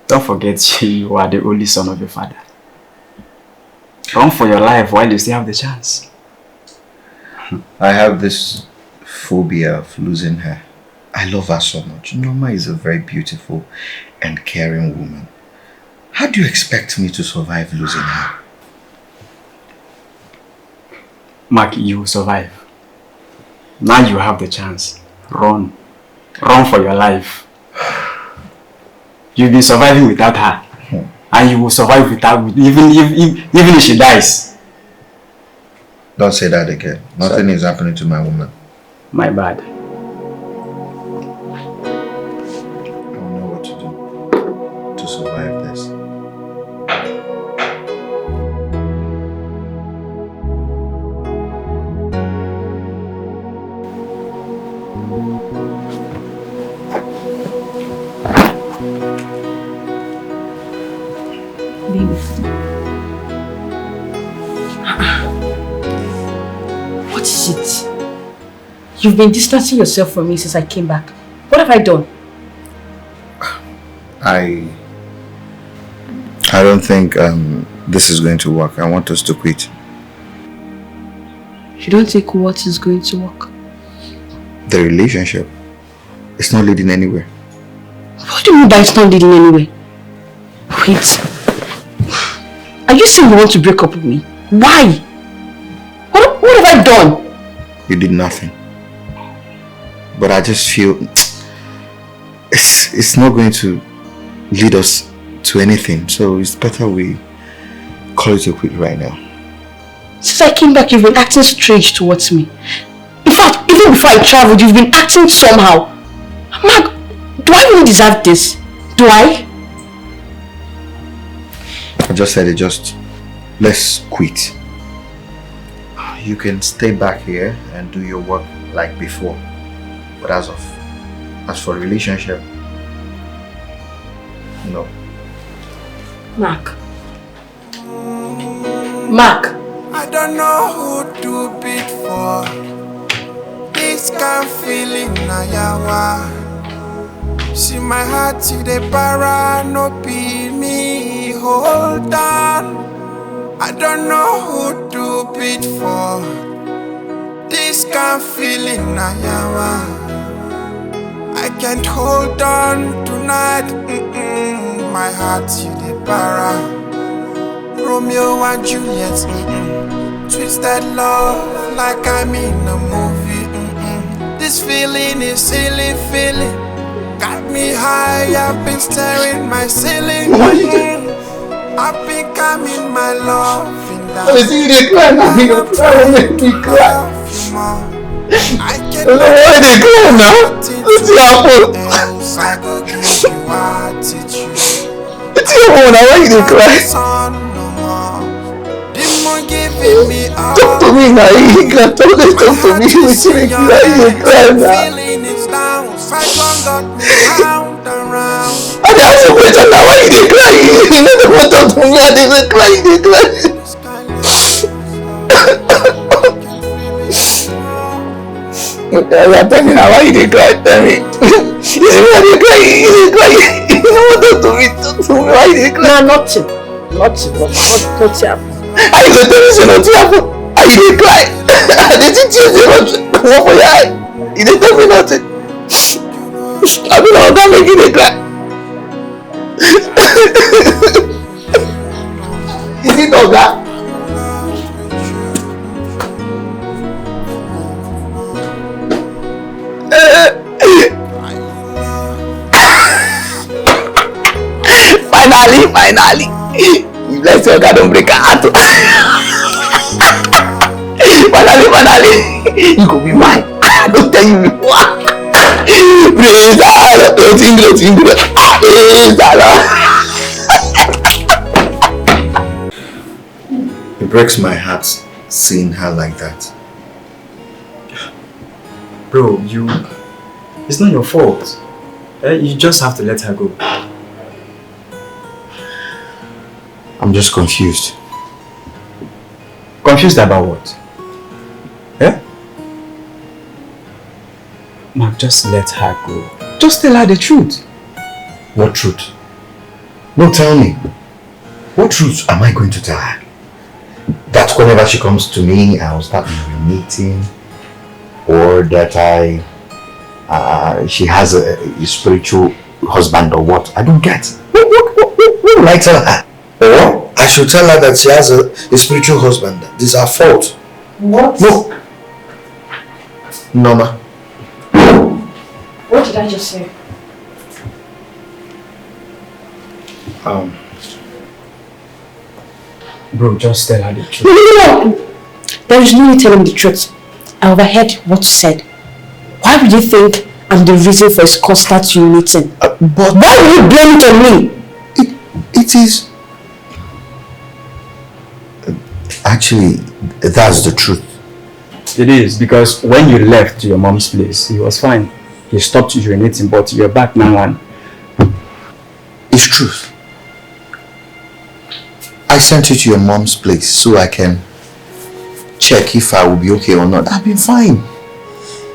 Don't forget you are the only son of your father. Run for your life while you still have the chance. I have this phobia of losing her. I love her so much. Norma is a very beautiful and caring woman. How do you expect me to survive losing her? Mark, you will survive. Now you have the chance. Run. Run for your life. You've been surviving without her. And you will survive without even if she dies. Don't say that again. Nothing is happening to my woman. My bad. I don't know what to do to survive this. What is it? You've been distancing yourself from me since I came back. What have I done? I don't think this is going to work. I want us to quit. You don't think what is going to work? The relationship. It's not leading anywhere. What do you mean by it's not leading anywhere? Wait. Are you saying you want to break up with me? Why? What have I done? You did nothing. But I just feel it's not going to lead us to anything. So it's better we call it a quit right now. Since I came back, you've been acting strange towards me. In fact, even before I traveled, you've been acting somehow. Mark, do I really deserve this? Do I? I just said it, let's quit. You can stay back here and do your work like before. But as for relationship, no. Mark. I don't know who to beat for. This kind of feeling naija. See my heart, see the para, no be me, hold on. I don't know who to beat for. This kind of feeling naija. I can't hold on tonight. My heart, see the para. Romeo and Juliet, twisted love like I'm in a movie. This feeling is silly feeling. Got me high, I've been staring my ceiling. I've been coming my love. I see you cry now, you cry, make me cry. I can't why they cry now? What's your It's your own, why you cry? Talk to me now, you can talk to me, you cry now. I ask you a question now, why you cry? You never want to talk to me, I didn't cry, you cry. I'm telling you now, why you cry? Tell me. You see why you cry? You cry. You don't want to talk to me, why you cry? No, nothing. Nothing happened. I go tell you say nothing happen. And you dey cry. And the thing tears dey come up for your eye. You dey tell me nothing. I mean, I can't make you dey cry. Is it Oga? Finally. You bless your God, don't break her heart. Finally. You could be mine. I don't tell you before. Praise the Lord. Praise the It Lord. breaks my heart seeing her like that. Bro, it's not your fault. You just have to let her go. I'm just confused. Confused about what? Eh? Mark, just let her go. Just tell her the truth. What truth? No, tell me. What truth am I going to tell her? That whenever she comes to me, I'll start urinating? Or that I she has a spiritual husband or what? I don't get. What will I tell her? Or I should tell her that she has a spiritual husband. This is her fault. What? No. Norma. What did I just say? Bro, just tell her the truth. No. There is no need telling the truth. I overheard what you said. Why would you think I'm the reason for his constant urinating? But why would you blame it on me? It is... Actually, that's the truth. It is, because when you left your mom's place, he was fine. He stopped urinating, but you're back now and... It's truth. I sent you to your mom's place so I can check if I will be okay or not. I've been fine.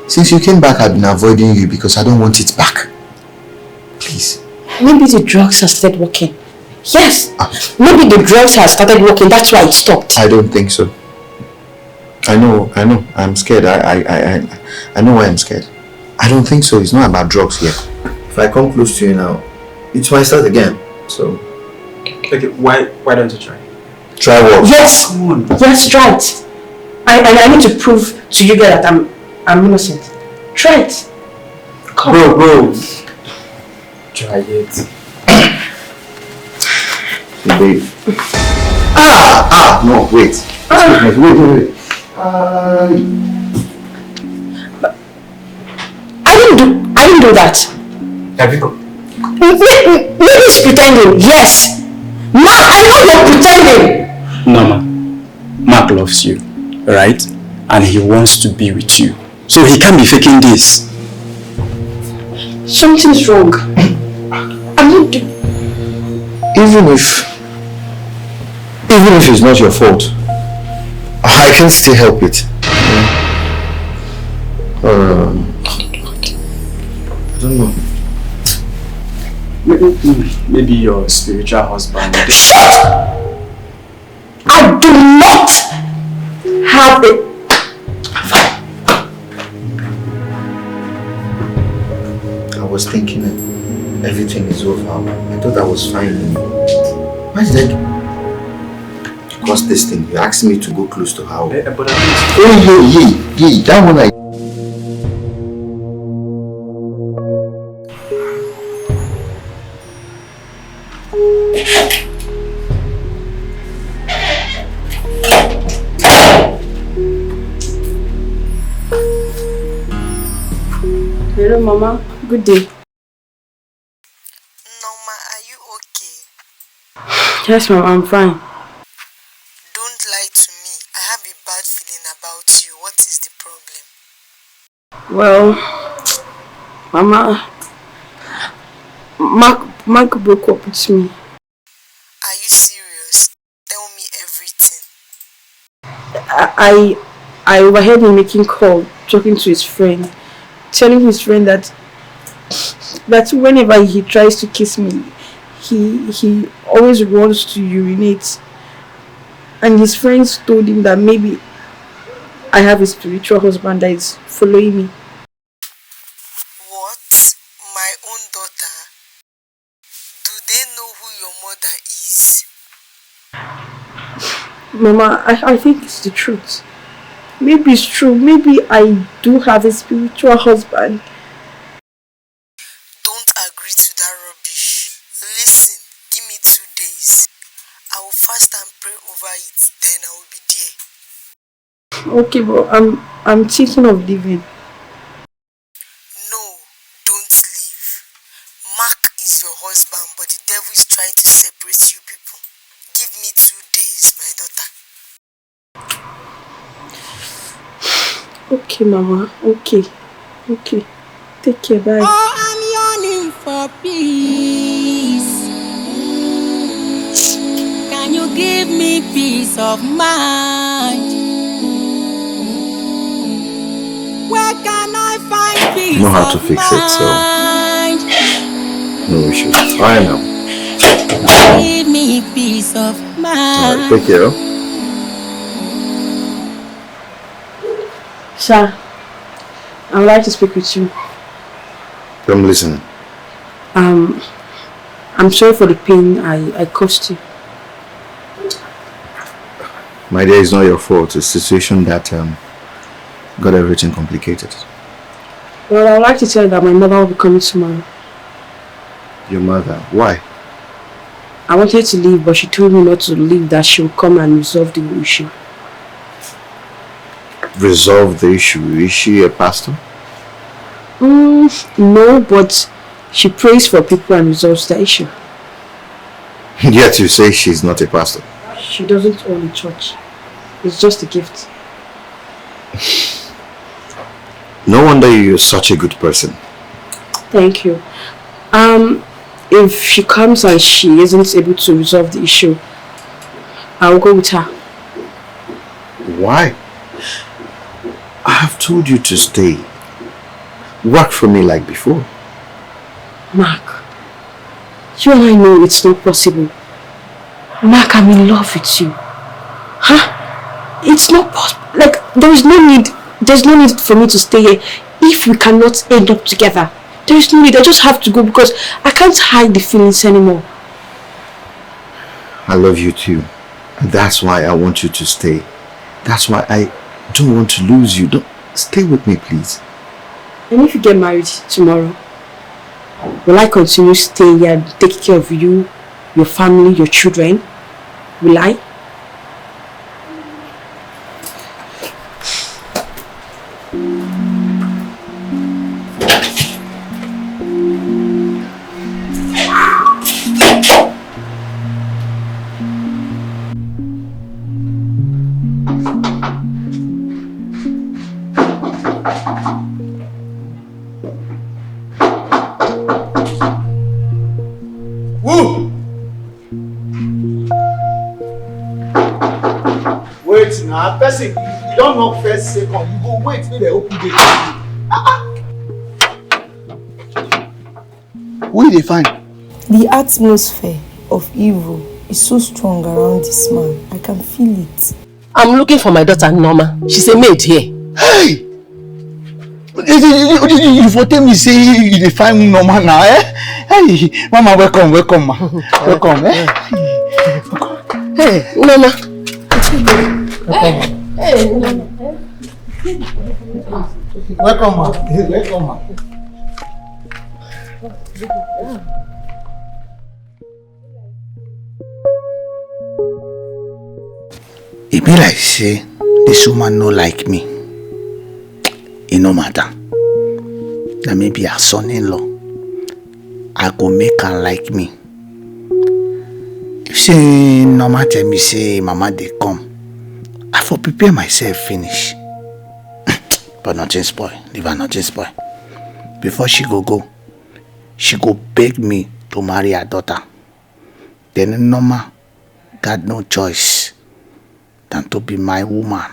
Since you came back, I've been avoiding you because I don't want it back. Please. Maybe the drugs have started working. Yes. Maybe the drugs have started working. That's why it stopped. I don't think so. I know. I'm scared. I know why I'm scared. I don't think so. It's not about drugs here. If I come close to you now, it might start again. So... Okay, why don't you try? Try what? Yes! Yes, try it. I need to prove to you guys that I'm innocent. Try it. Come. Bro. Try it. Babe. No, wait. Wait. I didn't do that. Have you? Maybe he's pretending. Yes. Mark, I know you're pretending. Norma, Mark loves you, right? And he wants to be with you. So he can't be faking this. Something's wrong. I'm not doing... Even if it's not your fault, I can still help it. I don't know. Maybe your spiritual husband. Shut! I do not have it. I was thinking that everything is over. I thought I was fine. Why did I cross this thing? You asked me to go close to her. But Hey, that one I... Hello, Mama. Good day. Norma, are you okay? Yes, Mama, I'm fine. Don't lie to me. I have a bad feeling about you. What is the problem? Well, Mama, Mark broke up with me. Are you serious? Tell me everything. I overheard him making call, talking to his friend, telling his friend that whenever he tries to kiss me, he always wants to urinate. And his friends told him that maybe I have a spiritual husband that is following me. What? My own daughter? Do they know who your mother is? Mama, I think it's the truth. Maybe it's true. Maybe I do have a spiritual husband. Don't agree to that rubbish. Listen, give me 2 days. I will fast and pray over it, then I will be there. Okay, but I'm thinking of leaving. No, don't leave. Mark is your husband, but the devil is trying to separate you people. Give me 2 days, my daughter. Okay, Mama. Okay. Take care. Bye. Oh, I'm yearning for peace. Can you give me peace of mind? Where can I find peace? You know how to fix it, so no, we should try now. Give me peace of mind. Alright, take care. Sir, I would like to speak with you. I'm listening. I'm sorry for the pain I caused you. My dear, it's not your fault. It's a situation that got everything complicated. Well, I'd like to tell you that my mother will be coming tomorrow. Your mother? Why? I wanted to leave, but she told me not to leave, that she will come and resolve the issue. Resolve the issue? Is she a pastor? No, but she prays for people and resolves the issue. Yet you say she's not a pastor. She doesn't own a church. It's just a gift. No wonder you're such a good person. Thank you. If she comes and she isn't able to resolve the issue, I'll go with her. Why? I have told you to stay. Work for me like before. Mark, you and I know it's not possible. Mark, I'm in love with you. Huh? It's not possible. Like, there's no need for me to stay here if we cannot end up together. There is no need. I just have to go because I can't hide the feelings anymore. I love you too. And that's why I want you to stay. That's why I don't want to lose you. Don't stay with me, please. And if you get married tomorrow, will I continue staying here and take care of you, your family, your children? Will I? Person, you don't knock first, second, you go wait till they open the door. Who they find? The atmosphere of evil is so strong around this man. I can feel it. I'm looking for my daughter Norma. She's a maid here. Hey! You for tell me say you find Norma now, eh? Hey, Mama, welcome, ma. Welcome, eh? Hey, Norma. Hey, welcome, ma. Welcome, ma. It be like say this woman no like me. It no matter. That may be her son-in-law. I go make her like me. If say Norma tell me say Mama they come, I for prepare myself finish. But nothing spoil. Leave her nothing spoil. Before she go, she go beg me to marry her daughter. Then Norma got no choice than to be my woman.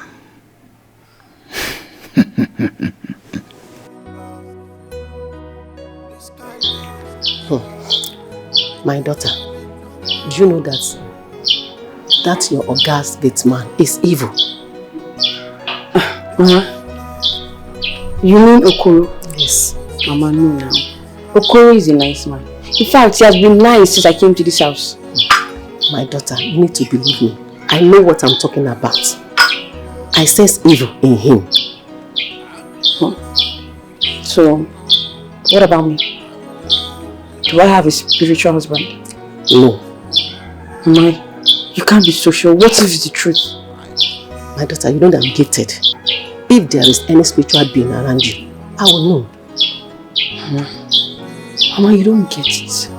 My daughter, do you know that your August gate man is evil? Mama, you mean Okoro? Yes. Mama, no now. Okoro is a nice man. In fact, he has been nice since I came to this house. My daughter, you need to believe me. I know what I'm talking about. I sense evil in him. So, what about me? Do I have a spiritual husband? No. Mama, you can't be so sure. What if it's the truth? My daughter, you know that I'm gifted. If there is any spiritual being around you, I will know. Mama, you don't get it.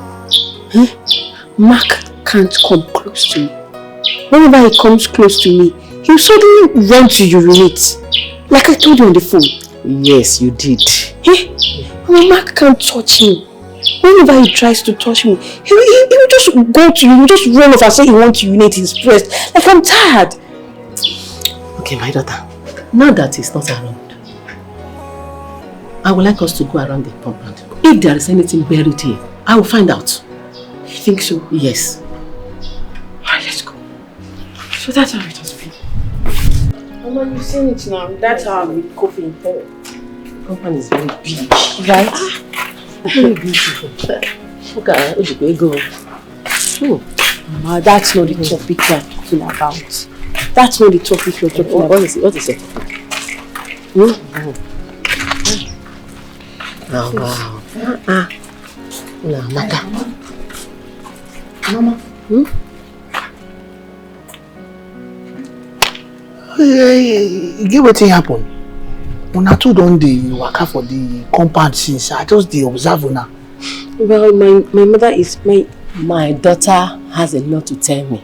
Mark can't come close to me. Whenever he comes close to me, he'll suddenly run to urinate. Like I told you on the phone. Yes, you did. Mama, Mark can't touch me. Whenever he tries to touch me, he will just go to you, he will just run off and say he wants to urinate his breast. Like I'm tired. Okay, my daughter. Now that he's not around, I would like us to go around the compound. If there is anything buried here, I will find out. You think so? Yes. Alright, let's go. So that's how it has been. Mama, you've seen it now. That's how I've been coughing. The compound is very big. Right? Very beautiful. Okay, we go. Mama, that's not the topic we're talking about. That's not the topic you're talking about. What is it? What is it? Wow. No, Maka. Mama. You get wetin happen? Una two don dey waka for the compound since. I just dey observe una. Well, my daughter has a lot to tell me.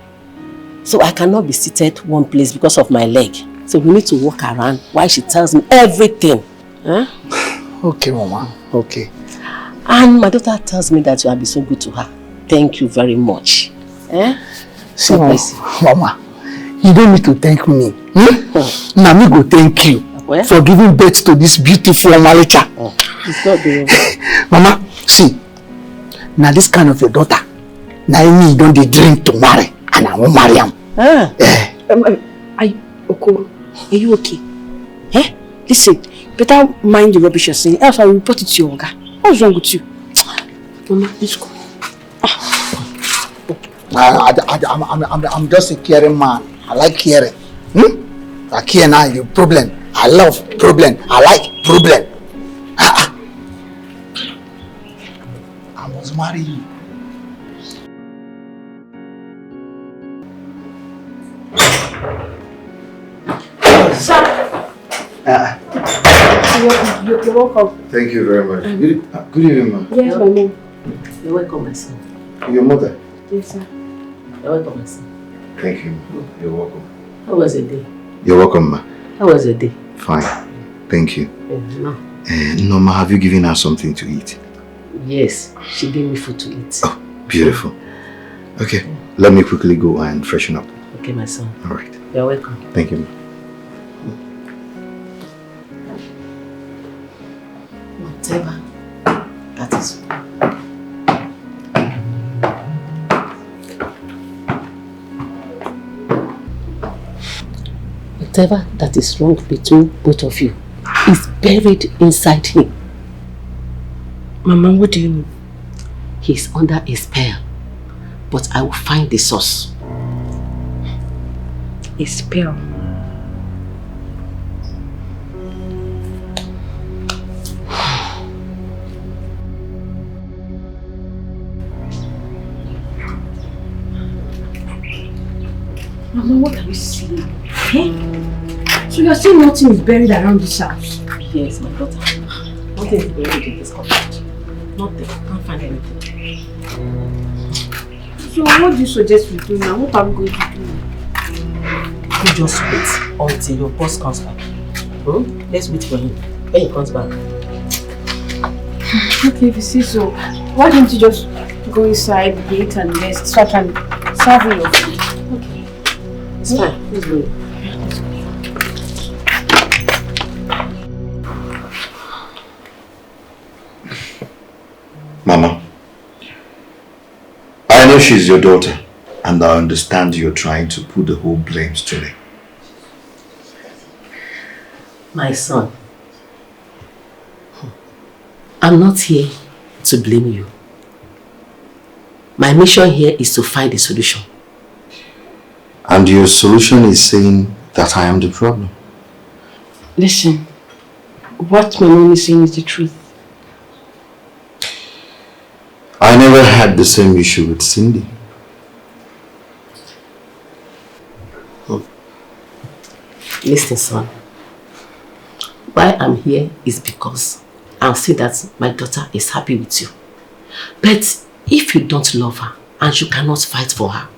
So I cannot be seated one place because of my leg. So we need to walk around while she tells me everything. Huh? Okay, Mama. Okay. And my daughter tells me that you have been so good to her. Thank you very much. See, Mama, you don't need to thank me. Now me go thank you for giving birth to this beautiful Malicha. It's not the Mama, see, now this kind of your daughter, now me don't dey drink to marry, and I won't marry him. Are you okay? Listen, better mind the rubbish you're saying, else I'll report it to your Oga. What's wrong with you? Mama, let's go. I'm just a caring man. I like caring. I care now, you problem. I love problem. I like problem. I must marry you. Sir. You're welcome. Thank you very much. Good evening, ma. Yes, my mom. You're welcome, my son. Your mother? Yes, sir. You're welcome, my son. Thank you. You're welcome. How was the day? You're welcome, ma. How was the day? Fine. Thank you. No. No, ma, have you given her something to eat? Yes, she gave me food to eat. Oh, beautiful. Okay, let me quickly go and freshen up. Okay, my son. All right. You're welcome. Thank you, ma. Whatever that is. Whatever that is wrong between both of you is buried inside him. Mama, what do you mean? He's under a spell, but I will find the source. A spell? Mama, what are you saying? So you're saying nothing is buried around this house? Yes, my daughter. Nothing is buried in this compound. Nothing. Can't find anything. So what do you suggest we do now? What are we going to do? You just wait until your boss comes back. Let's wait for him. When he comes back. Okay, if you see so, why don't you just go inside the gate and rest so I can serve you your food? Okay. It's fine. Let's go. Mama, I know she's your daughter, and I understand you're trying to put the whole blames to me. My son, I'm not here to blame you. My mission here is to find a solution. And your solution is saying that I am the problem. Listen, what my mom is saying is the truth. I never had the same issue with Cindy. Listen, son. Why I'm here is because I'll see that my daughter is happy with you. But if you don't love her and you cannot fight for her,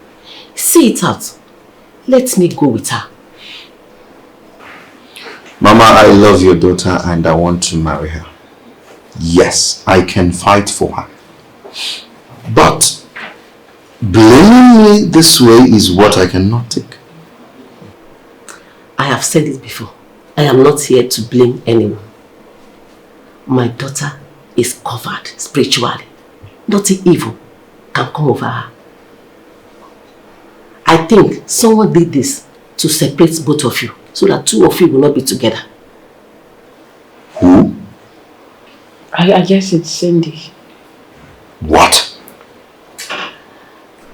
see it out. Let me go with her. Mama, I love your daughter and I want to marry her. Yes, I can fight for her. But blaming me this way is what I cannot take. I have said it before. I am not here to blame anyone. My daughter is covered spiritually. Nothing evil can come over her. I think someone did this to separate both of you so that two of you will not be together. Who? I guess it's Cindy. What?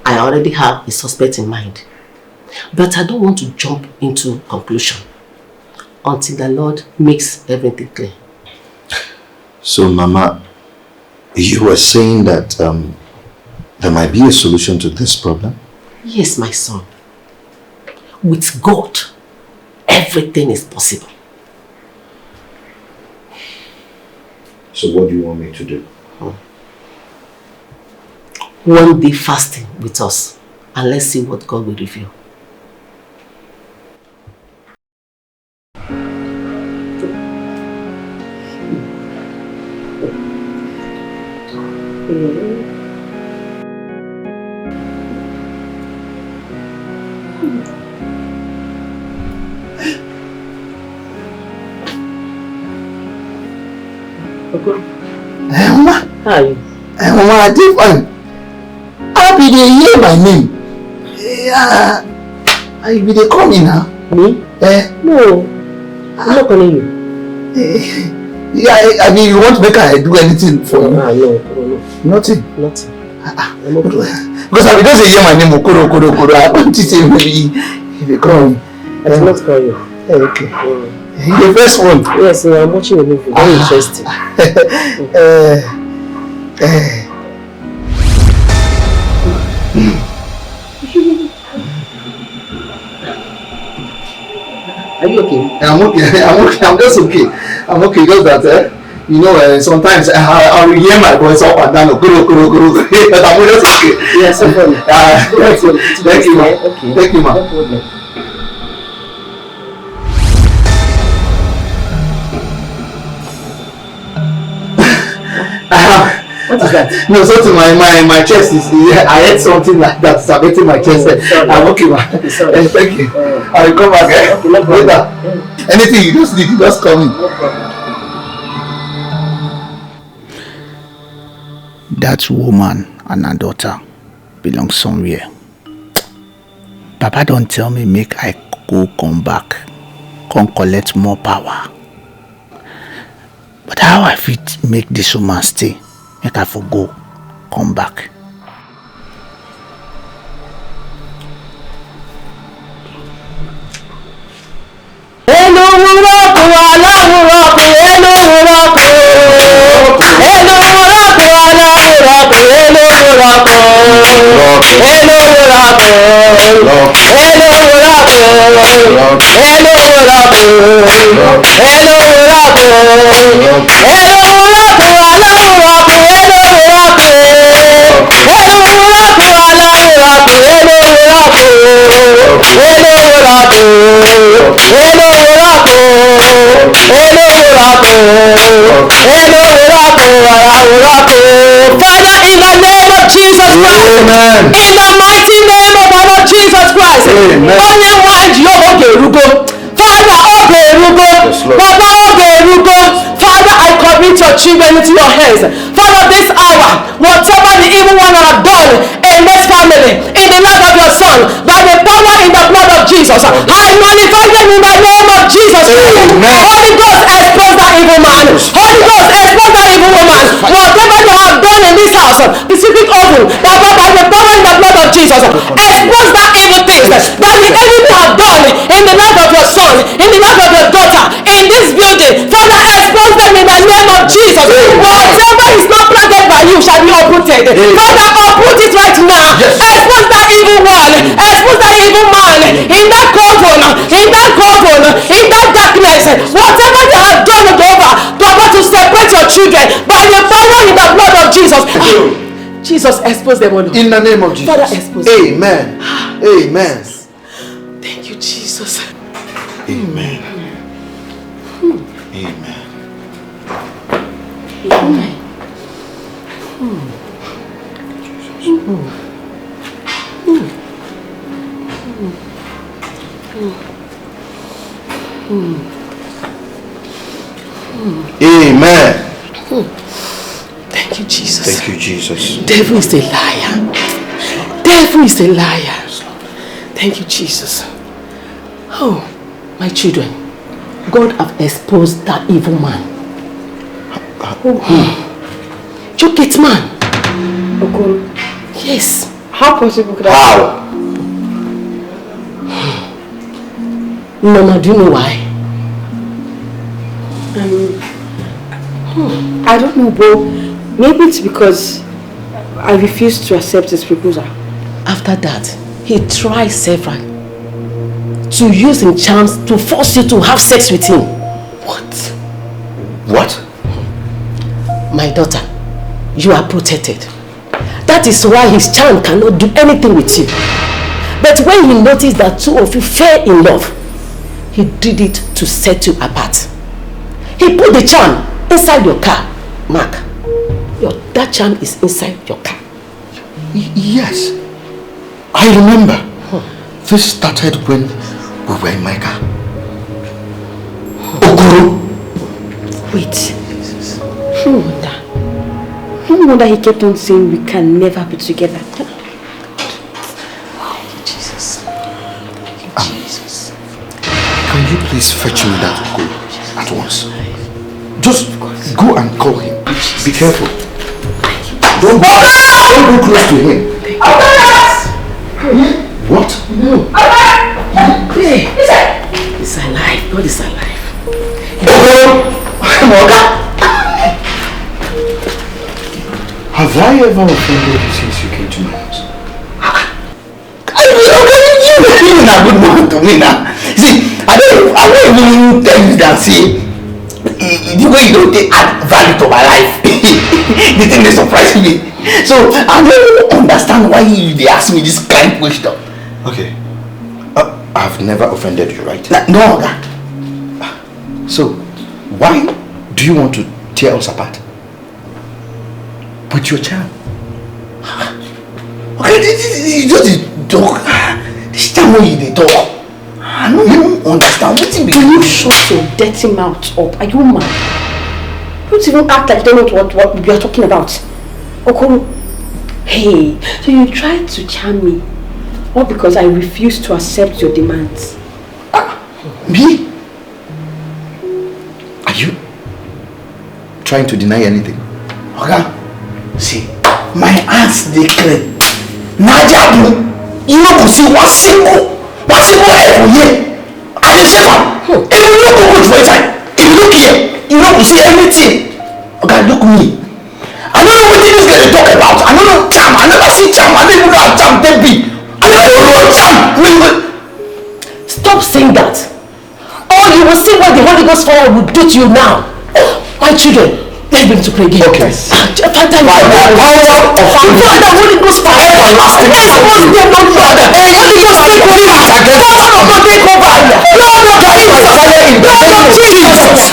I already have a suspect in mind. But I don't want to jump into conclusion until the Lord makes everything clear. So, Mama, you were saying that there might be a solution to this problem? Yes, my son. With God, everything is possible. So what do you want me to do? One day fasting with us, and let's see what God will reveal. Mama. How are you? Mama, I did fine. I be dey hear my name. I be dey call me now. Me? No. I'm not calling you. I mean, you want to make I do anything for you? No. Nothing? Nothing. I'm okay. Because I be just hear my name, Okoro. I want to say maybe if you call me. I did not call you. Okay. The first one? Yes, I'm watching a movie. Very interesting. Are you okay? I'm okay. I'm just okay. I'm okay. Just that, you know, sometimes I will hear my voice up and down. Okoro. But I'm just okay. Yes, no problem. Thank you, ma. Okay. Thank you, ma. No problem. What is that? No, something my chest is. I had something like that affecting my chest. I'm okay, ma. Okay, sorry. Thank you. I will come back. Okay, no problem. Later. Anything you just need, you just call me. No problem. That woman and her daughter belong somewhere. Papa don't tell me make I come back, come collect more power. But how I fit make this woman stay? Make I for go, come back. Father, in the name of Jesus Christ, Amen. In the mighty name of our Lord Jesus Christ, Amen. Father, I commit your children into your hands. Father, this hour, whatever the evil one have done in this family, in the life of your son, by the power in the blood of Jesus, I nullify them in the name of Jesus. Amen. Holy Ghost, expose that evil man. Holy Ghost, expose that evil woman. Whatever they have done in this house, the secret oven, by the power in the blood of Jesus, expose that evil things that the enemy have done in the life of your son, in the life of your daughter, in this building. Father, expose them in the name of Jesus. Whatever is not planted by you shall be uprooted. Father, uproot it right now. Expose that evil one. Expose that evil man in that coven, in that darkness. Whatever they have done over, to separate your children by the power in the blood of Jesus. Jesus, expose them all. In the name of Jesus. Father, expose them. Amen. Amen. Thank you, Jesus. Amen. Amen. Amen. Thank you, Jesus. Thank you, Jesus. Devil is a liar. Devil is a liar. Thank you, Jesus. Oh, my children, God have exposed that evil man. Who? Your gate man. Okoro? Yes. How possible could that How? Mama, do you know why? I don't know, bro. Maybe it's because I refused to accept his proposal. After that, he tried several to use his charms to force you to have sex with him. What? My daughter, you are protected. That is why his charm cannot do anything with you. But when he noticed that two of you fell in love, he did it to set you apart. He put the charm inside your car. Mark, that charm is inside your car. Yes. I remember. This started when we were in my car. Okoro. Wait. No wonder he kept on saying we can never be together. Jesus. Jesus. Can you please fetch me that Okoro at once? Just go and call him. Be careful. Don't go close to him. What? No. He's alive. God is alive. Have I ever offended you since you came to my house? You're not good man to me now. See, I don't even tell you that, see, the way you don't add value to my life, the thing that surprised me. So, I don't understand why they ask me this kind of question. Okay. I've never offended you, right? No. So, why do you want to tear us apart? With your charm. Okay, this just talk. This time when you talk, I don't understand. Can you shut your dirty mouth up? Are you mad? Don't even act like you don't know what we are talking about. Okoro, hey, so you tried to charm me, all because I refused to accept your demands. Me? Are you trying to deny anything? Okay. See, my hands they clean. Naija, you know, see one single head for here. I just say one. If you look good for time, if you look here, you know, see everything. Okay, look me. I don't know what this guy talk about. I don't know charm. I never see charm. I don't even know how charm can be. I never know charm. Stop saying that. Or you will see what the Holy Ghost fire will do to you now. My children. Let's begin to pray again. Okay. By the power of the Holy Ghost fire. Everlasting. Holy Ghost take over. Lord take over. Lord of Jesus. Lord of Jesus.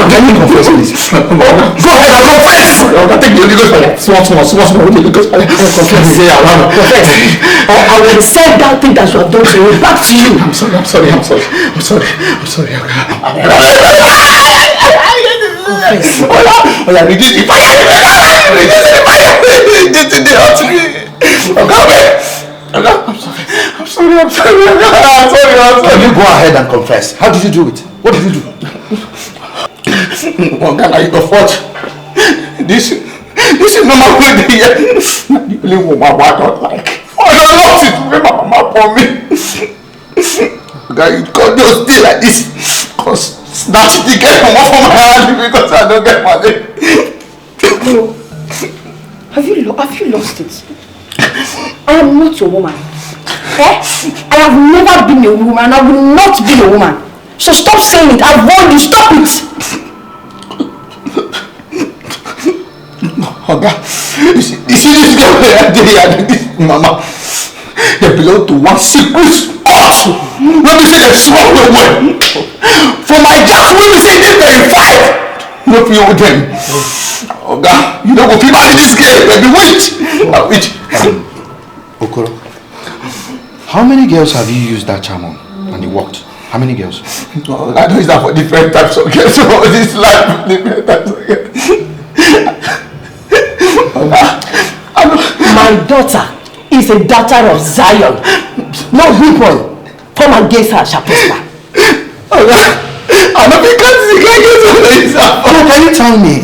Can you confess, please? Go ahead and confess! I'll take the Holy Ghost fire. Small, Holy Ghost fire. Confess. I will send that thing that you have done to me back to you. I'm sorry. Reduce the fire! I'm sorry. You go ahead and confess. How did you do it? What did you do? I go forth. This is not my way to hear. The only woman I don't like. I don't love it when my mama for me. God just stay like this. Cause snatch the girl off of my hand because I don't get money. No. Have you lost it? I am not your woman. I have never been a woman and I will not be a woman. So stop saying it. I've warned you. Stop it. Oga, you see this girl and this mama, they belong to one secret spot. When we say they small well. For my job, when we say they verified, no fear with them. Oga, you don't go feel marry this girl. They be witch. Okoro, how many girls have you used that charm on and it worked? How many girls? No, I know it's not for different types of girls. So this life different types of girls. My daughter is a daughter of Zion. No weapon come against her shall prosper. I know because the guy gets on this. Can you tell me?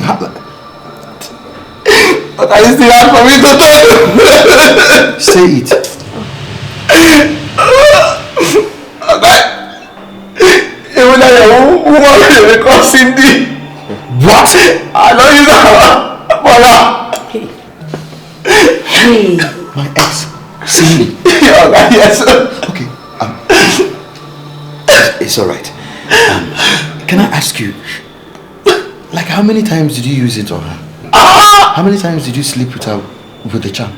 But I still have for me to tell you. Say it. Even though you're woman, they call Cindy. What? I know you know. Hey. My ex, Cindy. Yes. Okay. It's alright. Can I ask you, like, how many times did you use it on her? How many times did you sleep with her with the charm?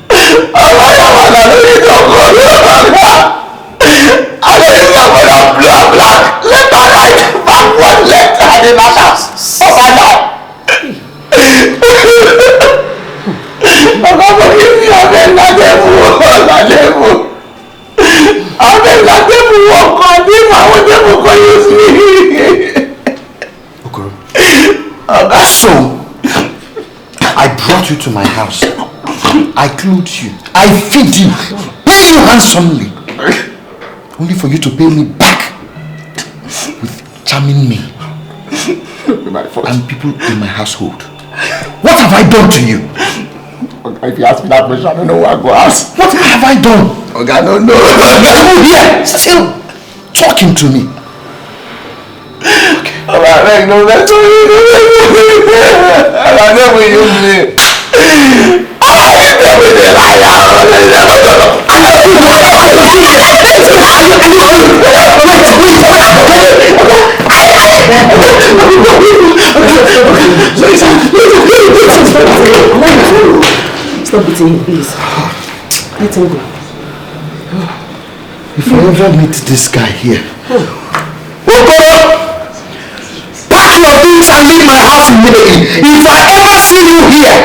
So, I brought you to my house. I clothed you. I feed you. Pay you handsomely. Only for you to pay me back with charming me and people in my household. What have I done to you? If you ask me that question, I don't know where I go ask. What have I done? Okay, I don't know. You're here, still talking to me. Okay. Alright, no, that's what you do. I never use me. I never did lie. Stop beating him, please. Let him go. If I ever meet this guy here, pack your things and leave my house immediately. If I ever see you here,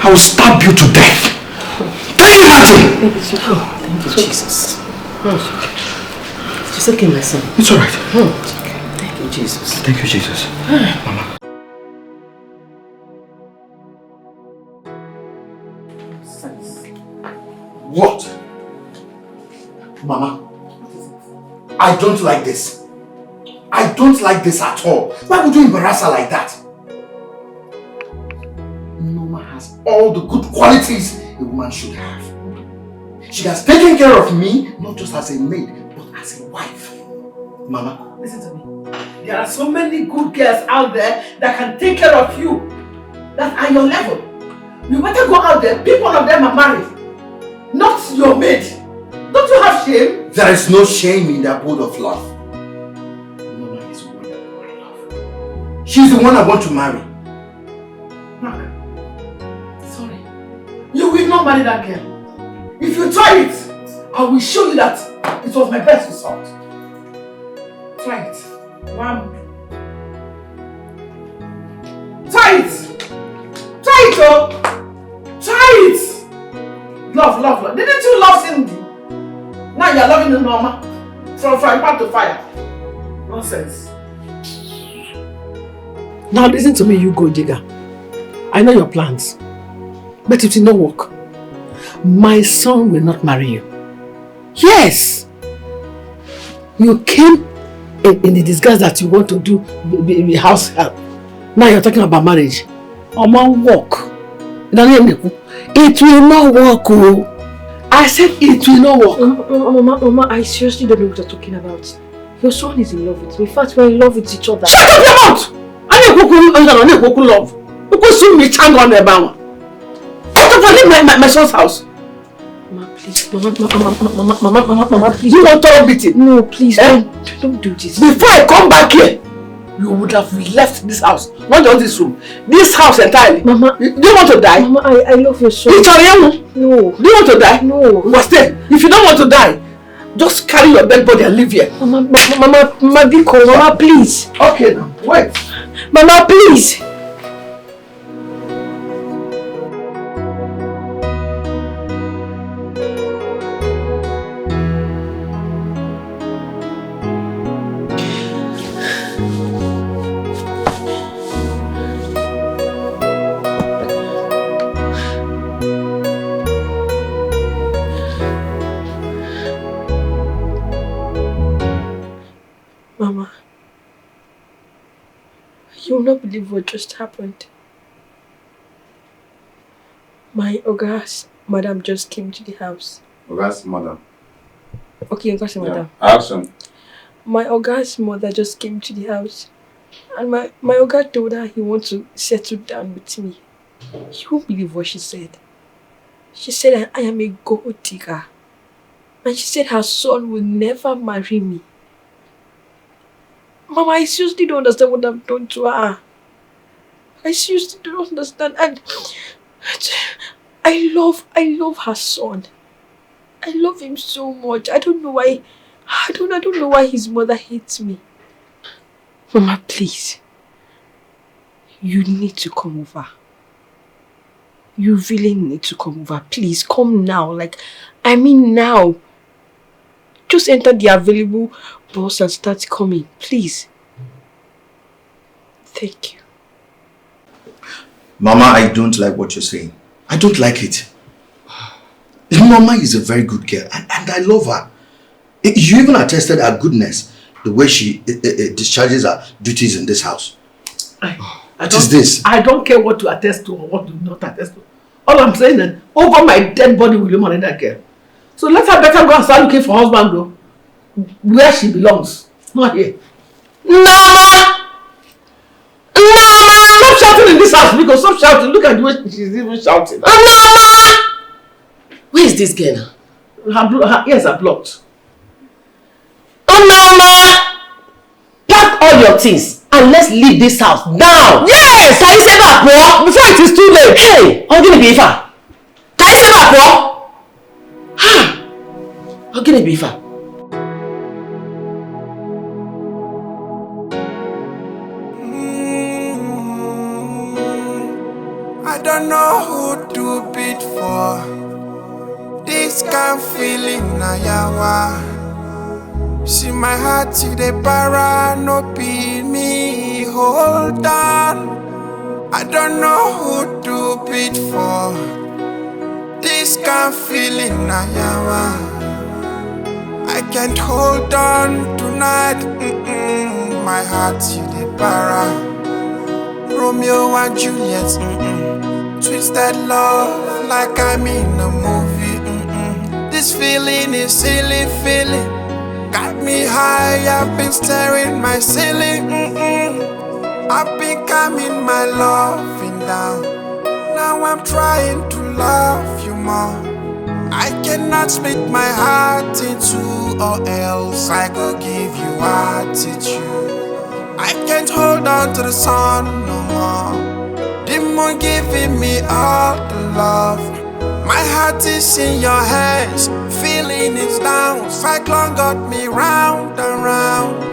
I will stab you to death. Can you imagine? Thank you, Jesus. It's okay, my son. It's alright. It's okay. Thank you, Jesus. Thank you, Jesus. Mama. What? Mama, I don't like this. I don't like this at all. Why would you embarrass her like that? Norma has all the good qualities a woman should have. She has taken care of me, not just as a maid, but as a wife. Mama. Listen to me. There are so many good girls out there that can take care of you, that are your level. You better go out there, pick one of them and marry. Not your maid. Don't you have shame? There is no shame in the abode of love. Norma is the one I love. She's the one I want to marry. Mark, sorry. You will not marry that girl. If you try it, I will show you that it was my best result. Try it. One. Try it. Try it, oh. Try it. Love. Didn't you love Cindy? Now you're loving the Norma. From frying pan to fire. Nonsense. Now listen to me, you gold digger. I know your plans. But it will not work. My son will not marry you. Yes! You came in the disguise that you want to do the house help. Now you're talking about marriage. Oman walk. It will not work, oh. I said it will not work. Mama, I seriously don't know what you're talking about. Your son is in love with me. In fact, we're in love with each other. Shut up your mouth! I need to love. Because soon me chang on the bound. Out of my son's house. Mama, please. Mama, please. You want to beat it? No, please, don't do this. Before I come back here, you would have left this house. Not just this room. This house entirely. Mama, do you want to die? Mama, I love your son. It's No. Do you want to die? No. But stay. If you don't want to die, just carry your dead body and leave here. Mama, Biko, Mama, please. Okay now, wait. Mama, please. believe what just happened. My Oga's madam just came to the house. Oga's madam? Okay, Oga's madam. Action. My Oga's mother just came to the house. And my Oga told her he wants to settle down with me. You won't believe what she said. She said I am a gold digger. And she said her son will never marry me. Mama, I seriously don't understand what I've done to her. I seriously don't understand. And I love her son. I love him so much. I don't know why. I don't know why his mother hates me. Mama, please. You need to come over. You really need to come over. Please, come now. I mean now. Just enter the available bus and start coming. Please. Thank you. Mama, I don't like what you're saying. I don't like it. Mama is a very good girl and I love her. You even attested her goodness, the way she discharges her duties in this house. What is this? I don't care what to attest to or what to not attest to. All I'm saying is, over my dead body will you marry that girl. So let her better go and start looking for husband though. Where she belongs. Not here. No! Stop shouting in this house, because stop shouting. Look at the way she's even shouting. No! Where is this girl? Her ears are blocked. Pack all your things and let's leave this house now. Yes! Can you say that, bro? Before it is too late. Hey, I'm gonna be far. Can you say that, bro? I'm gonna be far. I don't know who to beat for. This kind of feeling naija. See my heart, see the para, no be me, hold on. I don't know who to beat for. This kind of feeling naija. I can't hold on tonight. My heart, see the para. Romeo and Juliet, twisted love like I'm in a movie. This feeling is silly feeling. Got me high, I've been staring my ceiling. I've been calming my loving down. Now I'm trying to love you more. I cannot split my heart in two, or else I go give you attitude. I can't hold on to the sun no more. The moon giving me all the love. My heart is in your hands, feeling is down. Cyclone got me round and round.